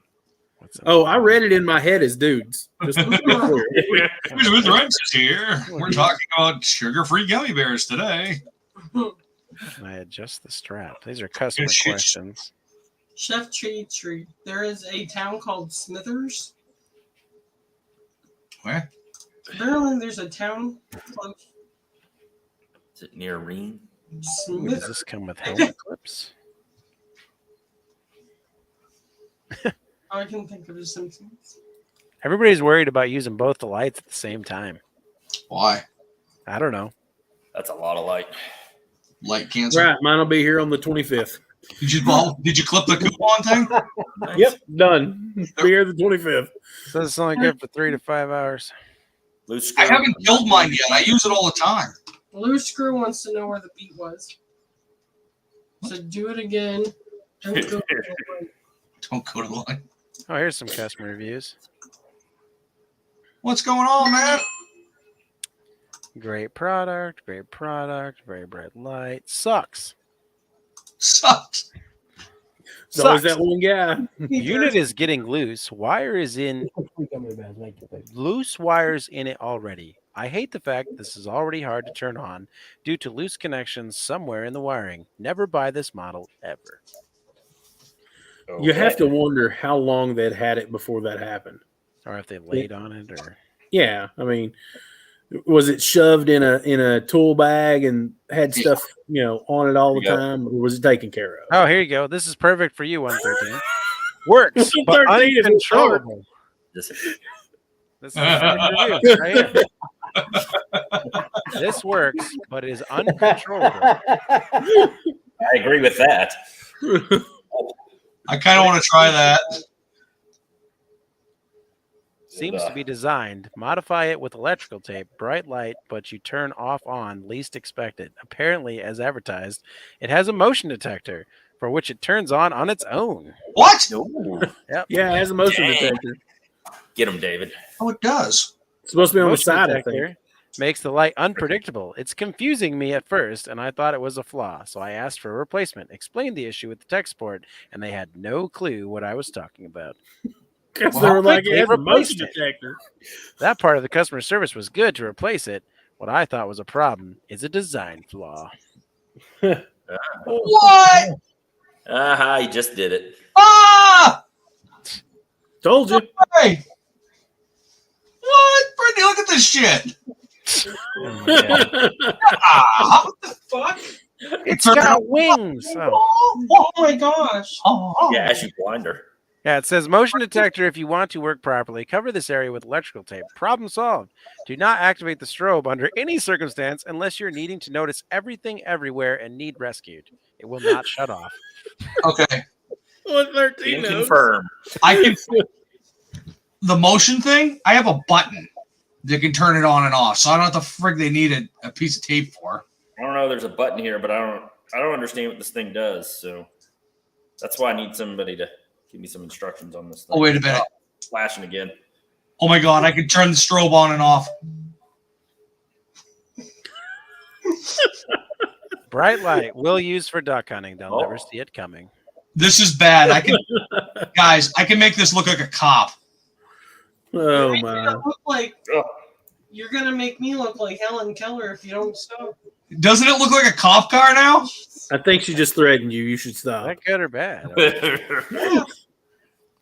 Oh, I read it in my head as dudes. Just to be clear. With Wrenches here. We're talking about sugar-free gummy bears today. I adjust the strap. These are customer Yes, yes. questions. Chef Tree Tree. There is a town called Smithers. Where? Apparently, there's a town close. Is it near Reen? Ooh, does Smithers. this come with helmet clips? I can think of the Simpsons. Everybody's worried about using both the lights at the same time. Why? I don't know. That's a lot of light. Light cancer. Right, mine will be here on the 25th. Did you clip the coupon thing? Nice. Yep, done. Be here the 25th. So it's only good for 3 to 5 hours. Loose I screw. haven't killed mine yet. I use it all the time. Blue Screw wants to know where the beat was. So do it again. Don't go to the right. Don't go to the line. Oh, here's some customer reviews. What's going on, man? Great product, very bright light. Sucks. Sucks. It's always Sucks. that one guy. Unit is getting loose. Wire is in loose wires in it already. I hate the fact this is already hard to turn on due to loose connections somewhere in the wiring. Never buy this model ever. You have to wonder how long they'd had it before that happened. Or if they laid on it, or Yeah, I mean, was it shoved in a tool bag and had stuff on it all the Yep. time, or was it taken care of? oh, here you go. This is perfect for you, 113. Works, but 113 is uncontrollable. This This is perfect review, right here. This works, but it is uncontrollable. I agree with that. I kind of want to try that. Seems to be designed. Modify it with electrical tape, bright light, but you turn off on least expected. Apparently, as advertised, it has a motion detector for which it turns on its own. What? Ooh. Yep. Yeah, it has a motion Dang. detector. Get him, David. Oh, it does. It's supposed to be on the Motion side, I detector think. makes the light unpredictable. It's confusing me at first, and I thought it was a flaw, so I asked for a replacement, explained the issue with the tech support, and they had no clue what I was talking about. Because Well, they were like, they it has a replaced motion it. detector. That part of the customer service was good to replace it. What I thought was a problem is a design flaw. What? He just did it. Ah! Told you. Hey! What? Brittany, look at this shit. Oh my God. Ah! What the fuck? It's got wings. Oh. Oh my gosh. Yeah, as you blinder. Yeah, it says motion detector if you want to work properly. Cover this area with electrical tape. Problem solved. Do not activate the strobe under any circumstance unless you're needing to notice everything everywhere and need rescued. It will not shut off. Okay. 113 knows. Confirm. I can. The motion thing, I have a button that can turn it on and off. So I don't know what the frig they need a piece of tape for. I don't know. There's a button here, but I don't understand what this thing does. So that's why I need somebody to give me some instructions on this thing. Oh, wait a minute. Flashing again. Oh my God, I can turn the strobe on and off. Bright light will use for duck hunting. They'll Oh. never see it coming. This is bad. Guys, I can make this look like a cop. Oh, You're my. gonna look like Oh. you're gonna make me look like Helen Keller if you don't stop. Doesn't it look like a cop car now? I think she just threatened you. You should Is stop. that good or bad?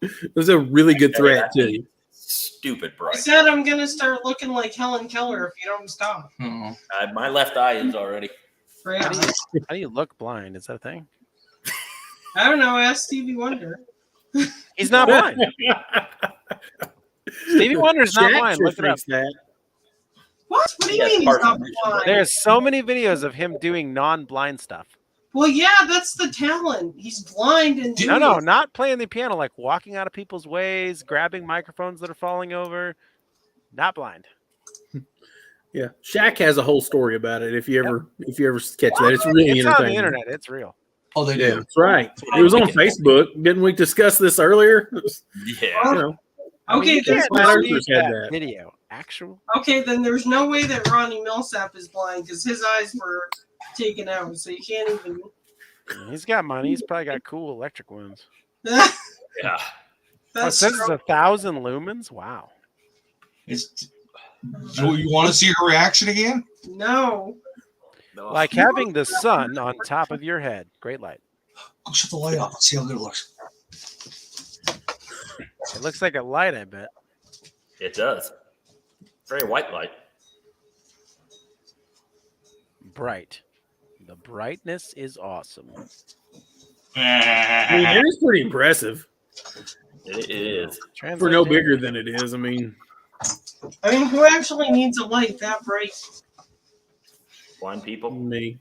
It was a really good threat, too. Stupid I bright. said I'm gonna start looking like Helen Keller if you don't stop. Oh. My left eye is already. Yeah. How do you look blind? Is that a thing? I don't know. Ask Stevie Wonder. He's not blind. Stevie Wonder's not blind. Look it up. That. What? What do you Yeah, mean he's partial not vision. blind? There's so many videos of him doing non-blind stuff. Well, yeah, that's the talent. He's blind and doing No, it. not playing the piano, like walking out of people's ways, grabbing microphones that are falling over. Not blind. Yeah, Shaq has a whole story about it. If you ever catch that, it's really It's on the entertaining. internet. It's real. Oh, they Yeah, do. that's right. It was on Facebook. Didn't we discuss this earlier? Yeah. You know, I mean, Okay, you can't Flat see Earthers had that that. video. Actual. Okay, then there's no way that Ronnie Millsap is blind because his eyes were taken out, so you can't even. He's got money. He's probably got cool electric ones. Yeah. Oh, it says it's 1,000 lumens. Wow. Do you want to see her reaction again? No. Like having the sun on top of your head. Great light. I'll shut the light off and see how good it looks. It looks like a light, I bet. It does. Very white light. Bright. The brightness is awesome. I mean, it is pretty impressive. It is. For no bigger than it is. I mean, who actually needs a light that bright? Blind people. me.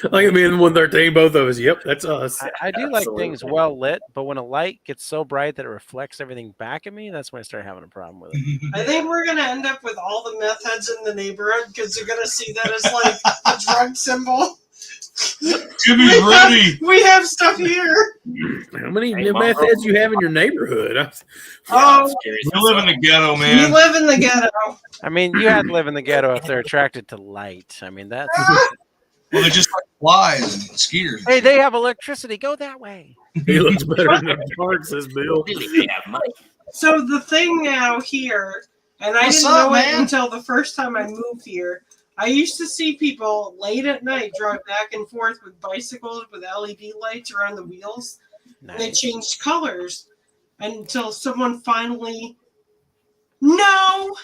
Like me and 113, both of us. Yep, that's us. I do like things well lit, but when a light gets so bright that it reflects everything back at me, that's when I start having a problem with it. I think we're going to end up with all the meth heads in the neighborhood because they're going to see that as like a drug symbol. Jimmy's ready. We have stuff here. How many meth heads you have in your neighborhood? We live in the ghetto, man. We live in the ghetto. I mean, you had to live in the ghetto if they're attracted to light. I mean, that's... Well, they're just like flies and skeeters. Hey, they have electricity. Go that way. He looks better than the park, says Bill. They have money. So the thing now here, and I What's didn't up, know man? it until the first time I moved here. I used to see people late at night drive back and forth with bicycles with LED lights around the wheels. Nice. And they changed colors until someone finally... No!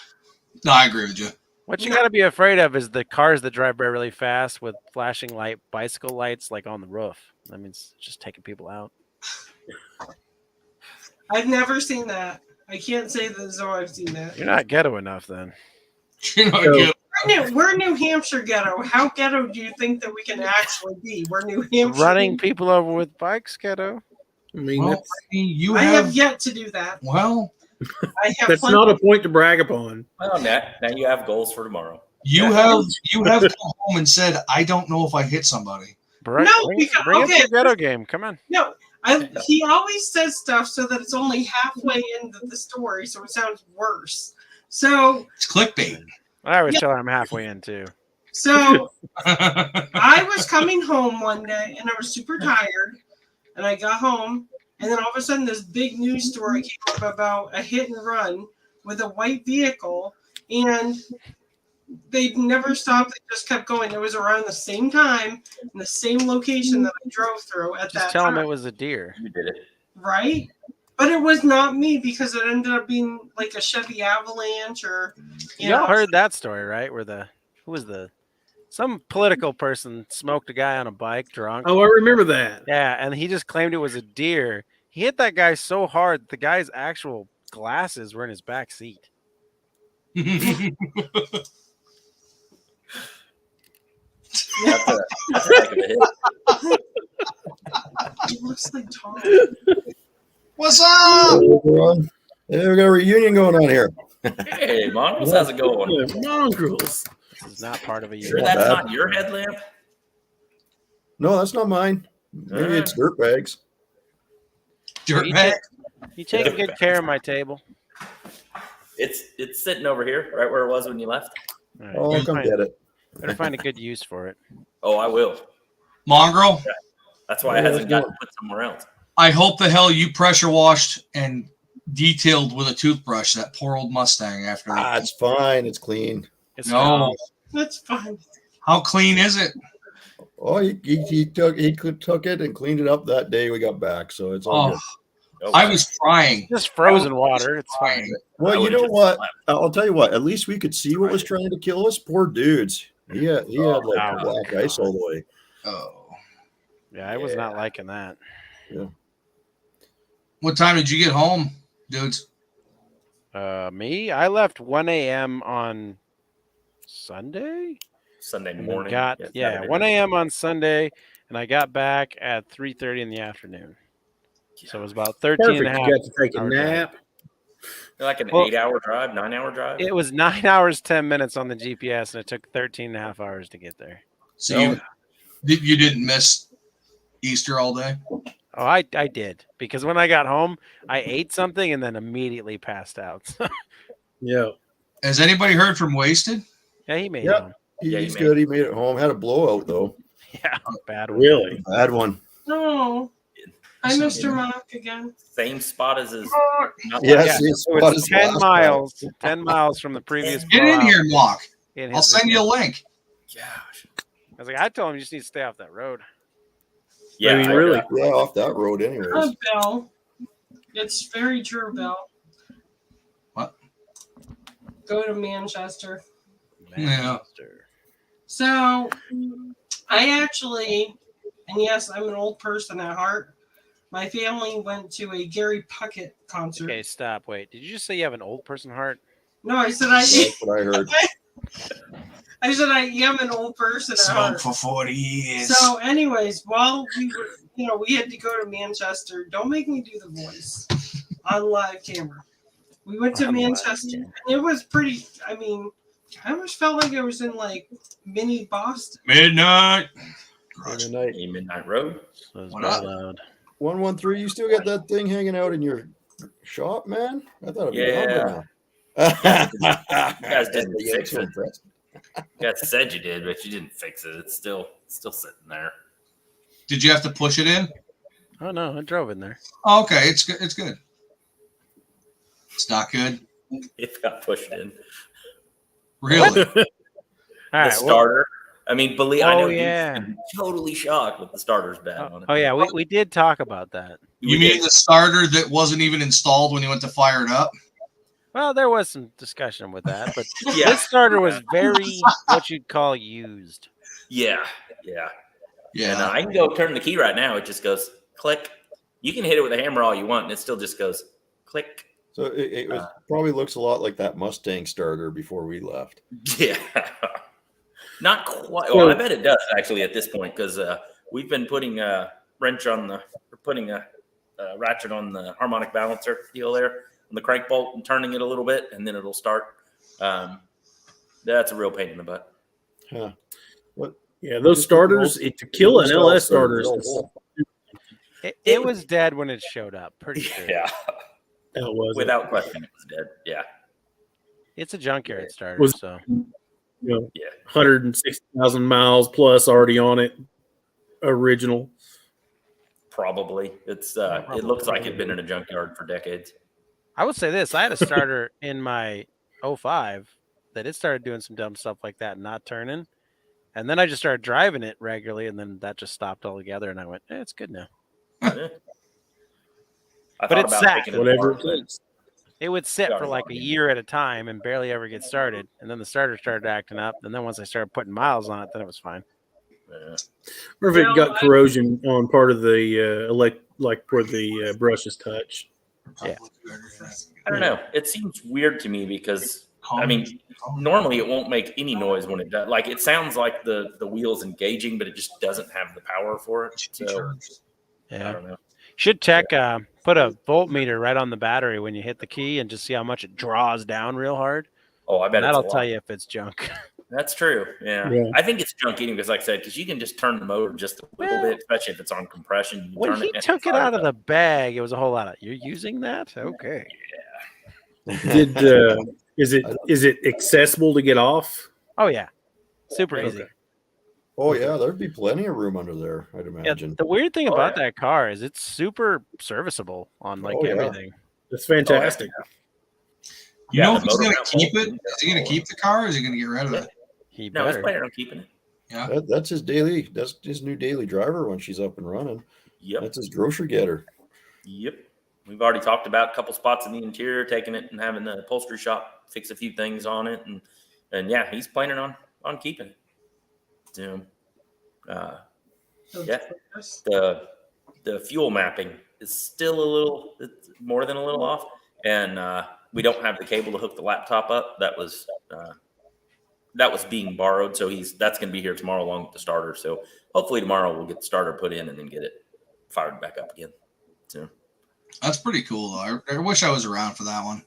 No, I agree with you. What you got to be afraid of is the cars that drive by really fast with flashing light bicycle lights like on the roof. That means just taking people out. I've never seen that. I can't say that as though I've seen that. You're not ghetto enough then. You're not good. We're New Hampshire ghetto. How ghetto do you think that we can actually be? We're New Hampshire. Running people over with bikes, ghetto. I mean, Well, you I have, have yet to do that. well, I have that's plenty- not a point to brag upon. Well, now you have goals for tomorrow. you have come home and said, I don't know if I hit somebody. Bring up your ghetto game. Come on. No, he always says stuff so that it's only halfway into the story, so it sounds worse. So It's clickbait. I always tell her I'm halfway in too. So I was coming home one day and I was super tired, and I got home, and then all of a sudden this big news story came up about a hit and run with a white vehicle, and they never stopped. They just kept going. It was around the same time in the same location that I drove through at Just that tell time. them it was a deer. You did it. Right? But it was not me because it ended up being like a Chevy Avalanche or Y'all heard that story, right? Where some political person smoked a guy on a bike drunk. Oh, I remember that. Yeah, and he just claimed it was a deer. He hit that guy so hard that the guy's actual glasses were in his back seat. That's a heck of a hit. He looks like Tom. What's up? Hey, we got a reunion going on here. Hey, Mongrels, how's it going? Yeah, mongrels. This is not part of a Sure unit. that's bad. not your headlamp? No, that's not mine. Maybe it's dirt bags. Dirtbag. You take good care of my table. It's sitting over here, right where it was when you left. All right, Oh, I'll come get it. better find a good use for it. Oh, I will. Mongrel, That's why it hasn't gotten put somewhere else. I hope the hell you pressure washed and detailed with a toothbrush that poor old Mustang after that. It's fine. It's clean. It's No. That's fine. How clean is it? Oh, he took it and cleaned it up that day we got back, so it's all Oh, good. Oh, I was crying. just frozen water. It's fine. Well, I you would've know just what? slept. I'll tell you what. At least we could see what was trying to kill us. Poor dudes. He had like Oh, black ice all the way. Oh. Yeah, I was not liking that. What time did you get home, dudes? Me? I left 1 a.m. on Sunday. Sunday And then morning. got 1 a.m. on Sunday, and I got back at 3:30 in the afternoon. So it was about 13 Perfect. and a half. You got to take a hour nap. Like an Well- 8-hour drive, 9-hour drive. It was 9 hours, 10 minutes on the GPS, and it took 13 and a half hours to get there. So you didn't miss Easter all day? Oh, I did. Because when I got home, I ate something and then immediately passed out. Yeah. Has anybody heard from Wasted? Yeah, he made Yep. it home. Yeah, He's he good. He made it home. Had a blowout though. Yeah, bad one. Really? Bad one. No. Hi, Mr. Mock again. Same spot as his. Yes, Yeah, it's it about was his 10 last miles. 10 miles from the previous Get in blowout here, Mock. in I'll his send you a video. link. Gosh. I was like, I told him you just need to stay off that road. Yeah, I mean, really. Yeah, off that road, anyways. Oh, Bill. It's very true, Bill. What? Go to Manchester. Yeah. So, I actually, and yes, I'm an old person at heart. My family went to a Gary Puckett concert. Okay, stop. Wait. Did you just say you have an old person heart? No, I said I. That's what I heard. I said I am an old person at heart. Smoke for 40 years. So, anyways, while we were, we had to go to Manchester. Don't make me do the voice on live camera. We went to Manchester, and it was pretty. I mean, I almost felt like I was in like mini Boston. Midnight. Midnight Road. What up? 113, you still got that thing hanging out in your shop, man? I thought it'd be Yeah. gone by now. You guys didn't Yeah, fix so it. impressed. You guys said you did, but you didn't fix it. It's still sitting there. Did you have to push it in? Oh, no. I drove in there. Oh, okay, it's good. It's good. It's not good. It got pushed in. Really? All right. The starter. I mean, believe I Oh, know yeah. you've been totally shocked with the starter's bad on it. Oh, yeah. We did talk about that. You mean the starter that wasn't even installed when you went to fire it up? Well, there was some discussion with that, but Yeah. this starter was very what you'd call used. Yeah. Yeah. And I can go turn the key right now. It just goes click. You can hit it with a hammer all you want, and it still just goes click. So it probably looks a lot like that Mustang starter before we left. Yeah. Not quite. Well, I bet it does actually at this point because we've been putting a ratchet on the harmonic balancer deal there on the crank bolt and turning it a little bit, and then it'll start. That's a real pain in the butt. Huh. What? Yeah, those starters, to kill an LS starter is It was dead when it showed up. Pretty sure. Yeah. Hell was it? Without question, it was dead. Yeah. It's a junkyard starter. Was- So You know, Yeah. 160,000 miles plus already on it. Original. Probably. It's it looks like it'd been in a junkyard for decades. I would say this: I had a starter in my 05 that it started doing some dumb stuff like that, not turning, and then I just started driving it regularly, and then that just stopped altogether. And I went, it's good now. Yeah. I But thought it's about sat. taking it Whatever apart, it but takes. It would sit Yeah. for like a year at a time and barely ever get started, and then the starter started acting up. And then once I started putting miles on it, then it was fine. Or if it got corrosion on part of the like where the brushes touch. Yeah. I don't know. It seems weird to me because I mean, normally it won't make any noise when it does. Like it sounds like the wheel's engaging, but it just doesn't have the power for it. So I Yeah. don't know. Should check. Put a voltmeter right on the battery when you hit the key, and just see how much it draws down real hard. Oh, I bet That'll it's a tell lot. you if it's junk. That's true. Yeah. Yeah. I think it's junk anyway, because like I said, because you can just turn the motor just a little Well, bit, especially if it's on compression. You can When turn he it and took it fire out of up. the bag, it was a whole lot of. You're using that? Okay. Did is it accessible to get off? Oh yeah, super Okay. easy. Oh yeah, there'd be plenty of room under there, I'd Yeah, imagine. the weird thing Oh, about yeah. that car is it's super serviceable on like Oh, yeah. everything. That's fantastic. You know Yeah, if the he's going motor to keep mount it? Is he going to keep the car or is he going to get rid of it? He No, he's better. planning on keeping it. Yeah. That's his new daily driver when she's up and running. Yep. That's his grocery getter. Yep. We've already talked about a couple spots in the interior, taking it and having the upholstery shop fix a few things on it, and yeah, he's planning on keeping it. So, yeah, the fuel mapping is still it's more than a little off, and we don't have the cable to hook the laptop up. That was being borrowed, so that's going to be here tomorrow along with the starter. So hopefully tomorrow we'll get the starter put in and then get it fired back up again. So That's pretty cool, though. I wish I was around for that one.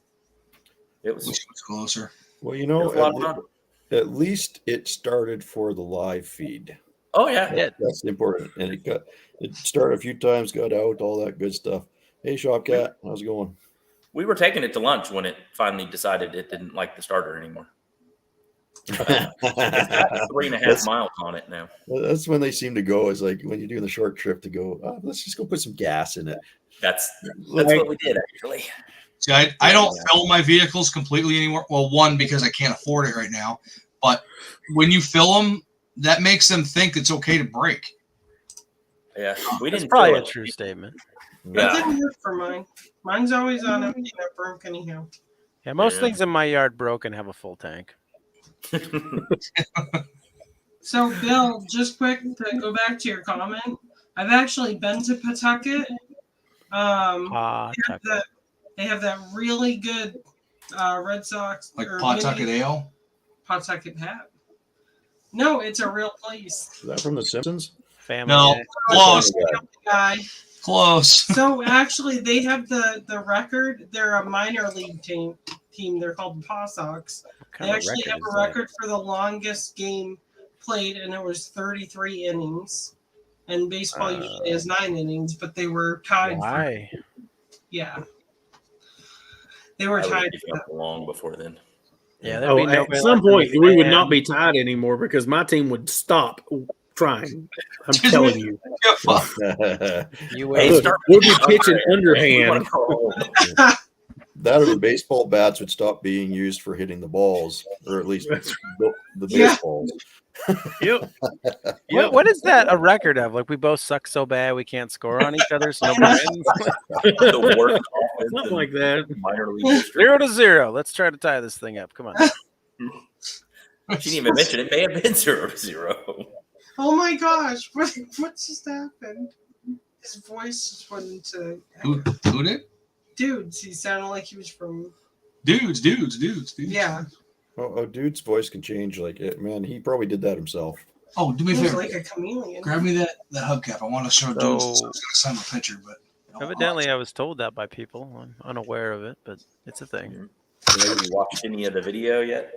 it was. Wish it was closer. Well, you It know, was a lot of fun. at least it started for the live feed. Oh yeah, Yeah. That's important. And it started a few times, got out, all that good stuff. Hey, Shopcat, how's it going? we were taking it to lunch when it finally decided it didn't like the starter anymore. It's got 3.5 miles on it now. That's when they seem to go. Is like when you're doing the short trip to go. Oh, let's just go put some gas in it. That's what we did actually. See, I don't fill my vehicles completely anymore. Well, one, because I can't afford it right now. But when you fill them, that makes them think it's okay to brake. Yeah, we That's didn't. probably fill a it. true statement. That didn't work for mine. Mine's always on empty and it broke anyhow. Yeah, most Yeah. things in my yard broke and have a full tank. So, Bill, just quick to go back to your comment, I've actually been to Pawtucket. They have that really good Red Sox Like or Pawtucket mini Ale. Pawtucket hat. No, it's a real place. Is that from The Simpsons? Family No, Guy. close. Guy. Close. So actually, they have the record. They're a minor league team. They're called the Paw Sox. What They kind of actually have record is a record for the longest game played, and it was 33 innings. And baseball usually has 9 innings, but they were tied. Why? Yeah. They were I would tied. have given up long before then. Yeah, there'd Oh, be at nobody some left in point the we would stand. not be tied anymore because my team would stop trying. I'm telling you. You Hey, would. start We'll be pitching We underhand. wanna call- That or the baseball bats would stop being used for hitting the balls, or at least the Yeah. baseballs. Yep. What is that a record of? Like we both suck so bad we can't score on each other, so nobody wins. the worst offense Something in like that. minor league history. 0-0. Let's try to tie this thing up. Come on. She didn't even mention it. May have been 0-0. Oh my gosh! What just happened? His voice just went into Who did? dudes. He sounded like he was from Dudes. yeah. Oh, dude's voice can change like it. Man, he probably did that himself. Oh, do me a He was favor. like a chameleon. Grab me that hubcap. I want to show dudes. I was going to send him a picture, but Evidently, I was told that by people. I'm unaware of it, but it's a thing. Have you watched any of the video yet?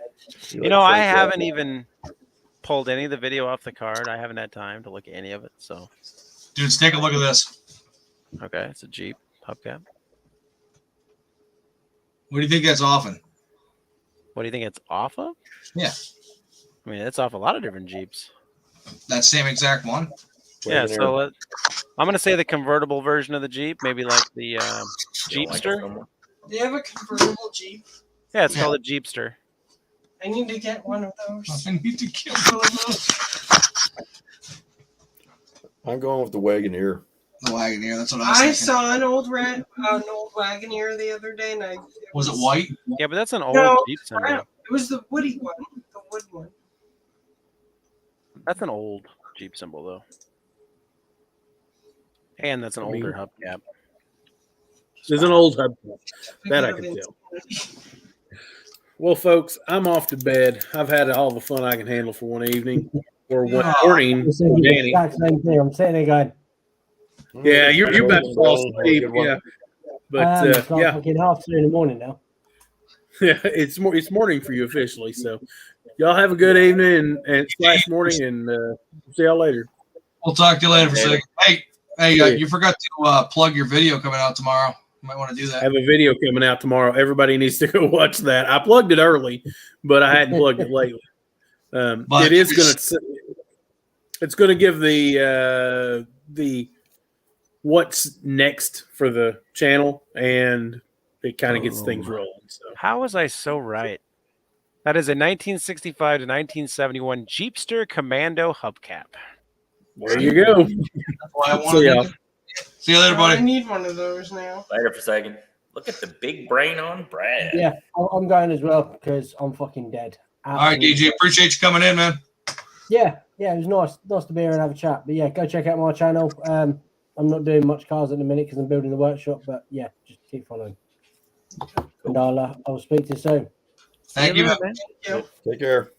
You know, I haven't even pulled any of the video off the card. I haven't had time to look at any of it. So, dudes, take a look at this. okay, it's a Jeep hubcap. What do you think that's often? What do you think it's off of? Yeah. I mean, it's off a lot of different Jeeps. That same exact one? Yeah, so I'm going to say the convertible version of the Jeep, maybe like the Jeepster. They have a convertible Jeep. Yeah, it's called a Jeepster. I need to get one of those. I need to get one of those. I'm going with the Wagoneer. The Wagoneer, that's what I was I thinking. saw an old Wagoneer the other day, and Was it white? Yeah, but that's an old No, Jeep symbol. brown. It was the woody one, the wood one. That's an old Jeep symbol, though. And that's an older hubcap. There's an old hubcap. That I can tell. Well, folks, I'm off to bed. I've had all the fun I can handle for one evening or one morning. Danny. Exact same thing. I'm sitting there going, Yeah, you're about to fall asleep. Yeah, but it's like yeah, fucking 2:30 in the morning now. yeah, it's morning for you officially. So, y'all have a good evening and slash morning, and see y'all later. We'll talk to you later for a second. Hey, you forgot to plug your video coming out tomorrow. You might want to do that. I have a video coming out tomorrow. Everybody needs to go watch that. I plugged it early, but I hadn't plugged it lately. But it is going to. It's going to give the what's next for the channel, and it kind of gets things rolling. So How was I so right? That is a 1965 to 1971 Jeepster Commando hubcap. there you go. That's why I So, yeah. wanted See you later, I buddy. need one of those now. Later for a second. Look at the big brain on Brad. Yeah, I'm going as well because I'm fucking dead. All right, DJ. Appreciate you coming in, man. Yeah, it was nice to be here and have a chat. But yeah, go check out my channel. I'm not doing much cars at the minute because I'm building the workshop. But yeah, just keep following. And I'll speak to you soon. Thank you, man. Take care.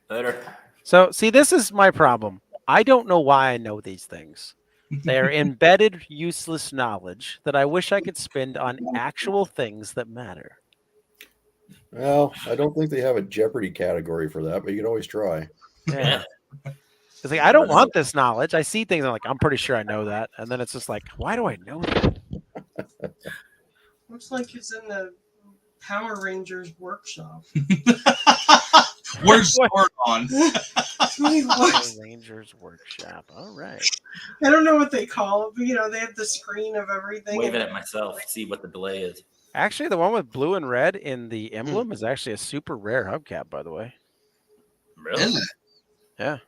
Later. So, see, this is my problem. I don't know why I know these things. They are embedded, useless knowledge that I wish I could spend on actual things that matter. Well, I don't think they have a Jeopardy category for that, but you can always try. Yeah. It's like, I don't want this knowledge. I see things, I'm like, I'm pretty sure I know that. And then it's just like, why do I know that? Looks like it's in the Power Rangers Workshop. Where's Sword on? Power Rangers Workshop. All right. I don't know what they call it, but they have the screen of everything. Waving at myself, see what the delay is. Actually, the one with blue and red in the emblem is actually a super rare hubcap, by the way. Really? Is it? Yeah.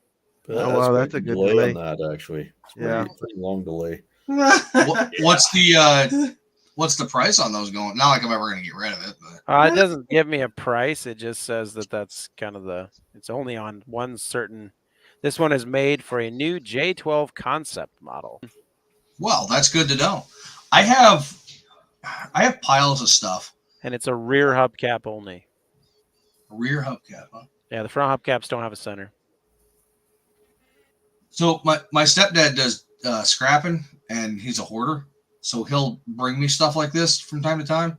Oh, wow, that's a good delay. on that, actually. It's Yeah. pretty long delay. What's the price on those going? Not like I'm ever going to get rid of it, but It doesn't give me a price. It just says that that's kind of it's only on one certain. This one is made for a new J12 concept model. well, that's good to know. I have piles of stuff. And it's a rear hubcap only. Rear hubcap, huh? Yeah, the front hubcaps don't have a center. So my stepdad does scrapping, and he's a hoarder. So he'll bring me stuff like this from time to time.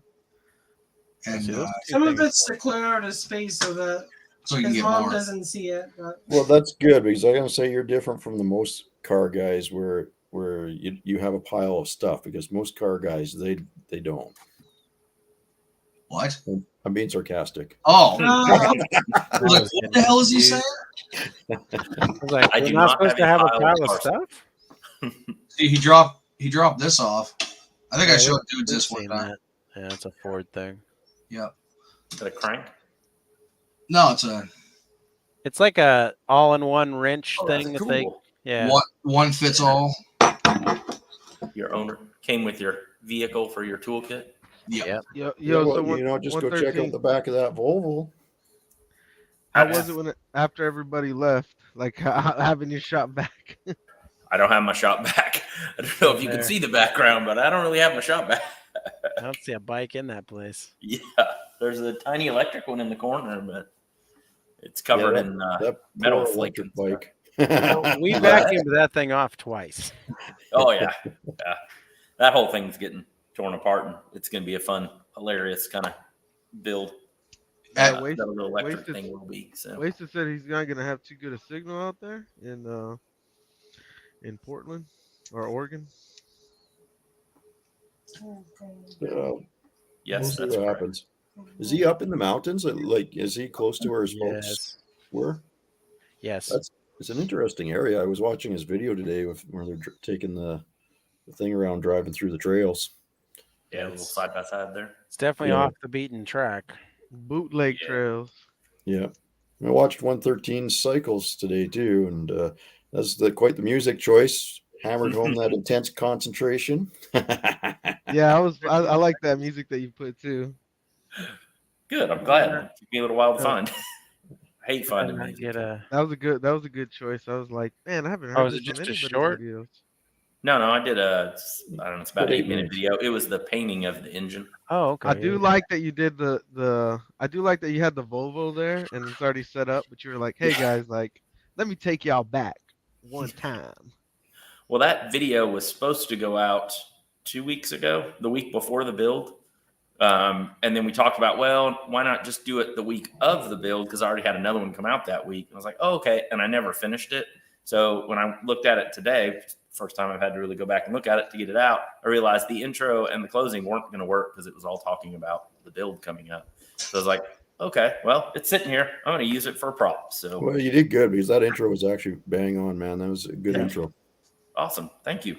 And some of it's to clear out his space so that so you can his get mom more. doesn't see it. But. Well, that's good because I'm going to say you're different from the most car guys where you have a pile of stuff because most car guys they don't. What? I'm being sarcastic. Oh. What the hell is he saying? I do not supposed to have a pile of stuff. See, he dropped this off. I think I showed dudes this one time. That. Yeah, it's a Ford thing. Yep. Is that a crank? No, it's like a all-in-one wrench thing cool. that they. Yeah. One fits all. Your owner came with your vehicle for your toolkit. Yep. Just go check out the back of that Volvo. How was it after everybody left? Like having your shop back? I don't have my shop back. I don't know if you can see the background, but I don't really have my shop back. I don't see a bike in that place. Yeah, there's a tiny electric one in the corner, but it's covered in metal flake and bike. We vacuumed that thing off twice. Oh yeah, that whole thing's getting torn apart, and it's going to be a fun, hilarious kind of build. That little electric thing will be. So Wasted said he's not going to have too good a signal out there in Portland or Oregon. Yes, that's what happens. Is he up in the mountains? Like, is he close to where his folks were? Yes. It's an interesting area. I was watching his video today where they're taking the thing around, driving through the trails. Yeah, a little side by side there. It's definitely off the beaten track. Bootleg trails. Yeah. I watched 113 Cycles today too, and that's quite the music choice. Hammered home that intense concentration. Yeah, I like that music that you put too. Good. I'm glad. It took me a little while to find. I hate finding music. That was a good choice. I was like, man, I haven't heard this just from a short videos. No, I did it's about 8-minute video. It was the painting of the engine. Oh, okay. I do like that you did I do like that you had the Volvo there and it's already set up, but you were like, hey guys, like, let me take y'all back one time. Well, that video was supposed to go out 2 weeks ago, the week before the build. And then we talked about, well, why not just do it the week of the build? Because I already had another one come out that week. And I was like, oh, okay. And I never finished it. So when I looked at it today, first time I've had to really go back and look at it to get it out, I realized the intro and the closing weren't going to work because it was all talking about the build coming up. So I was like, okay, well, it's sitting here. I'm going to use it for a prop. So, well, you did good because that intro was actually bang on, man. That was a good intro. Awesome. Thank you.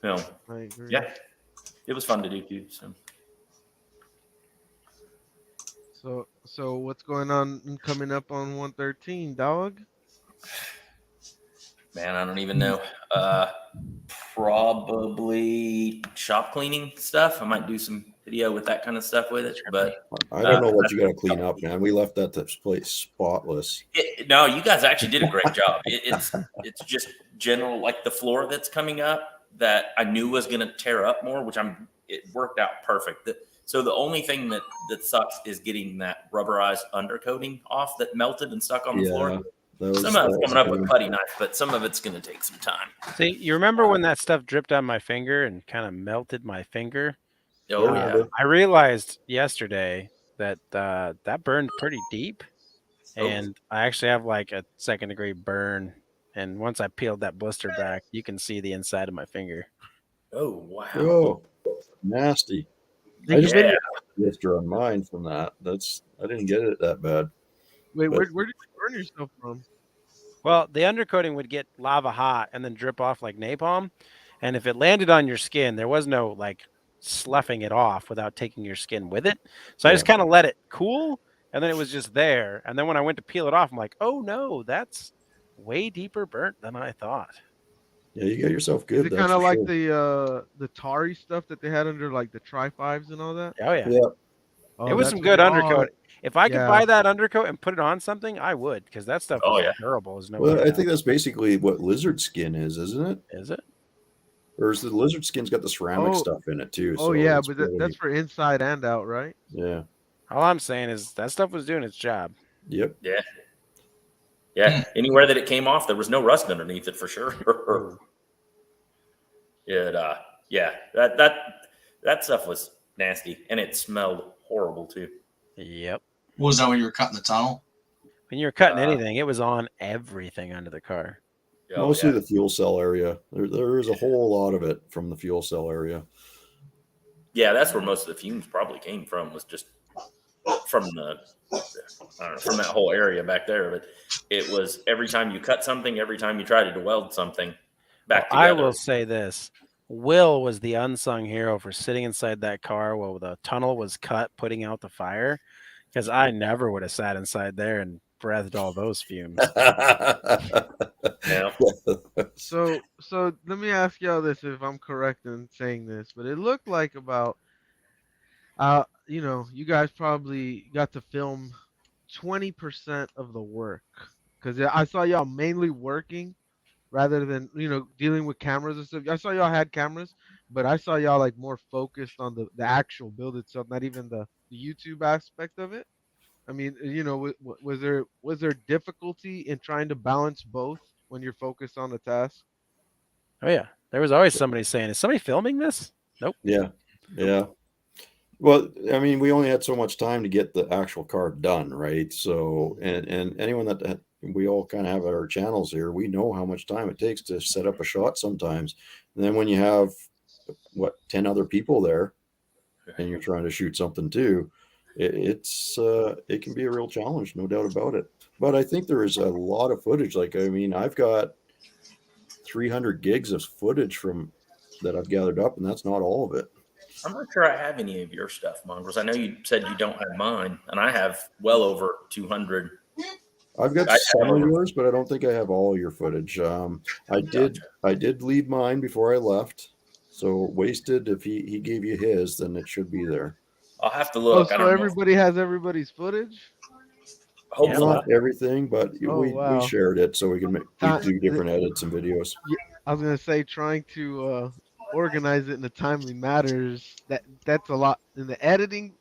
I agree. Yeah, it was fun to do too. So what's going on coming up on 113, dog? Man, I don't even know. Probably shop cleaning stuff. I might do some video with that kind of stuff with it. But I don't know what you got to clean up, man. We left that place spotless. No, you guys actually did a great job. It's just general, like the floor that's coming up that I knew was going to tear up more, which it worked out perfect. So the only thing that sucks is getting that rubberized undercoating off that melted and stuck on the floor. Some of it's coming up with putty knife, but some of it's going to take some time. See, you remember when that stuff dripped on my finger and kind of melted my finger? Oh, yeah. I realized yesterday that that burned pretty deep, and I actually have like a 2nd-degree burn. And once I peeled that blister back, you can see the inside of my finger. Oh, wow. Oh, nasty. Did blister on mine from that. I didn't get it that bad. Wait, But- where did you burn yourself from? Well, the undercoating would get lava hot and then drip off like napalm. And if it landed on your skin, there was no like sloughing it off without taking your skin with it. So I just kind of let it cool, and then it was just there. And then when I went to peel it off, I'm like, oh no, that's way deeper burnt than I thought. Yeah, you got yourself good. Is it kind of like the tarry stuff that they had under like the Tri-5s and all that? Oh yeah. Yeah. Oh, It was that's some good what- undercoat. If I could yeah. buy that undercoat and put it on something, I would, because that stuff is durable. Is no Well, doubt. I think that's basically what lizard skin is, isn't it? Is it? Or is the lizard skin's got the ceramic Oh. stuff in it too? Oh so yeah, it's but really- that's for inside and out, right? yeah. All I'm saying is that stuff was doing its job. Yep. Yeah. Yeah. Anywhere that it came off, there was no rust underneath it for sure. Yeah. That stuff was nasty, and it smelled horrible too. Yep. Was that when you were cutting the tunnel? When you were cutting anything, it was on everything under the car. Mostly the fuel cell area. There is a whole lot of it from the fuel cell area. Yeah, that's where most of the fumes probably came from. Was just from from that whole area back there. But it was every time you cut something, every time you tried to weld something back together. I will say this. Will was the unsung hero for sitting inside that car while the tunnel was cut, putting out the fire, because I never would have sat inside there and breathed all those fumes. Yeah. So let me ask y'all this, if I'm correct in saying this, but it looked like about you guys probably got to film 20% of the work, because I saw y'all mainly working rather than dealing with cameras and stuff. I saw y'all had cameras, but I saw y'all like more focused on the actual build itself, not even the YouTube aspect of it. I mean, was there difficulty in trying to balance both when you're focused on the task? Oh yeah, there was always somebody saying, "Is somebody filming this?" Nope. Yeah. Well, I mean, we only had so much time to get the actual car done, right? So, and anyone that we all kind of have at our channels here, we know how much time it takes to set up a shot sometimes. And then when you have 10 other people there, and you're trying to shoot something too, it can be a real challenge, no doubt about it. But I think there is a lot of footage. Like, I mean, I've got 300 gigs of footage that I've gathered up, and that's not all of it. I'm not sure I have any of your stuff, Mongrels. I know you said you don't have mine, and I have well over 200. I've got some of yours, but I don't think I have all your footage. I did leave mine before I left. So Wasted, if he gave you his, then it should be there. I'll have to look. So everybody has everybody's footage? Hopefully. Not everything, but we shared it so we can do different edits and videos. Yeah, I was gonna say trying to organize it in a timely matters. That's a lot in the editing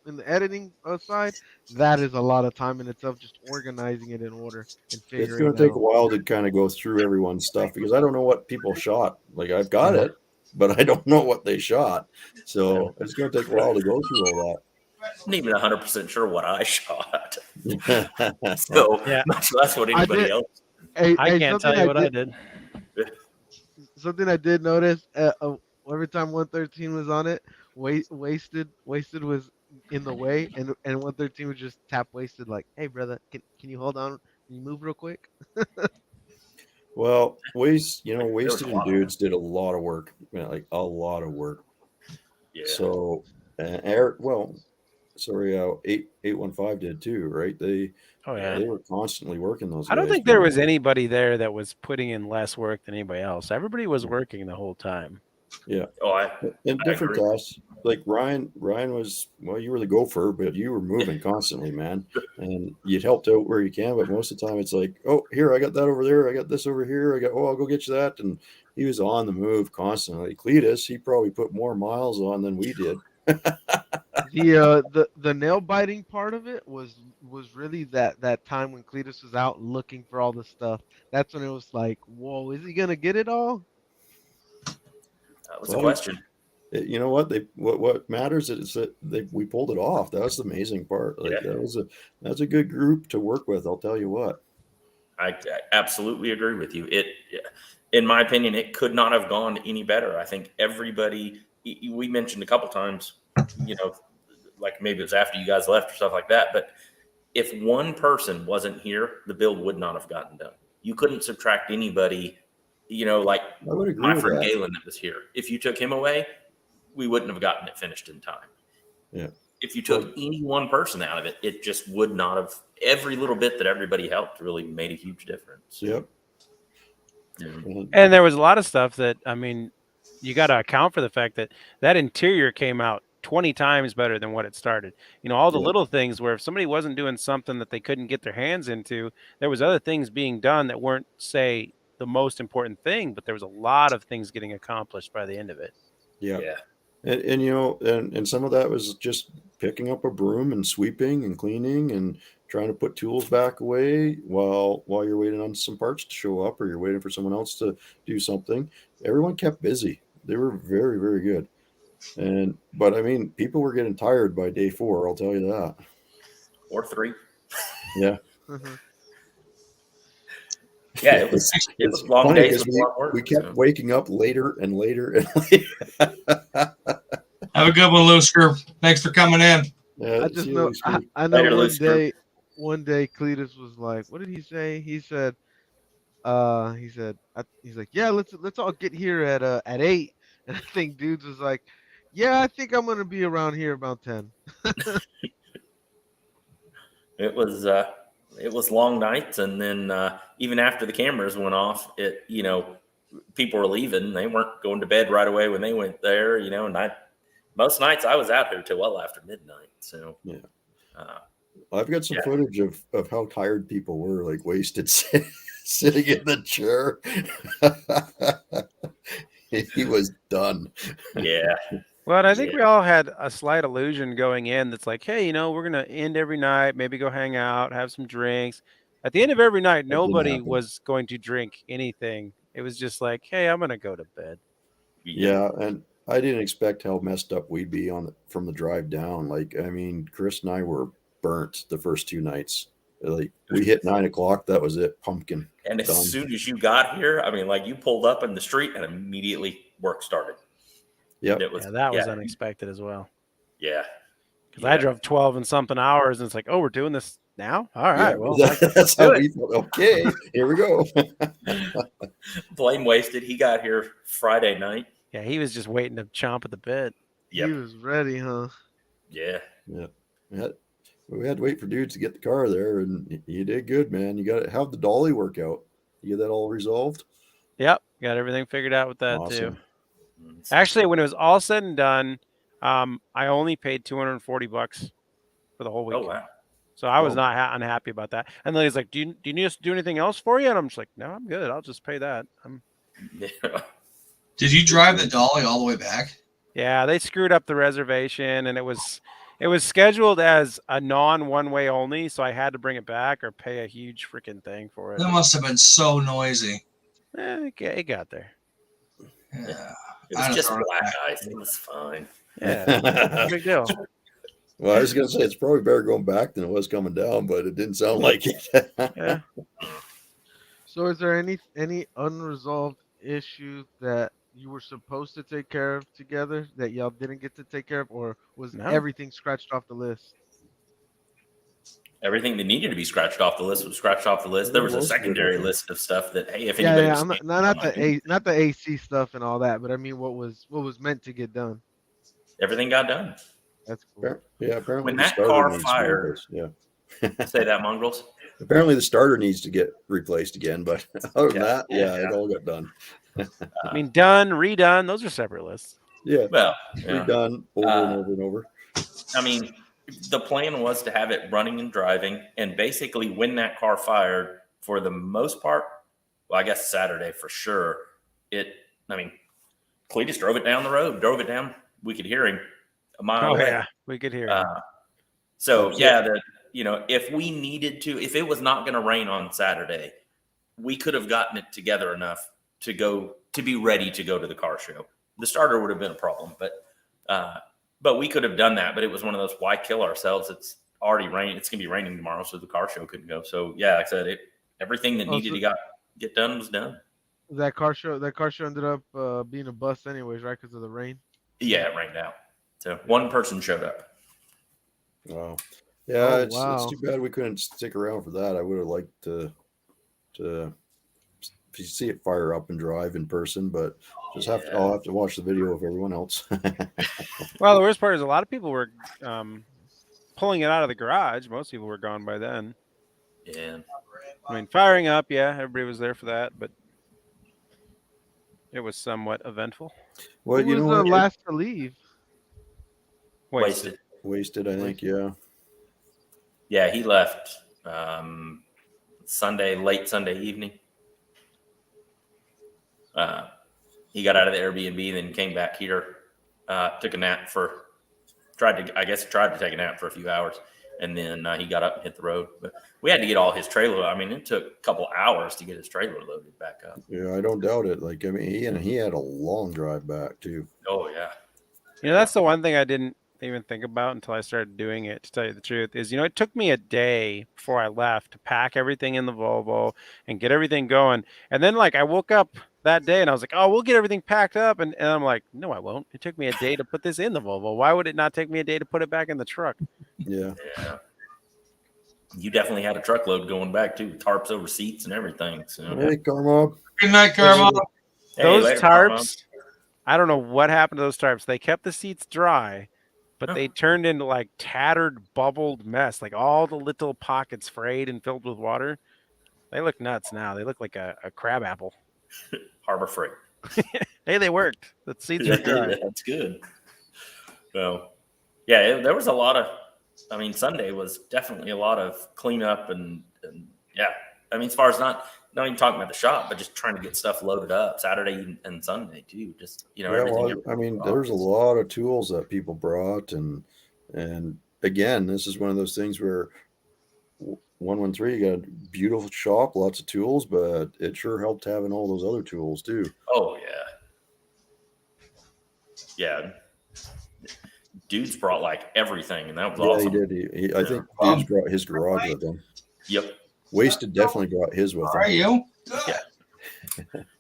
side. That is a lot of time in itself, just organizing it in order and figuring. It's going to take a while to kind of go through everyone's stuff because I don't know what people shot. Like I've got it, but I don't know what they shot. So it's going to take a while to go through all that. I'm not even 100% sure what I shot. So much less what anybody else. I can't tell you what I did. Something I did notice every time 113 was on it, wasted was in the way, and 113 would just tap Wasted like, "Hey brother, can you hold on? Can you move real quick?" Well, Wasted and Dudes did a lot of work, like a lot of work. Yeah. So Eric, 815 did too, right? They were constantly working those. I don't think there was anybody there that was putting in less work than anybody else. Everybody was working the whole time. Yeah. And different tasks. Like Ryan was, you were the gopher, but you were moving constantly, man. And you'd helped out where you can, but most of the time it's like, oh, here, I got that over there. I got this over here. I'll go get you that. And he was on the move constantly. Cletus, he probably put more miles on than we did. The nail biting part of it was really that time when Cletus was out looking for all this stuff. That's when it was like, whoa, is he gonna get it all? That was the question. You know what? What matters is that we pulled it off. That was the amazing part. Like that's a good group to work with. I'll tell you what. I absolutely agree with you. In my opinion, it could not have gone any better. I think everybody. We mentioned a couple times, like maybe it was after you guys left or stuff like that. But if one person wasn't here, the build would not have gotten done. You couldn't subtract anybody, like I would agree my with friend that. Galen that was here. If you took him away, we wouldn't have gotten it finished in time. Yeah. If you took any one person out of it, it just would not have. Every little bit that everybody helped really made a huge difference. Yep. And there was a lot of stuff that, I mean, you got to account for the fact that interior came out 20 times better than what it started. All the little things where if somebody wasn't doing something that they couldn't get their hands into, there was other things being done that weren't, say, the most important thing, but there was a lot of things getting accomplished by the end of it. Yeah. And some of that was just picking up a broom and sweeping and cleaning and trying to put tools back away while you're waiting on some parts to show up, or you're waiting for someone else to do something. Everyone kept busy. They were very, very good. But I mean, people were getting tired by day 4, I'll tell you that. Or 3. Yeah. Yeah, it was long days. We kept waking up later and later and later. Have a good one, Lusker. Thanks for coming in. I just know. I know. One day, Cletus was like, "What did he say?" He said, he's like, yeah, let's all get here at 8." And I think dudes was like, "Yeah, I think I'm gonna be around here about 10." It was long nights, and then even after the cameras went off, people were leaving. They weren't going to bed right away when they went there, and most nights I was out here till well after midnight. So yeah, I've got some footage of how tired people were, like wasted sitting in the chair. He was done. Yeah. Well, and I think we all had a slight illusion going in that's like, hey, we're going to end every night, maybe go hang out, have some drinks. At the end of every night, nobody was going to drink anything. It was just like, hey, I'm going to go to bed. Yeah, and I didn't expect how messed up we'd be from the drive down. Like, I mean, Chris and I were burnt the first 2 nights. Like, we hit 9 o'clock. That was it. Pumpkin. And as soon as you got here, I mean, like, you pulled up in the street and immediately work started. Yep. That was unexpected as well. Yeah. Because I drove 12 and something hours, and it's like, oh, we're doing this now? All right. Well, that's how we thought. Okay, here we go. Blame wasted. He got here Friday night. Yeah, he was just waiting to chomp at the bit. Yep. He was ready, huh? Yeah. Yeah. We had to wait for dudes to get the car there, and you did good, man. You got to have the dolly work out. You get that all resolved? Yep. Got everything figured out with that, too. Actually, when it was all said and done, I only paid $240 for the whole week. Oh, wow. So I was not unhappy about that. And then he's like, do you need us to do anything else for you? And I'm just like, no, I'm good. I'll just pay that. Did you drive the dolly all the way back? Yeah, they screwed up the reservation, and it was scheduled as a non-one-way only, so I had to bring it back or pay a huge freaking thing for it. That must have been so noisy. It got there. Yeah. It was just black ice. It was fine. Yeah, big deal. Well, I was going to say it's probably better going back than it was coming down, but it didn't sound like it. Yeah. So, is there any unresolved issue that you were supposed to take care of together that y'all didn't get to take care of, or was everything scratched off the list? Everything that needed to be scratched off the list was scratched off the list. There was a secondary list of stuff that, hey, if anybody, not the AC stuff and all that, but I mean, what was meant to get done. Everything got done. That's cool. Yeah, apparently when that car fired. Yeah. Say that, Mongrels. Apparently the starter needs to get replaced again, but other than that, it all got done. I mean, done, redone, those are separate lists. Yeah. Well, redone over and over and over. I mean, the plan was to have it running and driving, and basically when that car fired, for the most part, well, I guess Saturday for sure, Cletus drove it down the road, we could hear him a mile away. Yeah, we could hear him. If we needed to, if it was not going to rain on Saturday, we could have gotten it together enough to be ready to go to the car show. The starter would have been a problem, but we could have done that. But it was one of those, why kill ourselves? It's already raining. It's going to be raining tomorrow, so the car show couldn't go. So like I said, everything that needed to get done was done. That car show ended up being a bust anyways, right? Because of the rain. Yeah, it rained out. So one person showed up. Wow. Yeah, Oh, it's wow. too bad we couldn't stick around for that. I would have liked to see it fire up and drive in person, but I'll have to watch the video of everyone else. Well, the worst part is a lot of people were pulling it out of the garage. Most people were gone by then. Yeah. I mean, firing up, yeah, everybody was there for that, but it was somewhat eventful. Well, Who you was know the what? last to leave? Wasted. Wasted, I think. Yeah. Yeah, he left late Sunday evening. He got out of the Airbnb, then came back here, took a nap tried to take a nap for a few hours, and then he got up and hit the road. But we had to get all his trailer. I mean, it took a couple hours to get his trailer loaded back up. Yeah, I don't doubt it. Like, I mean, he had a long drive back too. Oh yeah. That's the one thing I didn't even think about until I started doing it, to tell you the truth, is, it took me a day before I left to pack everything in the Volvo and get everything going. And then, I woke up that day and I was like, oh, we'll get everything packed up. And I'm like, no, I won't. It took me a day to put this in the Volvo. Why would it not take me a day to put it back in the truck? Yeah. Yeah. You definitely had a truckload going back too, tarps over seats and everything. So. Hey, Karma. Good night, Karma. Those later, tarps, Karma. I don't know what happened to those tarps. They kept the seats dry, but they turned into tattered, bubbled mess. All the little pockets frayed and filled with water. They look nuts now. They look like a crab apple. Harbor Freight. Hey, they worked. The seats are dry. That's good. So, yeah, there was a lot of. I mean, Sunday was definitely a lot of cleanup and yeah. I mean, as far as not even talking about the shop, but just trying to get stuff loaded up Saturday and Sunday too. Just everything. I mean, there's a lot of tools that people brought, and again, this is one of those things where 113, you got a beautiful shop, lots of tools, but it sure helped having all those other tools too. Oh yeah. Dudes brought everything, and that was awesome. He did. I think Dudes brought his garage with him. Yep. Wasted definitely brought his with him. Are you? Yeah.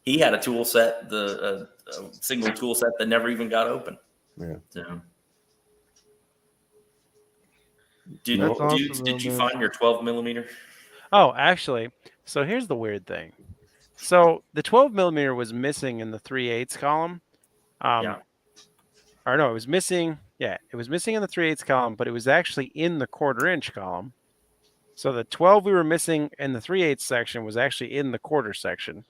He had a tool set, a single tool set that never even got open. Yeah. So. That's awesome, Dudes, did you find your 12 millimeter? Oh, actually, so here's the weird thing. So the 12 millimeter was missing in the 3/8 column. Yeah. Or no, it was missing. Yeah, it was missing in the 3/8 column, but it was actually in the 1/4 inch column. So the 12 we were missing in the 3/8 section was actually in the 1/4 section.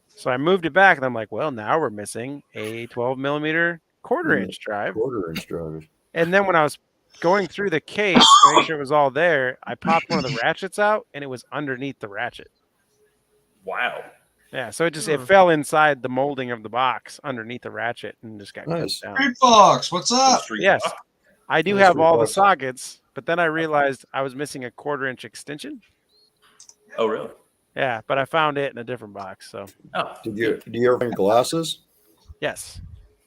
So I moved it back, and I'm like, well, now we're missing a 12 millimeter 1/4 inch drive. 1/4 inch drive. And then when I was going through the case to make sure it was all there, I popped one of the ratchets out, and it was underneath the ratchet. Wow. Yeah, so it fell inside the molding of the box underneath the ratchet and just got cut down. Street Fox, what's up? Yes, I do have all the sockets, but then I realized I was missing a 1/4 inch extension. Oh, really? Yeah, but I found it in a different box. So. Oh. Do you ever find glasses? Yes.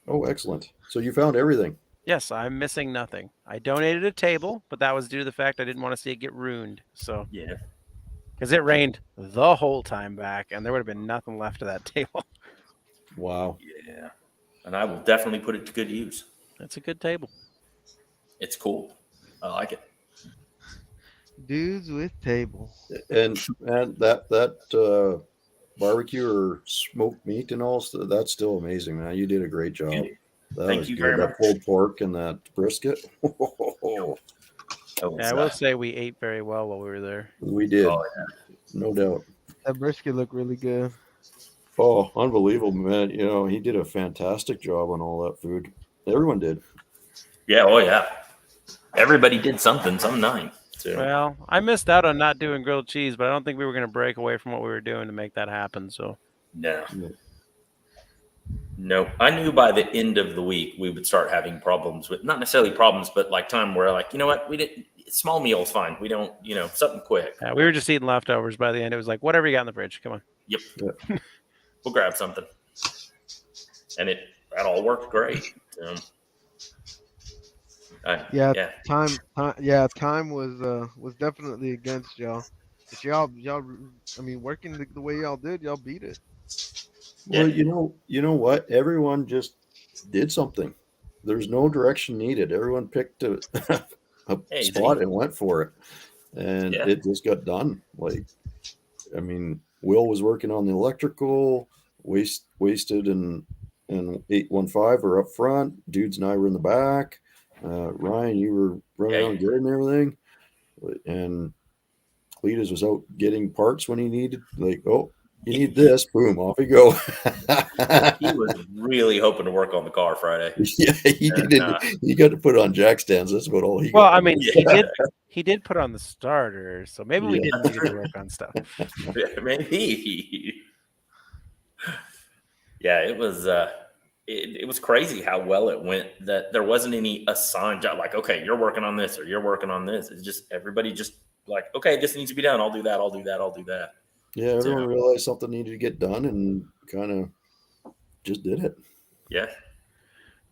Oh, excellent. So you found everything. Yes, I'm missing nothing. I donated a table, but that was due to the fact I didn't want to see it get ruined. So. Yeah. Because it rained the whole time back, and there would have been nothing left of that table. Wow. Yeah. And I will definitely put it to good use. It's a good table. It's cool. I like it. Dudes with table. And that barbecue or smoked meat and all, that's still amazing, man. You did a great job. Thank you very much. That pulled pork and that brisket. Yeah, I will say we ate very well while we were there. We did. Oh, yeah. No doubt. That brisket looked really good. Oh, unbelievable, man. He did a fantastic job on all that food. Everyone did. Yeah, oh yeah. Everybody did something some night. So. Well, I missed out on not doing grilled cheese, but I don't think we were going to break away from what we were doing to make that happen. So. No, I knew by the end of the week we would start having problems with, not necessarily problems, but time where you know what, we didn't. Small meal's fine. We don't, something quick. Yeah, we were just eating leftovers by the end. It was like, whatever you got in the fridge, come on. Yep. We'll grab something, and that all worked great. Time was definitely against y'all. But y'all, I mean, working the way y'all did, y'all beat it. Well, you know what? Everyone just did something. There's no direction needed. Everyone picked a spot and went for it, and it just got done. Like, I mean, Will was working on the electrical, wasted and 815 were up front. Dudes and I were in the back. Ryan, you were running around good and everything, and Cletus was out getting parts when he needed. Like, oh, you need this, boom, off you go. He was really hoping to work on the car Friday. Yeah, he did. He got to put it on jack stands. That's about all he. Well, got I mean, he did put on the starter, so maybe we didn't need to work on stuff. Maybe. Yeah, it was. It was crazy how well it went. That there wasn't any assigned job. Like, okay, you're working on this or you're working on this. It's just everybody just like, okay, this needs to be done. I'll do that. I'll do that. I'll do that. Yeah, everyone realized something needed to get done and kind of just did it. Yeah.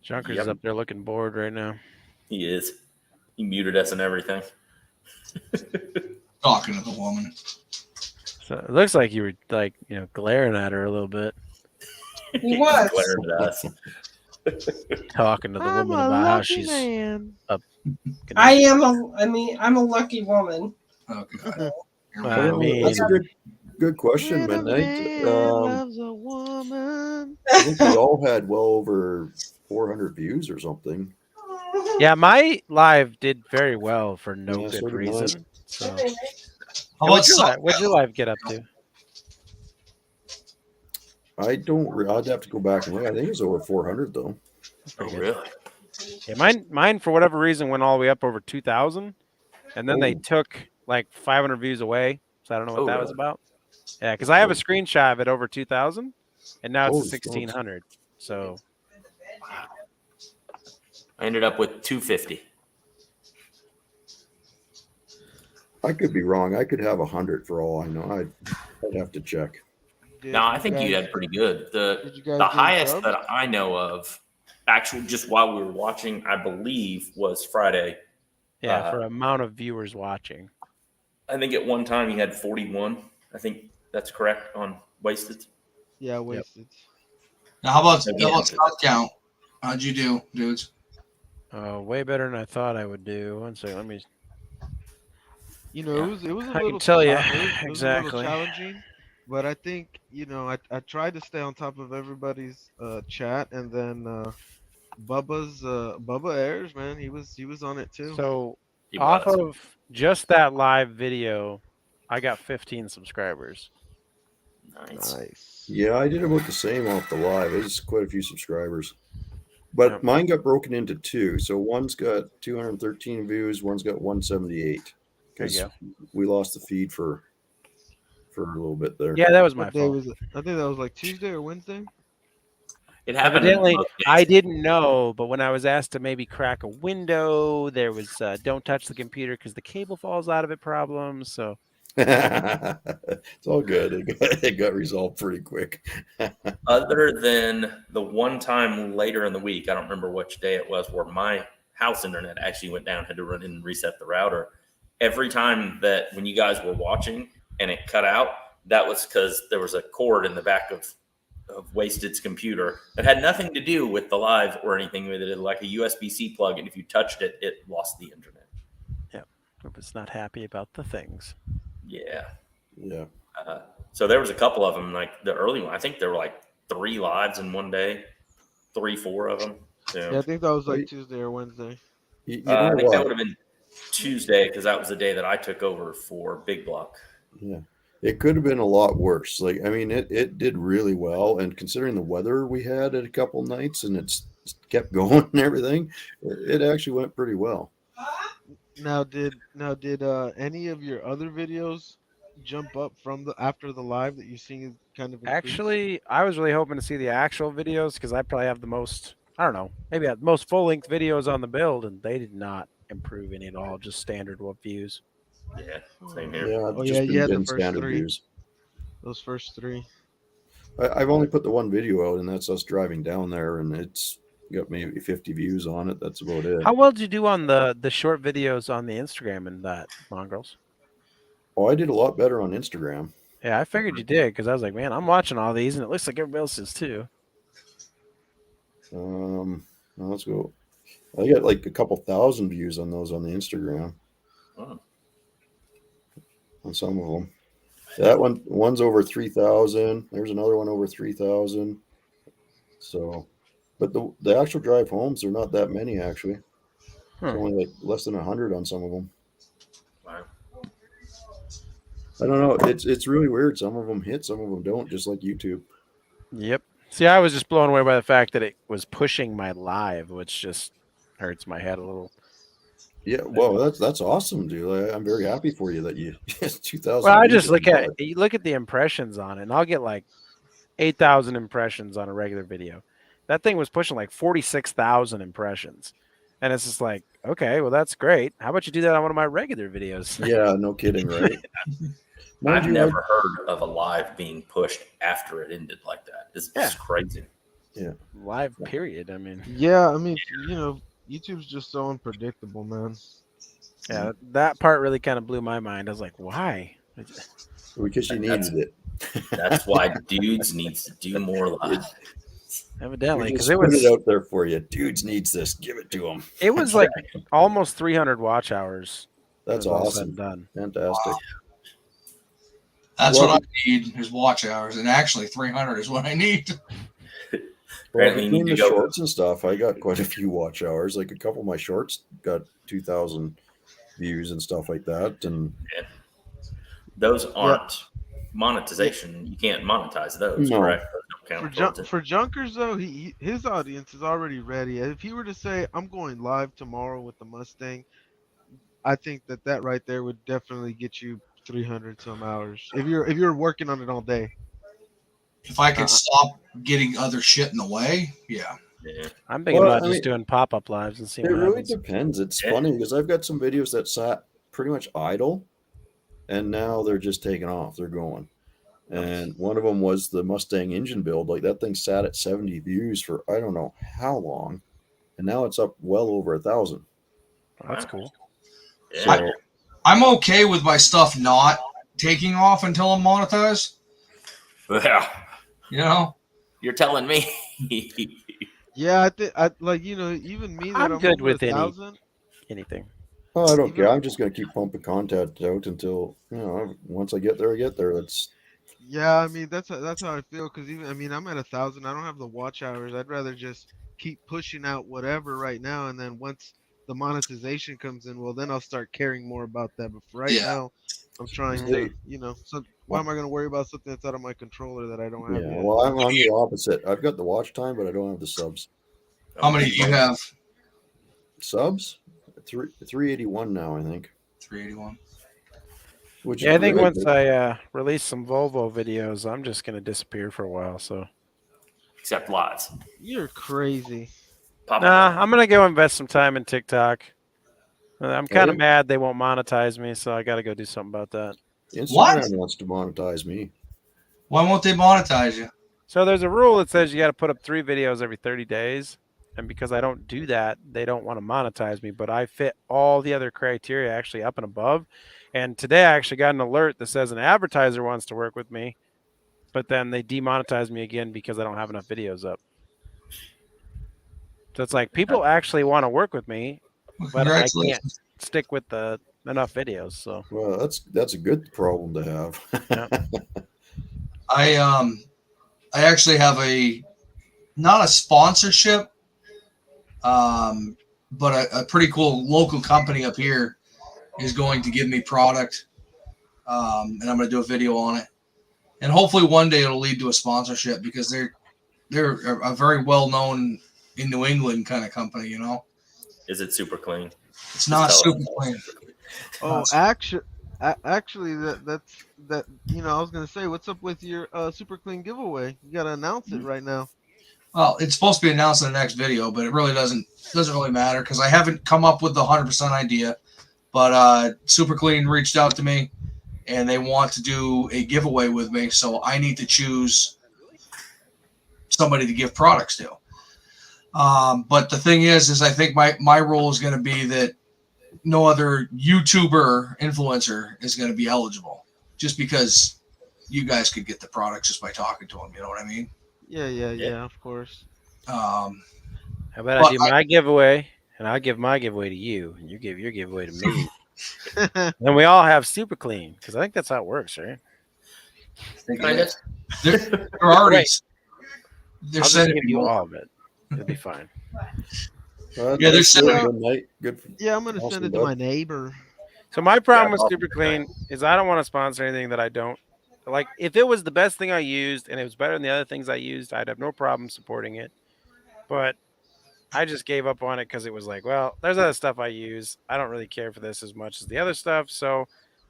Junker's up there looking bored right now. He is. He muted us and everything. Talking to the woman. So it looks like you were like, glaring at her a little bit. He was glaring at us. Talking to the woman about how she's up. I'm a lucky woman. Oh, God. I mean, that's a good question, Midnight. Loves a woman. I think we all had well over 400 views or something. Yeah, my live did very well for no good reason. So, what'd your live get up to? I'd have to go back and look. I think it was over 400 though. Oh, really? Yeah, mine for whatever reason went all the way up over 2,000, and then they took like 500 views away. So I don't know what that was about. Yeah, because I have a screenshot of it over 2,000, and now it's 1,600. So I ended up with 250. I could be wrong. I could have 100 for all I know. I'd have to check. No, I think you had pretty good. The highest that I know of, actually, just while we were watching, I believe, was Friday. Yeah, for amount of viewers watching. I think at one time he had 41. I think that's correct on Wasted. Yeah, Wasted. Now, how about stock count? How'd you do, dudes? Way better than I thought I would do. One second, let me. It was a little. I can tell you exactly. exactly. It was a little challenging, but I think I tried to stay on top of everybody's chat, and then Bubba Ayers, man, he was on it too. So off of just that live video, I got 15 subscribers. Nice. Yeah, I did about the same off the live. It's quite a few subscribers. But mine got broken into two. So one's got 213 views, one's got 178. Because we lost the feed for a little bit there. Yeah, that was my fault. I think that was like Tuesday or Wednesday. It happened. Evidently, I didn't know, but when I was asked to maybe crack a window, there was don't touch the computer because the cable falls out of it problems. So it's all good. It got resolved pretty quick. Other than the one time later in the week, I don't remember which day it was, where my house internet actually went down, had to run in and reset the router. Every time that when you guys were watching and it cut out, that was because there was a cord in the back of Wasted's computer that had nothing to do with the live or anything with it, like a USB-C plug, and if you touched it, it lost the internet. Yeah, I was not happy about the things. Yeah. So there was a couple of them, like the early one. I think there were like 3 lives in one day, 4 of them. So, yeah, I think that was like Tuesday or Wednesday. I think that would have been Tuesday, because that was the day that I took over for Big Block. Yeah, it could have been a lot worse. Like, I mean, it did really well, and considering the weather we had at a couple nights and it's kept going and everything, it actually went pretty well. Now did any of your other videos jump up from after the live that you've seen kind of increase? Actually, I was really hoping to see the actual videos because I probably have the most, I don't know, maybe I have the most full-length videos on the build, and they did not improve any at all, just standard views. Yeah, same here. Yeah, the first standard 3. views. Those first 3. I've only put the one video out, and that's us driving down there, and it's got maybe 50 views on it. That's about it. How well did you do on the short videos on the Instagram and that, Mongrels? Oh, I did a lot better on Instagram. Yeah, I figured you did, because I was like, man, I'm watching all these, and it looks like everybody else is too. Now let's go I got like a couple thousand views on those on the Instagram. Oh. On some of them. That one's over 3,000. There's another one over 3,000. So, but the actual drive homes are not that many actually. It's only like less than 100 on some of them. Wow. I don't know. It's really weird. Some of them hit, some of them don't. Just like YouTube. Yep. See, I was just blown away by the fact that it was pushing my live, which just hurts my head a little. Yeah, well, that's awesome, dude. I'm very happy for you that you 2,000. Well, I just look at the impressions on it, and I'll get like 8,000 impressions on a regular video. That thing was pushing like 46,000 impressions, and it's just like, okay, well, that's great. How about you do that on one of my regular videos? Yeah, no kidding, right? I've never heard of a live being pushed after it ended like that. It's just crazy. Yeah, live period. I mean, yeah, I mean, you know, YouTube's just so unpredictable, man. Yeah, that part really kind of blew my mind. I was like, why? Because you needed it. That's why dudes needs to do more live. Evidently, because it was out there for you. Dudes needs this. Give it to them. It was like almost 300 watch hours. That's awesome. Done. Fantastic. Wow. That's what I need is watch hours, and actually 300 is what I need. Well, between the shorts and stuff, I got quite a few watch hours. Like a couple of my shorts got 2,000 views and stuff like that. And those aren't monetization. You can't monetize those, correct? For junkers though, his audience is already ready. If he were to say, "I'm going live tomorrow with the Mustang," I think that right there would definitely get you 300 some hours. If you're working on it all day. If I could stop getting other shit in the way, yeah. I'm thinking about just doing pop-up lives and seeing what happens. It really depends. It's funny because I've got some videos that sat pretty much idle, and now they're just taking off. They're going. And one of them was the Mustang engine build. Like that thing sat at 70 views for I don't know how long, and now it's up well over 1,000. That's cool. So, I'm okay with my stuff not taking off until I'm monetized. Yeah. You know, you're telling me. Yeah, I think like even me. That I'm good with anything. Oh, I don't care. I'm just gonna keep pumping content out until once I get there, I get there. That's. Yeah, I mean that's how I feel because I'm at 1,000. I don't have the watch hours. I'd rather just keep pushing out whatever right now, and then once the monetization comes in, well, then I'll start caring more about that. But for right now, I'm trying to, So why am I going to worry about something that's out of my controller that I don't have? Yeah, yet? well, I'm the opposite. I've got the watch time, but I don't have the subs. How many do you have? Subs? 381 now, I think. 381. I think once I release some Volvo videos, I'm just going to disappear for a while. So, except lives. You're crazy. Nah, I'm going to go invest some time in TikTok. I'm kind of mad they won't monetize me, so I got to go do something about that. Instagram wants to monetize me. Why won't they monetize you? So there's a rule that says you got to put up 3 videos every 30 days. And because I don't do that, they don't want to monetize me. But I fit all the other criteria actually up and above. And today I actually got an alert that says an advertiser wants to work with me. But then they demonetize me again because I don't have enough videos up. So it's like people actually want to work with me, but I can't stick with the enough videos. So well, that's a good problem to have. Yeah. I actually have not a sponsorship, but a pretty cool local company up here is going to give me product, and I'm going to do a video on it, and hopefully one day it'll lead to a sponsorship because they're a very well known in New England kind of company, Is it super clean? It's not super clean. Oh, actually, that's I was gonna say, what's up with your super clean giveaway? You gotta announce it right now. Well, it's supposed to be announced in the next video, but it really doesn't really matter because I haven't come up with the 100% idea. But Super Clean reached out to me, and they want to do a giveaway with me, so I need to choose somebody to give products to. But the thing is I think my role is going to be that no other YouTuber influencer is going to be eligible, just because you guys could get the products just by talking to them. You know what I mean? Yeah, of course. How about I do my giveaway, and I give my giveaway to you, and you give your giveaway to me. And we all have super clean because I think that's how it works, right? Kind of. They're already. Wait. They're I'll just sending give me you more. all of it. It'll be fine. Yeah, they're good, sending. good night. Good. Yeah, I'm gonna Awesome, send it to bud. my neighbor. So my problem with Yeah, Super Clean is I don't want to sponsor anything that I don't like. If it was the best thing I used and it was better than the other things I used, I'd have no problem supporting it. But I just gave up on it because it was like, well, there's other stuff I use. I don't really care for this as much as the other stuff, so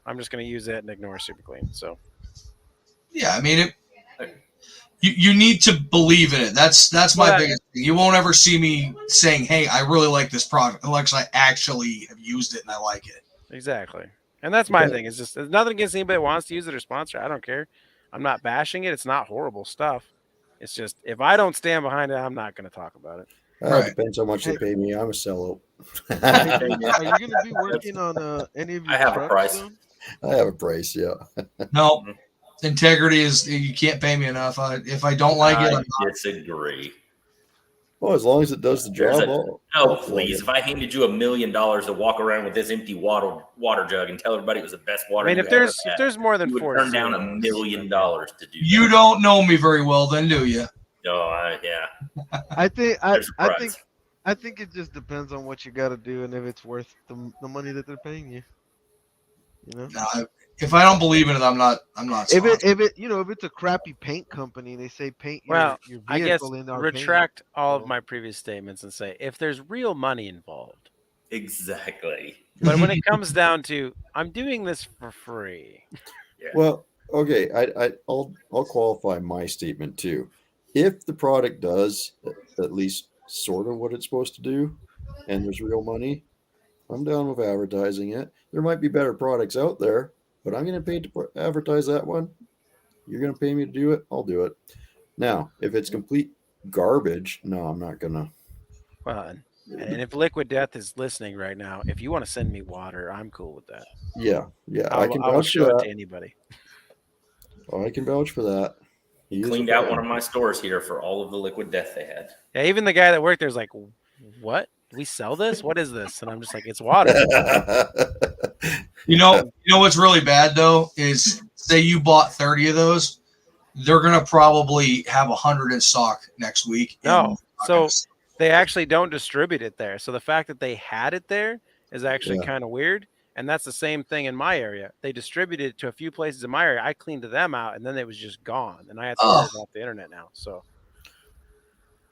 I'm just going to use it and ignore Super Clean. So Yeah, I mean, you need to believe in it. That's my biggest thing. You won't ever see me saying, "Hey, I really like this product," unless I actually have used it and I like it. Exactly. And that's my thing. It's just there's nothing against anybody that wants to use it or sponsor. I don't care. I'm not bashing it. It's not horrible stuff. It's just if I don't stand behind it, I'm not going to talk about it. It depends how much they pay me. I'm a sellout. Are you going to be working on any of your I have trucks? a price. Soon? I have a price, yeah. No, integrity is you can't pay me enough. If I don't like it, I'm I disagree. Well, as long as it does the job. Please! If I handed you $1 million to walk around with this empty water jug and tell everybody it was the best water, I mean, if there's more than you would 4 turn down $1 million to do. You don't know me very well, then, do you? No, yeah. I think it just depends on what you got to do and if it's worth the money that they're paying you. You know. No, if I don't believe in it, I'm not. If it's a crappy paint company, they say paint your vehicle. I guess in our retract all of my previous statements and say if there's real money involved. Exactly. But when it comes down to I'm doing this for free. Yeah. Well, okay, I'll qualify my statement too. If the product does at least sort of what it's supposed to do, and there's real money, I'm down with advertising it. There might be better products out there, but I'm going to pay to advertise that one. You're going to pay me to do it. I'll do it. Now, if it's complete garbage, no, I'm not going to. Well, and if Liquid Death is listening right now, if you want to send me water, I'm cool with that. Yeah, I can vouch show it to anybody. Oh, I can vouch for that. Cleaned out one of my stores here for all of the Liquid Death they had. Yeah, even the guy that worked there is like, "What? Do we sell this? What is this?" And I'm just like, "It's water." You know what's really bad though is say you bought 30 of those, they're gonna probably have 100 in stock next week. No, so they actually don't distribute it there. So the fact that they had it there is actually kind of weird. And that's the same thing in my area. They distributed it to a few places in my area. I cleaned them out, and then it was just gone. And I had to order it off the internet now. So,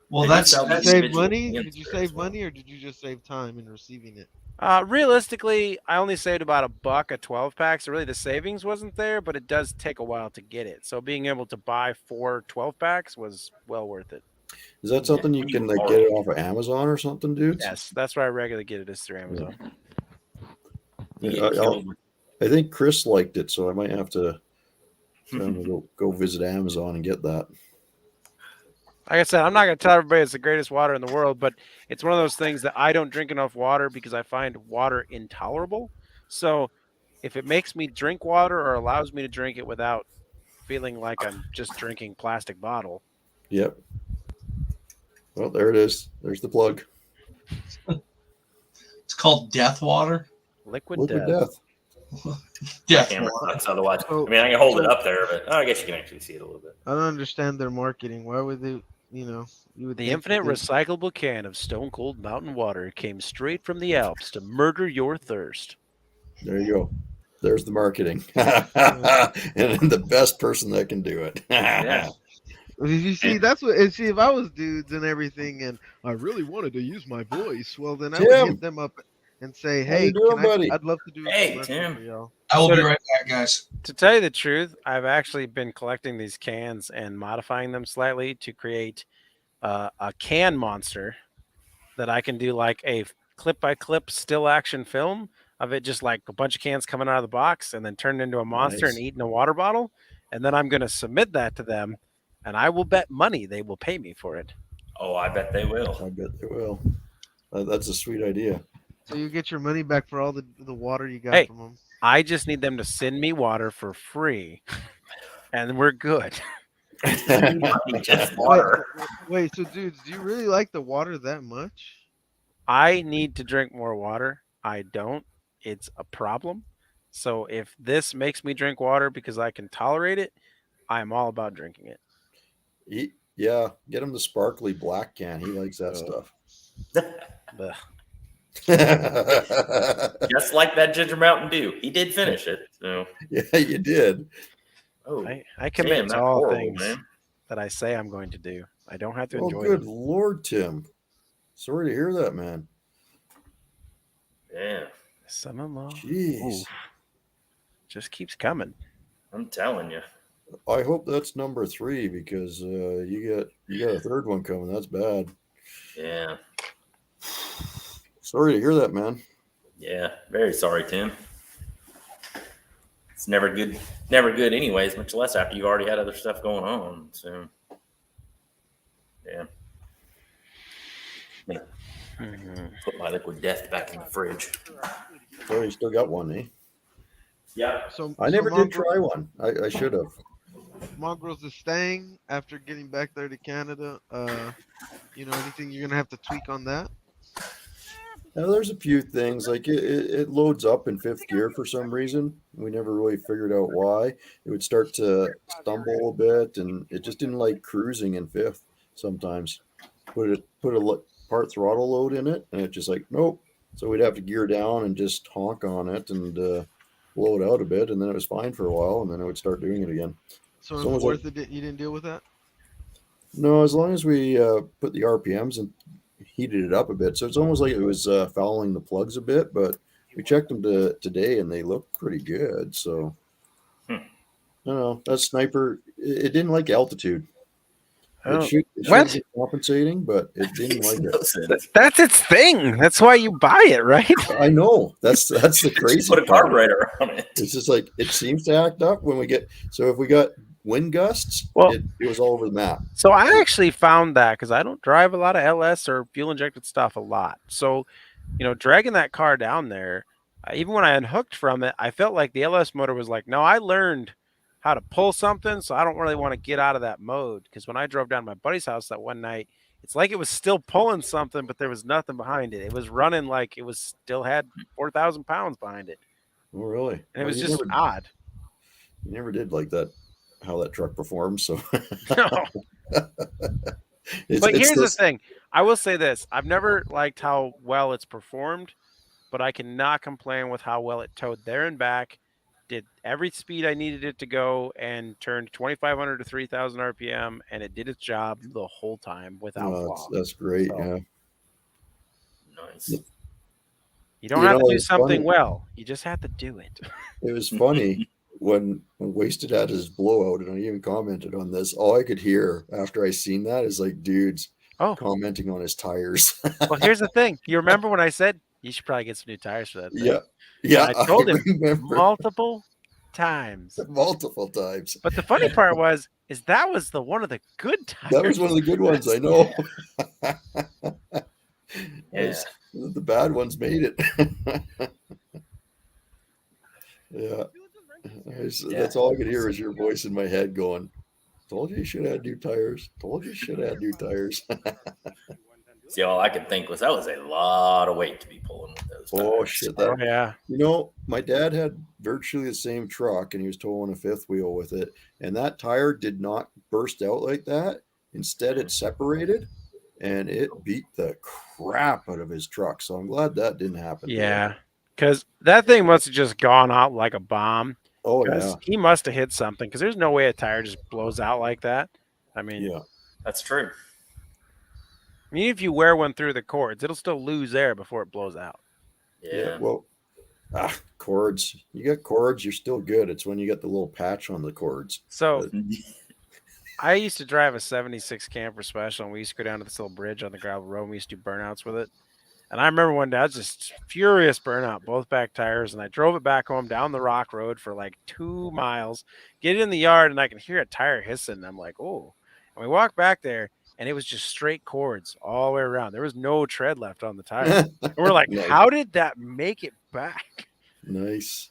well, that's save money. Did you save money, or did you just save time in receiving it? Realistically, I only saved about $1 a 12 pack. So really, the savings wasn't there, but it does take a while to get it. So being able to buy 4 12 packs was well worth it. Is that something you can get it off of Amazon or something, dude? Yes, that's where I regularly get it is through Amazon. Yeah. I think Chris liked it, so I might have to go visit Amazon and get that. Like I said, I'm not going to tell everybody it's the greatest water in the world, but it's one of those things that I don't drink enough water because I find water intolerable. So if it makes me drink water or allows me to drink it without feeling like I'm just drinking plastic bottle. Yep. Well, there it is. There's the plug. It's called Death Water. Liquid Death. Death Camera Water. sucks otherwise. I mean, I can hold it up there, but I guess you can actually see it a little bit. I don't understand their marketing. Why would they? You would. The infinite recyclable can of Stone Cold Mountain Water came straight from the Alps to murder your thirst. There you go. There's the marketing, and the best person that can do it. Yeah. You see, that's what. And see, if I was dudes and everything, and I really wanted to use my voice, well, then I would hit them up and say, "Hey, I'd love to do." Hey, Tim. for y'all. I will be right back, guys. To tell you the truth, I've actually been collecting these cans and modifying them slightly to create a can monster that I can do like a clip-by-clip still action film of it, just like a bunch of cans coming out of the box and then turned into a monster and eating a water bottle. And then I'm going to submit that to them, and I will bet money they will pay me for it. Oh, I bet they will. I bet they will. That's a sweet idea. So you get your money back for all the water you got from them. I just need them to send me water for free, and we're good. Just water. Wait, so dudes, do you really like the water that much? I need to drink more water. I don't. It's a problem. So if this makes me drink water because I can tolerate it, I'm all about drinking it. Yeah, get him the sparkly black can. He likes that Ugh. stuff. Ugh. Just like that Ginger Mountain Dew. He did finish it. So Yeah, you did. oh, I commit Tim, to that's all horrible, things man. that I say I'm going to do. I don't have to Oh, enjoy good them. Lord, Tim. Sorry to hear that, man. Yeah, Son-in-law. Jeez. Oof. Just keeps coming. I'm telling you. I hope that's number 3 because you got a third one coming. That's bad. Yeah. Sorry to hear that, man. Yeah, very sorry, Tim. It's never good anyways, much less after you've already had other stuff going on. So yeah. Put my liquid death back in the fridge. Oh, you still got one, eh? Yeah. I never did try one. I should have. Mongrels is staying after getting back there to Canada. Anything you're gonna have to tweak on that? Now, there's a few things like it loads up in 5th gear for some reason. We never really figured out why. It would start to stumble a bit, and it just didn't like cruising in 5th. Sometimes put a part throttle load in it, and it just like nope. So we'd have to gear down and just honk on it and blow it out a bit, and then it was fine for a while, and then it would start doing it again. So It's in almost 4th, like- you didn't deal with that? No, as long as we put the RPMs and heated it up a bit. So it's almost like it was fouling the plugs a bit, but we checked them today and they look pretty good. So no, that sniper, it didn't like altitude. Oh, It should be compensating, but it didn't like it. That's its thing. That's why you buy it, right? I know. That's the crazy Put a part. carburetor on it. It's just like it seems to act up when we get. So if we got wind gusts, Well, it was all over the map. So I actually found that because I don't drive a lot of LS or fuel injected stuff a lot. So, dragging that car down there, even when I unhooked from it, I felt like the LS motor was like, no, I learned how to pull something, so I don't really want to get out of that mode. Because when I drove down to my buddy's house that one night, it's like it was still pulling something, but there was nothing behind it. It was running like it was still had 4,000 pounds behind it. Oh, really? And it was just odd. You never did like that, how that truck performs. So No. But here's the thing. I will say this. I've never liked how well it's performed, but I cannot complain with how well it towed there and back, did every speed I needed it to go, and turned 2,500 to 3,000 RPM, and it did its job the whole time without flaw. That's great. So, yeah. Nice. You don't have to do something well. You just have to do it. It was funny when Wasted had his blowout, and I even commented on this. All I could hear after I seen that is like dudes commenting on his tires. Well, here's the thing. You remember when I said you should probably get some new tires for that thing? Yeah. Yeah. And I told him multiple times. Multiple times. But the funny part was that was one of the good tires. That was one of the good ones, I know. Yeah. The bad ones made it. Yeah. That's all I could hear is your voice in my head going, told you should add new tires. Told you should add new tires. See, all I could think was that was a lot of weight to be pulling with those tires. Oh, shit. Yeah. My dad had virtually the same truck, and he was towing a 5th wheel with it. And that tire did not burst out like that. Instead, it separated, and it beat the crap out of his truck. So I'm glad that didn't happen. Yeah. Because that thing must have just gone out like a bomb. Oh, yeah. He must have hit something, because there's no way a tire just blows out like that. I mean, yeah, that's true. I mean, if you wear one through the cords, it'll still lose air before it blows out. Yeah. Well, cords. You got cords, you're still good. It's when you get the little patch on the cords. So I used to drive a 76 Camper Special, and we used to go down to this little bridge on the gravel road. And we used to do burnouts with it. And I remember one day I was just furious burnout, both back tires, and I drove it back home down the rock road for like 2 miles, get in the yard, and I can hear a tire hissing. And I'm like, oh. And we walked back there, and it was just straight cords all the way around. There was no tread left on the tire. And we're like, Nice. How did that make it back? Nice.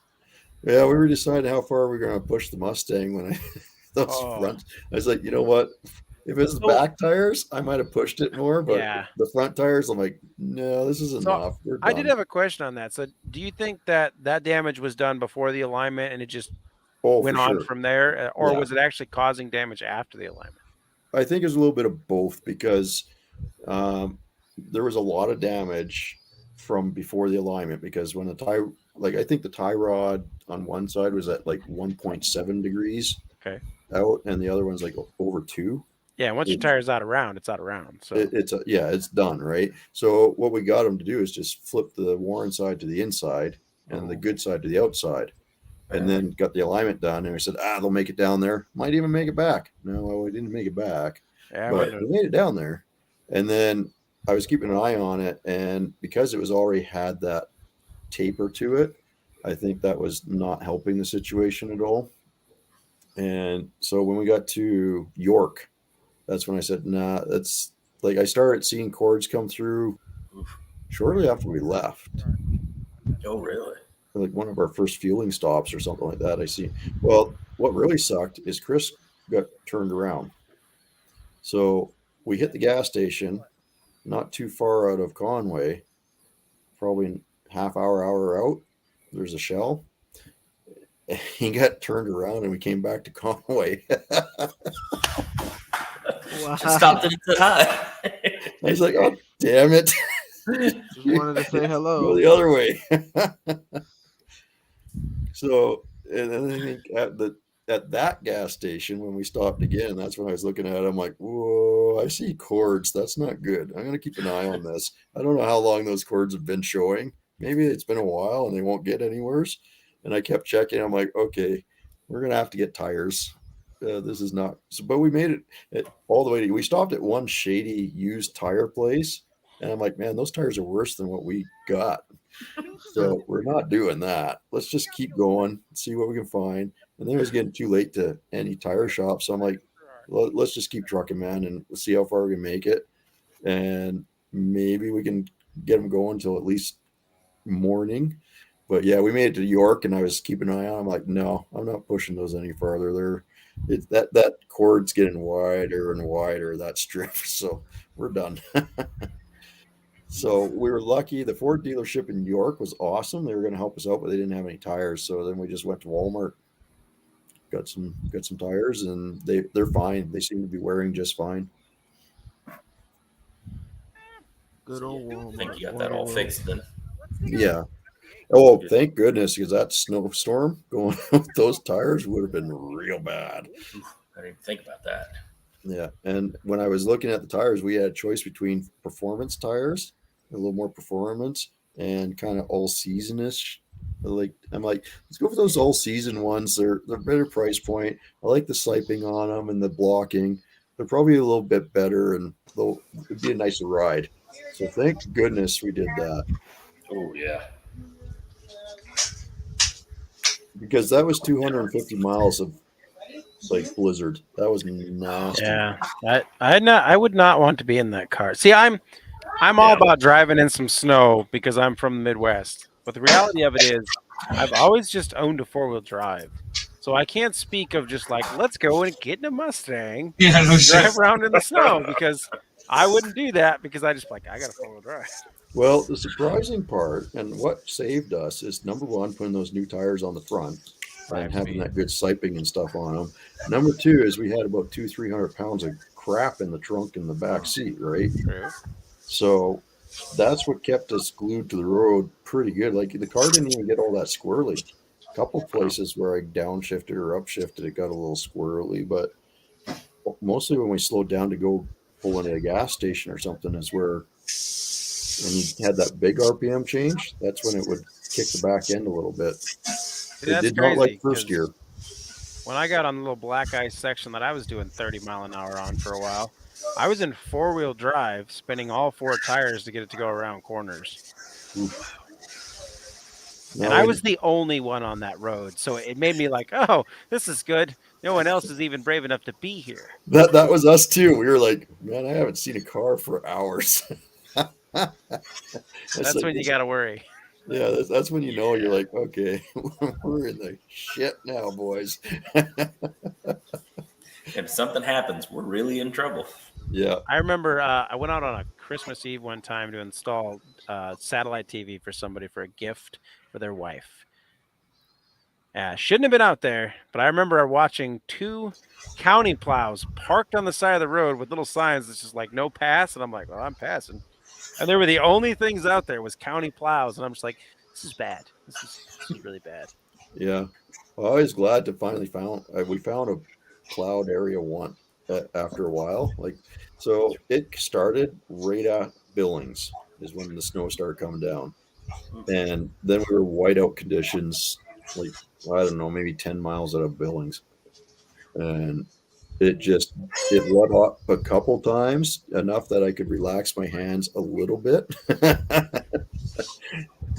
Yeah, we were deciding how far we were going to push the Mustang when those fronts. I was like, you know what? If it's the back tires, I might have pushed it more, but Yeah. the front tires, I'm like, no, this is enough. We're done. I did have a question on that. So, do you think that damage was done before the alignment and it just went on from there, or was it actually causing damage after the alignment? I think it's a little bit of both because there was a lot of damage from before the alignment because when the tie, like I think the tie rod on one side was at like 1.7 degrees out, and the other one's like over 2. Yeah, once your tire's out of round, it's out of round. So it's done, right? So what we got them to do is just flip the worn side to the inside and the good side to the outside. And then got the alignment done, and we said, they'll make it down there. Might even make it back. No, we didn't make it back, but we made it down there. And then I was keeping an eye on it, and because it was already had that taper to it, I think that was not helping the situation at all. And so when we got to York, that's when I said, nah, that's like I started seeing cords come through shortly after we left. Oh, really? Like one of our first fueling stops or something like that. I see. Well, what really sucked is Chris got turned around. So we hit the gas station not too far out of Conway, probably half hour out. There's a Shell. He got turned around and we came back to Conway. Wow. Just stopped and said hi. I was like, oh, damn it. Just wanted to say hello. Go the other way. So, and then I think at that gas station, when we stopped again, that's when I was looking at it. I'm like, whoa, I see cords. That's not good. I'm going to keep an eye on this. I don't know how long those cords have been showing. Maybe it's been a while and they won't get any worse. And I kept checking. I'm like, okay, we're going to have to get tires. This is not. So, but we made it all the way. We stopped at one shady used tire place. And I'm like, man, those tires are worse than what we got. So we're not doing that. Let's just keep going, see what we can find. And then it was getting too late to any tire shop. So I'm like, let's just keep trucking, man, and see how far we can make it. And maybe we can get them going till at least morning. But yeah, we made it to York, and I was keeping an eye on. I'm like, no, I'm not pushing those any farther. That cord's getting wider and wider, that strip. So we're done. So we were lucky. The Ford dealership in York was awesome. They were going to help us out, but they didn't have any tires. So then we just went to Walmart, got some tires, and they're fine. They seem to be wearing just fine. Good old Walmart. I think you got that all fixed then. Yeah. Oh, thank goodness, because that snowstorm going with those tires would have been real bad. I didn't even think about that. Yeah. And when I was looking at the tires, we had a choice between performance tires, a little more performance, and kind of all season-ish. I'm like, let's go for those all season ones. They're better price point. I like the siping on them and the blocking. They're probably a little bit better, and it'd be a nicer ride. So thank goodness we did that. Oh yeah. Because that was 250 miles of like blizzard. That was nasty. Yeah, I would not want to be in that car. See, I'm all about driving in some snow because I'm from the Midwest. But the reality of it is, I've always just owned a 4-wheel drive, so I can't speak of just like let's go and get in a Mustang, drive around in the snow because I wouldn't do that because I just like I got a 4-wheel drive. Well, the surprising part and what saved us is number one, putting those new tires on the front and having that good siping and stuff on them. Number two is we had about 200-300 pounds of crap in the trunk in the back seat, right? True. So that's what kept us glued to the road pretty good. Like the car didn't even get all that squirrely. A couple places where I downshifted or upshifted, it got a little squirrely, but mostly when we slowed down to go pull into a gas station or something is where when you had that big RPM change, that's when it would kick the back end a little bit. It did not like first gear. When I got on the little black ice section that I was doing 30 mile an hour on for a while, I was in 4-wheel drive, spinning all 4 tires to get it to go around corners. Oof. And I was the only one on that road, so it made me like, oh, this is good. No one else is even brave enough to be here. That was us too. We were like, man, I haven't seen a car for hours. That's when you got to worry. Yeah, that's when you know you're like, okay, we're in the shit now, boys. If something happens, we're really in trouble. Yeah. I remember I went out on a Christmas Eve one time to install satellite TV for somebody for a gift for their wife. Shouldn't have been out there, but I remember watching 2 county plows parked on the side of the road with little signs that's just like no pass, and I'm like, well, I'm passing. And they were the only things out there was county plows, and I'm just like, this is bad. This is really bad. Yeah. Well, I was glad to finally we found a cloud area one after a while. Like, so it started right at Billings is when the snow started coming down. And then we were whiteout conditions, like, I don't know, maybe 10 miles out of Billings. And it let up a couple times, enough that I could relax my hands a little bit.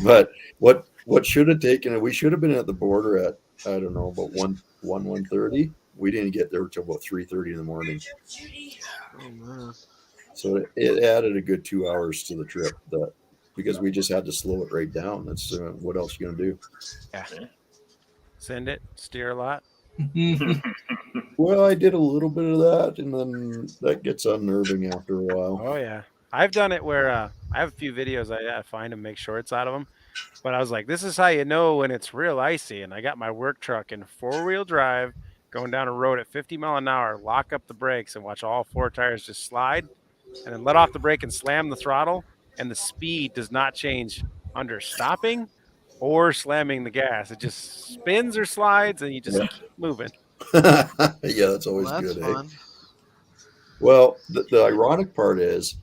But what should have taken, we should have been at the border at, I don't know, about 1:30. We didn't get there until about 3:30 in the morning. Oh man. So it added a good 2 hours to the trip, because we just had to slow it right down. That's what else you gonna do? Yeah. Send it, steer a lot. Well, I did a little bit of that, and then that gets unnerving after a while. Oh yeah, I've done it where I have a few videos I gotta find and make shorts out of them. But I was like, this is how you know when it's real icy. And I got my work truck in 4-wheel drive, going down a road at 50 miles an hour, lock up the brakes, and watch all 4 tires just slide, and then let off the brake and slam the throttle. And the speed does not change under stopping or slamming the gas. It just spins or slides, and you just keep moving. Yeah, that's always Well, that's good. fun. Well, the ironic part is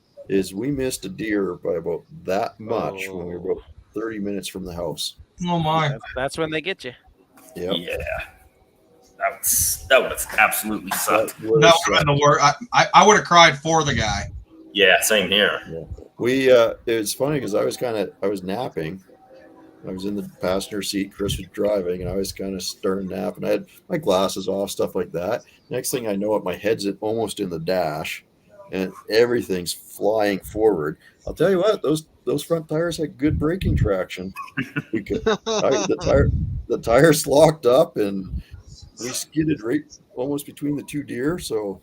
we missed a deer by about that much when we were about 30 minutes from the house. Oh my! That's when they get you. Yep. Yeah. That was absolutely sucked. That would have been the worst. I would have cried for the guy. Yeah, same here. Yeah. It was funny because I was napping. I was in the passenger seat. Chris was driving, and I was kind of starting to nap, and I had my glasses off, stuff like that. Next thing I know, my head's almost in the dash, and everything's flying forward. I'll tell you what, those front tires had good braking traction. Because the tires locked up, and we skidded right almost between the 2 deer. So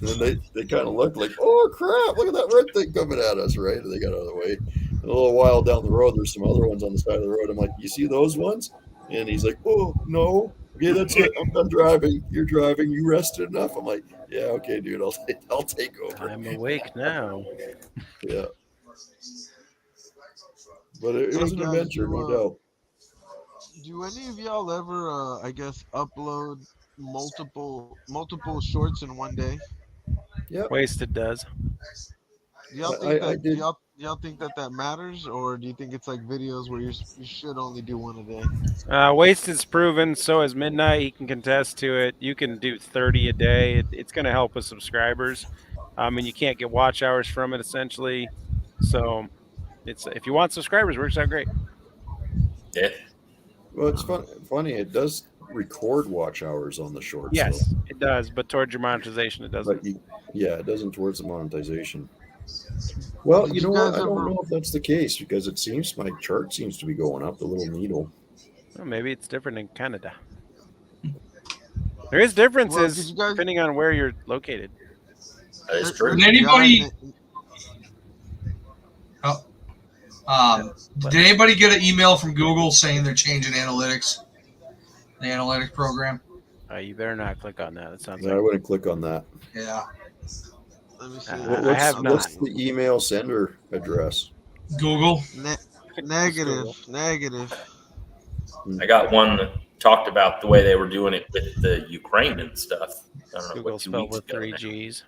and then they kind of looked like, oh crap, look at that red thing coming at us, right? And they got out of the way. A little while down the road, there's some other ones on the side of the road. I'm like, you see those ones? And he's like, oh no, okay, that's it. I'm done driving. You're driving. You rested enough. I'm like, yeah, okay, dude, I'll take over. I'm awake now. Yeah, but it was an adventure, no doubt. Do any of y'all ever, I guess, upload multiple shorts in one day? Yeah, Wasted does. Do y'all think that y'all think that matters, or do you think it's like videos where you should only do one a day? Wasted's proven. So is Midnight. He can contest to it. You can do 30 a day. It's going to help with subscribers. And you can't get watch hours from it essentially. So it's if you want subscribers, it works out great. Yeah. Well, it's funny. It does record watch hours on the shorts. Yes, though. it does. But towards your monetization, it doesn't. But it doesn't towards the monetization. Well, you know what? I don't know if that's the case because it seems my chart seems to be going up, the little needle. Well, maybe it's different in Canada. There is differences depending on where you're located. That is true. Did anybody? Did anybody get an email from Google saying they're changing analytics, the analytics program? You better not click on that. It sounds like I wouldn't click on that. Yeah. Let me see. I have not. What's the email sender address? Google. Negative. I got one that talked about the way they were doing it with the Ukraine and stuff. I don't know, Google what, 2 spelled weeks with ago 3 now. G's.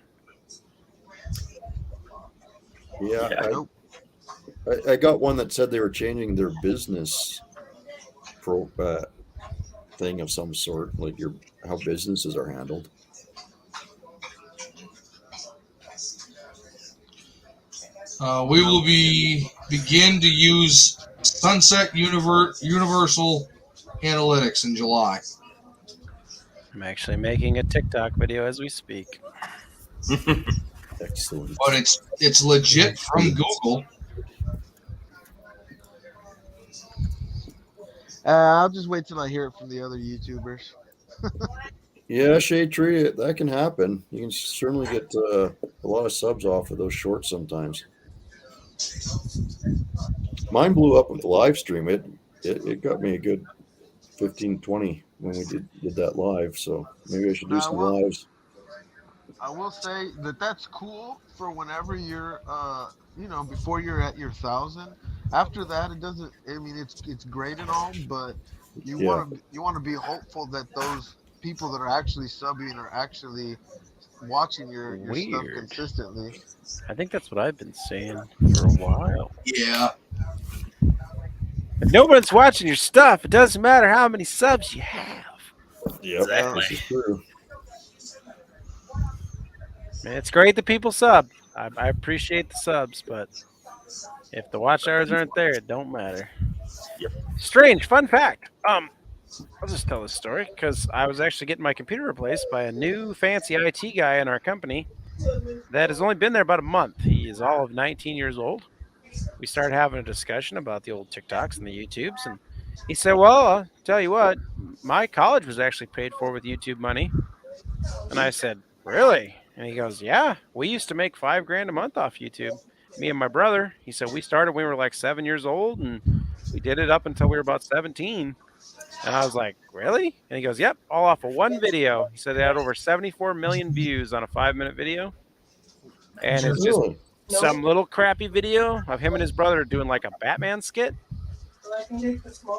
Yeah, I got one that said they were changing their business thing of some sort, like how businesses are handled. We will begin to use Sunset Universal Analytics in July. I'm actually making a TikTok video as we speak. Excellent. But it's legit from Google. I'll just wait till I hear it from the other YouTubers. Yeah, shade tree, that can happen. You can certainly get a lot of subs off of those shorts sometimes. Mine blew up with the live stream. It got me a good 15, 20 when we did that live. So maybe I should do Now, some lives. I will say that that's cool for whenever you're, before you're at your 1,000. After that, it doesn't. I mean, it's great and all, but Yeah. you want to be hopeful that those people that are actually subbing are actually watching your stuff Weird. consistently. I think that's what I've been saying for a while. Yeah. If no one's watching your stuff, it doesn't matter how many subs you have. Yep. Exactly. This is true. Man, it's great that people sub. I appreciate the subs, but if the watch hours aren't there, it don't matter. Yep. Strange fun fact. I'll just tell this story because I was actually getting my computer replaced by a new fancy IT guy in our company that has only been there about a month. He is all of 19 years old. We started having a discussion about the old TikToks and the YouTubes, and he said, "Well, I'll tell you what, my college was actually paid for with YouTube money." And I said, "Really?" And he goes, "Yeah, we used to make $5,000 a month off YouTube. Me and my brother." He said, "We started when we were like 7 years old, and we did it up until we were about 17." And I was like, "Really?" And he goes, "Yep, all off of one video." He said they had over 74 million views on a 5-minute video. And it's just Really? some little crappy video of him and his brother doing like a Batman skit.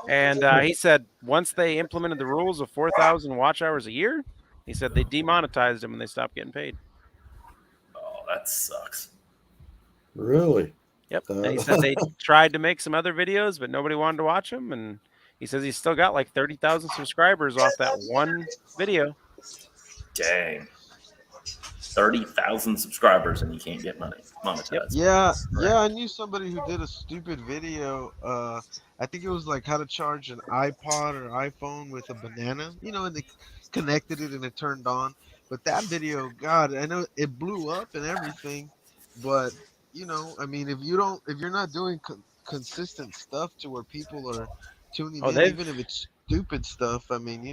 And he said once they implemented the rules of 4,000 watch hours a year, he said they demonetized him and they stopped getting paid. Oh, that sucks. Really? Yep. And he said they tried to make some other videos, but nobody wanted to watch them. And he says he's still got like 30,000 subscribers off that one video. Dang. 30,000 subscribers and you can't get money monetized. Yep. Yeah, I knew somebody who did a stupid video. I think it was like how to charge an iPod or iPhone with a banana, and they connected it and it turned on. But that video, God, I know it blew up and everything, but I mean, if you're not doing consistent stuff to where people are tuning in, even if it's stupid stuff, I mean,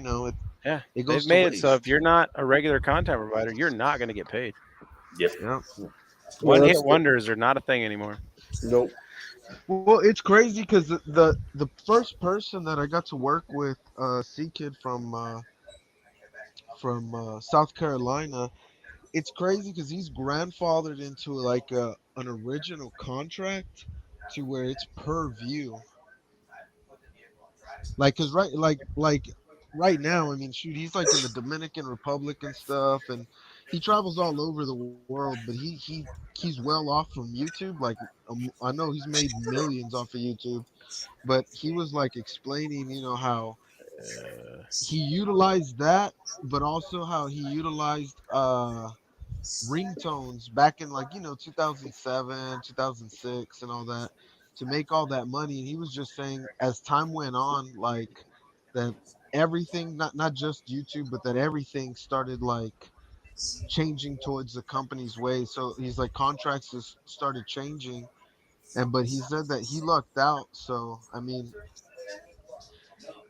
Yeah, it goes they've made to it so waste. if you're not a regular content provider, you're not going to get paid. Yep. Yeah. One-hit wonders are not a thing anymore. Nope. Well, it's crazy because the first person that I got to work with, C-Kid from South Carolina, it's crazy because he's grandfathered into like an original contract to where it's per view. Like, cause right now, I mean, shoot, he's like in the Dominican Republic and stuff, and he travels all over the world. But he's well off from YouTube. Like, I know he's made millions off of YouTube, but he was like explaining, how he utilized that, but also how he utilized ringtones back in like 2007, 2006, and all that to make all that money. And he was just saying as time went on, like that everything, not just YouTube, but that everything started like changing towards the company's way. So he's like contracts just started changing, but he said that he lucked out. So I mean,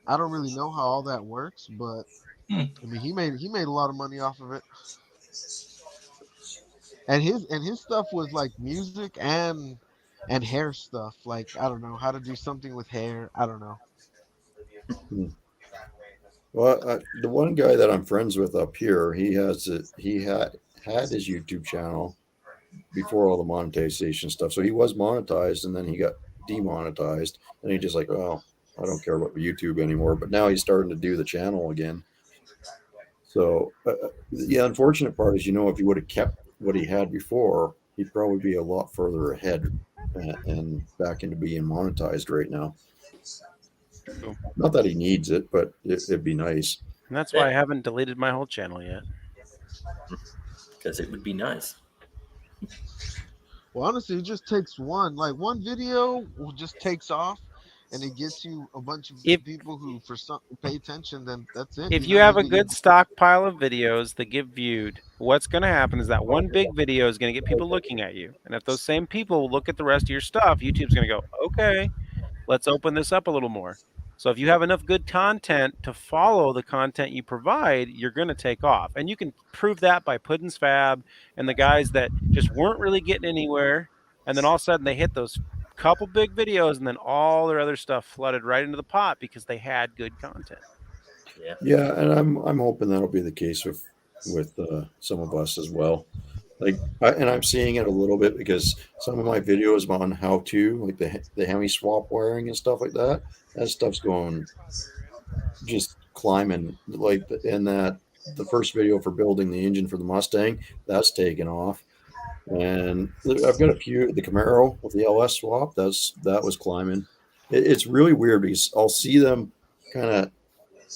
I don't really know how all that works, but I mean, he made a lot of money off of it. And his stuff was like music and hair stuff. Like, I don't know how to do something with hair. I don't know. Well, the one guy that I'm friends with up here, he has it. He had his YouTube channel before all the monetization stuff. So he was monetized, and then he got demonetized, and he just like, oh, I don't care about YouTube anymore. But now he's starting to do the channel again. So the unfortunate part is, if he would have kept what he had before, he'd probably be a lot further ahead and back into being monetized right now. Cool. Not that he needs it, but it'd be nice. And that's why I haven't deleted my whole channel yet. Because it would be nice. Well, honestly, it just takes one video just takes off, and it gets you a bunch of people who pay attention. Then that's it. If you have a good stockpile of videos that get viewed, what's going to happen is that one big video is going to get people looking at you. And if those same people look at the rest of your stuff, YouTube's going to go, okay, let's open this up a little more. So if you have enough good content to follow the content you provide, you're going to take off. And you can prove that by Puddin's Fab and the guys that just weren't really getting anywhere. And then all of a sudden they hit those couple big videos and then all their other stuff flooded right into the pot because they had good content. Yeah, and I'm hoping that'll be the case with some of us as well. And I'm seeing it a little bit because some of my videos on how to, like the Hemi swap wiring and stuff like that, that stuff's going just climbing. And that the first video for building the engine for the Mustang, that's taken off. And I've got a few, the Camaro with the LS swap, that was climbing. It's really weird because I'll see them kind of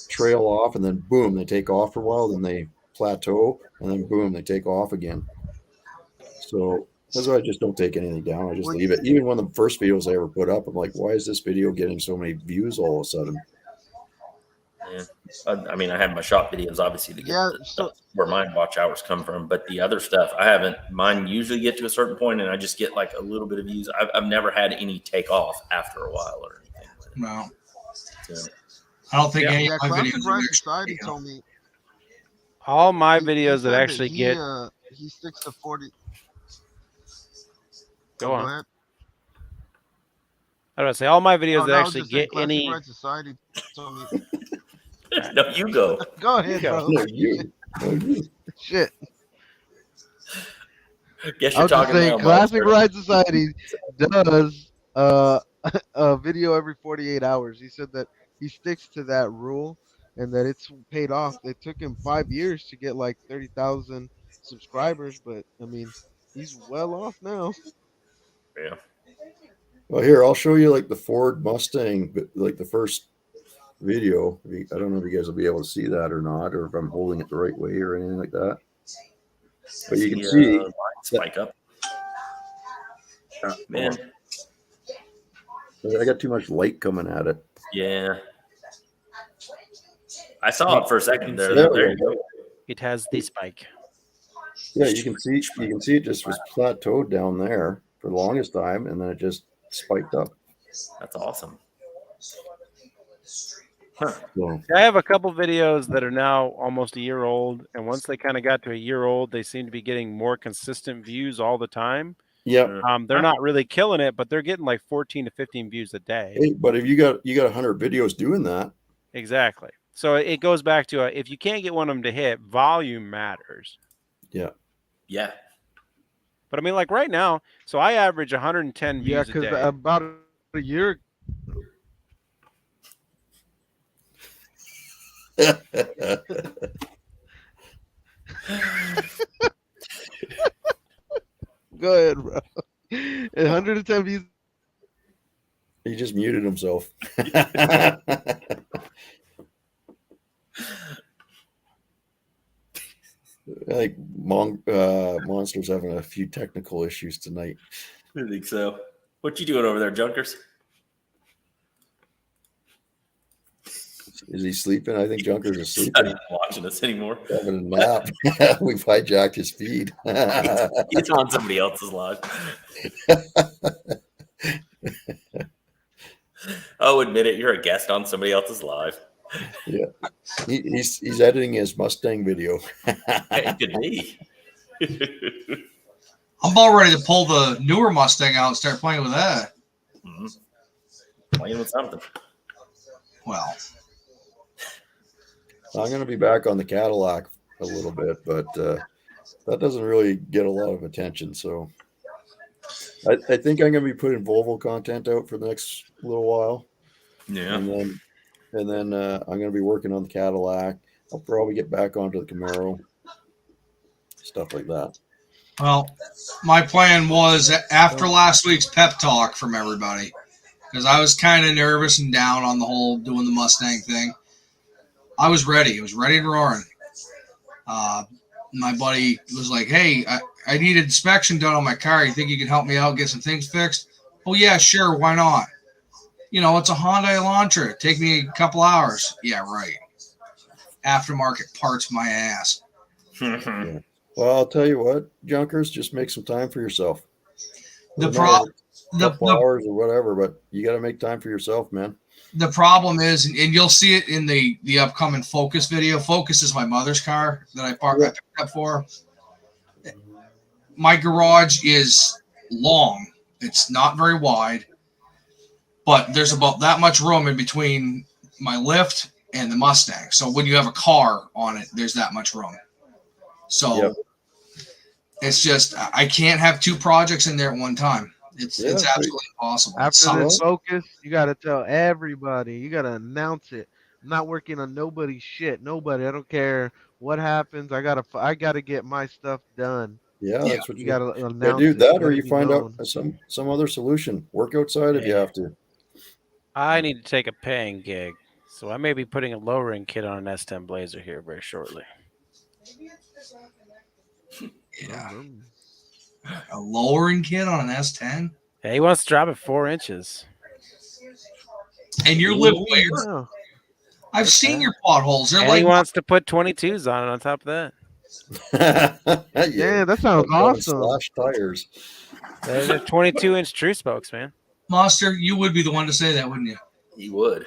trail off and then boom, they take off for a while, then they plateau, and then boom, they take off again. So that's why I just don't take anything down. I just leave it. Even one of the first videos I ever put up, I'm like, why is this video getting so many views all of a sudden? Yeah. I mean, I have my shop videos obviously to get where my watch hours come from, but the other stuff I haven't. Mine usually get to a certain point and I just get like a little bit of views. I've never had any take off after a while or anything. No. So, I don't think any of my Classic videos Ride are Society told me all my videos that actually get he sticks to 40. Go on. Ahead. I was say all my videos that actually get any. Ride Society told me. No, you go. Go ahead, bro. No, you. Shit. Guess you're talking about Classic Ride Society does a video every 48 hours. He said that he sticks to that rule and that it's paid off. It took him 5 years to get like 30,000 subscribers, but I mean, he's well off now. Yeah. Well, here, I'll show you like the Ford Mustang, but like the first video. I don't know if you guys will be able to see that or not, or if I'm holding it the right way or anything like that. But you can see spike up. Man, I got too much light coming at it. Yeah, I saw it for a second there. There you go. It has the spike. Yeah, you can see it just was plateaued down there for the longest time, and then it just spiked up. That's awesome. Huh. Yeah. I have a couple videos that are now almost a year old, and once they kind of got to a year old, they seem to be getting more consistent views all the time. Yeah. They're not really killing it, but they're getting like 14 to 15 views a day. Hey, but if you got 100 videos doing that. Exactly. So it goes back to if you can't get one of them to hit, volume matters. Yeah. Yeah. But I mean, like right now, so I average 110 views a day. Yeah, because about a year. Go ahead, bro. 110 views. He just muted himself. Like Monster's having a few technical issues tonight. I think so. What you doing over there, Junkers? Is he sleeping? I think Junkers is sleeping. He's not even watching us anymore. Having a nap. We've hijacked his feed. He's on somebody else's live. Oh, admit it. You're a guest on somebody else's live. Yeah, he's editing his Mustang video. It could be. I'm about ready to pull the newer Mustang out and start playing with that. Mm-hmm. Playing with something. Well, I'm going to be back on the Cadillac a little bit, but that doesn't really get a lot of attention. So I think I'm going to be putting Volvo content out for the next little while. Yeah. And then I'm going to be working on the Cadillac. I'll probably get back onto the Camaro, stuff like that. Well, my plan was after last week's pep talk from everybody, because I was kind of nervous and down on the whole doing the Mustang thing. I was ready. I was ready to roaring. My buddy was like, hey, I need an inspection done on my car. You think you can help me out, get some things fixed? Oh, yeah, sure. Why not? You know, it's a Honda Elantra. Take me a couple hours. Yeah, right. Aftermarket parts my ass. Yeah. Well, I'll tell you what, Junkers, just make some time for yourself. The problem, couple hours or whatever, but you got to make time for yourself, man. The problem is, and you'll see it in the upcoming Focus video. Focus is my mother's car that I picked up for her. My garage is long. It's not very wide, but there's about that much room in between my lift and the Mustang. So when you have a car on it, there's that much room. So it's just, I can't have two projects in there at one time. It's absolutely impossible. After this Focus, you got to tell everybody. You got to announce it. I'm not working on nobody's shit. Nobody. I don't care what happens. I gotta get my stuff done. Yeah, that's what you got to announce. Yeah, do that, or you find out some other solution. Work outside if you have to. I need to take a paying gig, so I may be putting a lowering kit on an S10 Blazer here very shortly. Yeah. A lowering kit on an S10? Yeah, he wants to drop it 4 inches. And you live where? I've seen your potholes. They're he wants to put 22s on it on top of that. Yeah, that sounds awesome. Slash tires. They're 22-inch true spokes, man. Monster, you would be the one to say that, wouldn't you? You would.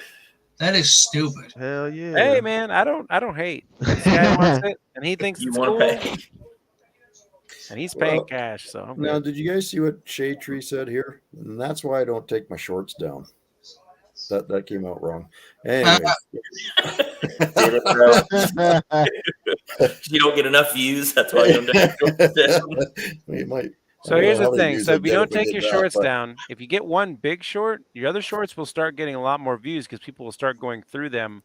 That is stupid. Hell yeah. Hey, man, I don't hate. This guy wants it, and he thinks it's cool. Pay. And he's paying cash. So now, did you guys see what Shade Tree said here? And that's why I don't take my shorts down. That came out wrong. Anyway. You don't get enough views. That's why you don't. You might. So here's the thing. So if you don't take your shorts down, if you get one big short, your other shorts will start getting a lot more views because people will start going through them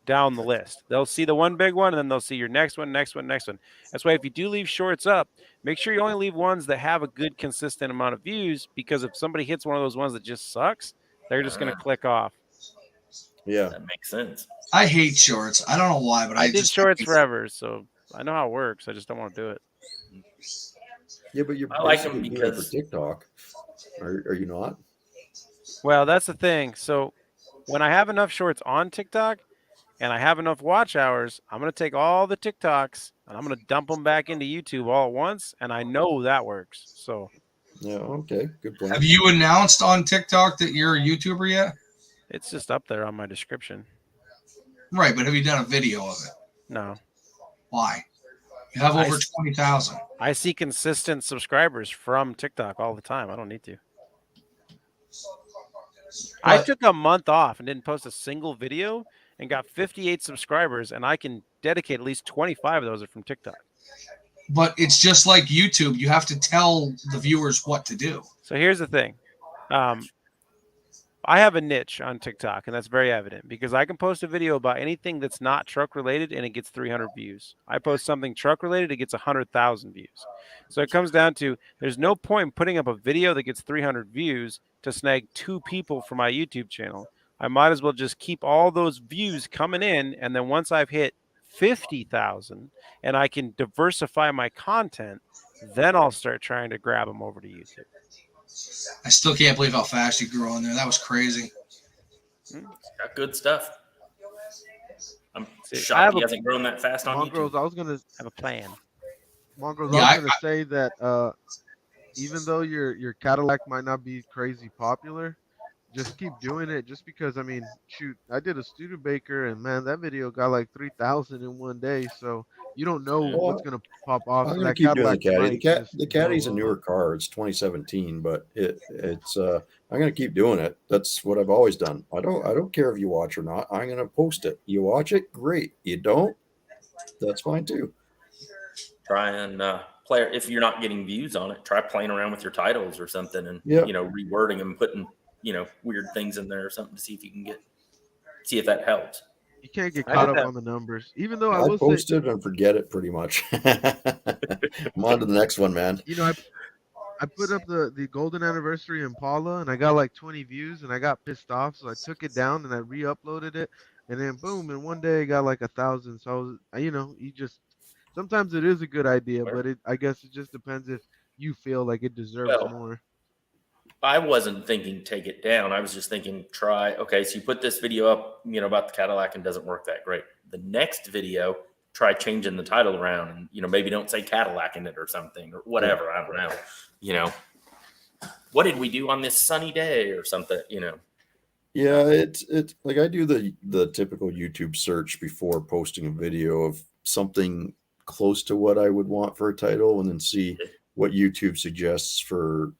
down the list. They'll see the one big one, and then they'll see your next one, next one, next one. That's why if you do leave shorts up, make sure you only leave ones that have a good, consistent amount of views, because if somebody hits one of those ones that just sucks, they're just going to click off. Yeah. That makes sense. I hate shorts. I don't know why, but I did shorts forever, so I know how it works. I just don't want to do it. Yeah, but you're I like them because for TikTok. Are you not? Well, that's the thing. So when I have enough shorts on TikTok and I have enough watch hours, I'm going to take all the TikToks and I'm going to dump them back into YouTube all at once, and I know that works. So yeah, okay, good point. Have you announced on TikTok that you're a YouTuber yet? It's just up there on my description. Right, but have you done a video of it? No. Why? You have over 20,000. I see consistent subscribers from TikTok all the time. I don't need to. I took a month off and didn't post a single video and got 58 subscribers, and I can dedicate at least 25 of those are from TikTok. But it's just like YouTube. You have to tell the viewers what to do. So here's the thing. I have a niche on TikTok, and that's very evident because I can post a video about anything that's not truck related and it gets 300 views. I post something truck related, it gets 100,000 views. So it comes down to there's no point in putting up a video that gets 300 views to snag 2 people for my YouTube channel. I might as well just keep all those views coming in, and then once I've hit 50,000 and I can diversify my content, then I'll start trying to grab them over to YouTube. I still can't believe how fast you grew on there. That was crazy. Got good stuff. I'm shocked he hasn't grown that fast on Mongrels, YouTube. I was gonna have a plan. Mongrels, I was gonna say that even though your Cadillac might not be crazy popular, just keep doing it. Just because, I mean, shoot, I did a Studebaker, and man, that video got like 3,000 in one day. So you don't know what's gonna pop off. I'm So gonna that keep doing Cadillac the Caddy. The Caddy's a newer car. It's 2017, but it's I'm gonna keep doing it. That's what I've always done. I don't care if you watch or not. I'm gonna post it. You watch it, great. You don't, that's fine too. Try and play. If you're not getting views on it, try playing around with your titles or something, and rewording them, putting weird things in there or something to see if you can see if that helps. You can't get caught up on the numbers, even though I will post say, it and forget it pretty much. I'm on to the next one, man. I put up the golden anniversary Impala, and I got like 20 views, and I got pissed off, so I took it down and I re-uploaded it, and then boom, in one day I got like 1,000. So I was, you just sometimes it is a good idea, but I guess it just depends if you feel like it deserves more. I wasn't thinking take it down. I was just thinking try. Okay, so you put this video up, about the Cadillac and doesn't work that great. The next video, try changing the title around and maybe don't say Cadillac in it or something or whatever. I don't know. what did we do on this sunny day or something, you know? Yeah, it's like I do the typical YouTube search before posting a video of something close to what I would want for a title, and then see what YouTube suggests for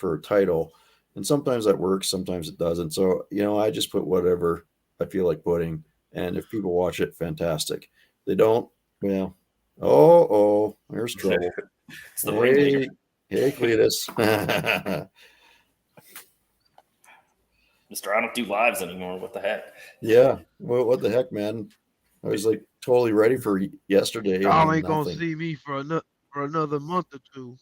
a title. And sometimes that works, sometimes it doesn't. So, I just put whatever I feel like putting, and if people watch it, fantastic. They don't, well, there's trouble. It's the ringleader. Hey, Cletus. Mr. I don't do lives anymore. What the heck? Yeah. Well, what the heck, man? I was like totally ready for yesterday. Y'all ain't gonna see me for another month or two.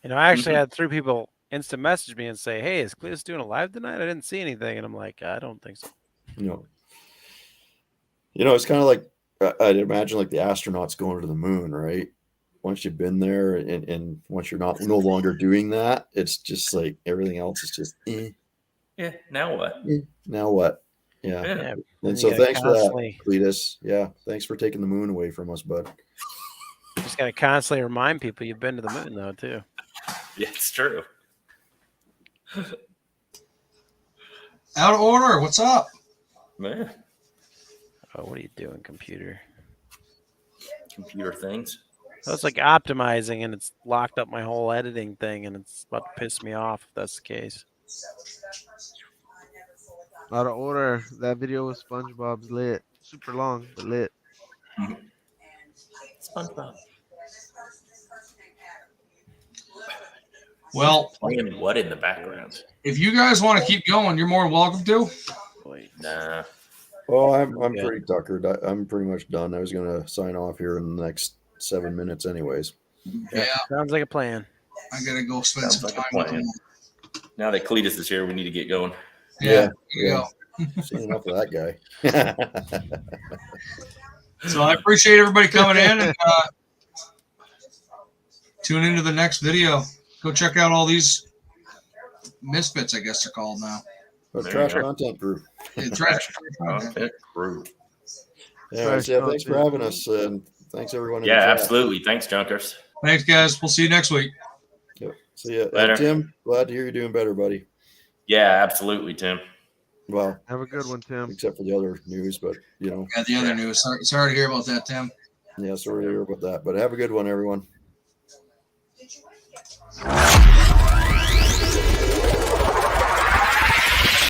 I actually had 3 people instant message me and say, "Hey, is Cletus doing a live tonight? I didn't see anything." And I'm like, I don't think so. It's kind of like I'd imagine like the astronauts going to the moon, right? Once you've been there, and once you're no longer doing that, it's just like everything else is just Yeah. Now what? Now what? Yeah. Yeah. And so thanks for that, Cletus. Yeah. Thanks for taking the moon away from us, bud. Just got to constantly remind people you've been to the moon, though, too. Yeah, it's true. Out of order. What's up? Man. Oh, what are you doing, computer? Computer things. So it's like optimizing, and it's locked up my whole editing thing, and it's about to piss me off if that's the case. Out of order. That video with SpongeBob's lit. Super long, but lit. SpongeBob. Well, playing what in the background? If you guys want to keep going, you're more than welcome to. Nah. Well, I'm pretty tuckered. I'm pretty much done. I was going to sign off here in the next 7 minutes anyways. Yeah. Sounds like a plan. I got to go spend some time with them. Now that Cletus is here, we need to get going. Yeah. Seen enough of that guy. So I appreciate everybody coming in, and tune into the next video. Go check out all these misfits, I guess they're called now. Trash content crew. Yeah, trash content crew. Yeah, thanks for having us, and thanks everyone. Yeah, absolutely. Thanks, Junkers. Thanks, guys. We'll see you next week. Yep. See ya. Later. Tim, glad to hear you're doing better, buddy. Yeah, absolutely, Tim. Well, have a good one, Tim. Except for the other news, but Yeah, the other news. Sorry to hear about that, Tim. Yeah, sorry to hear about that. But have a good one, everyone.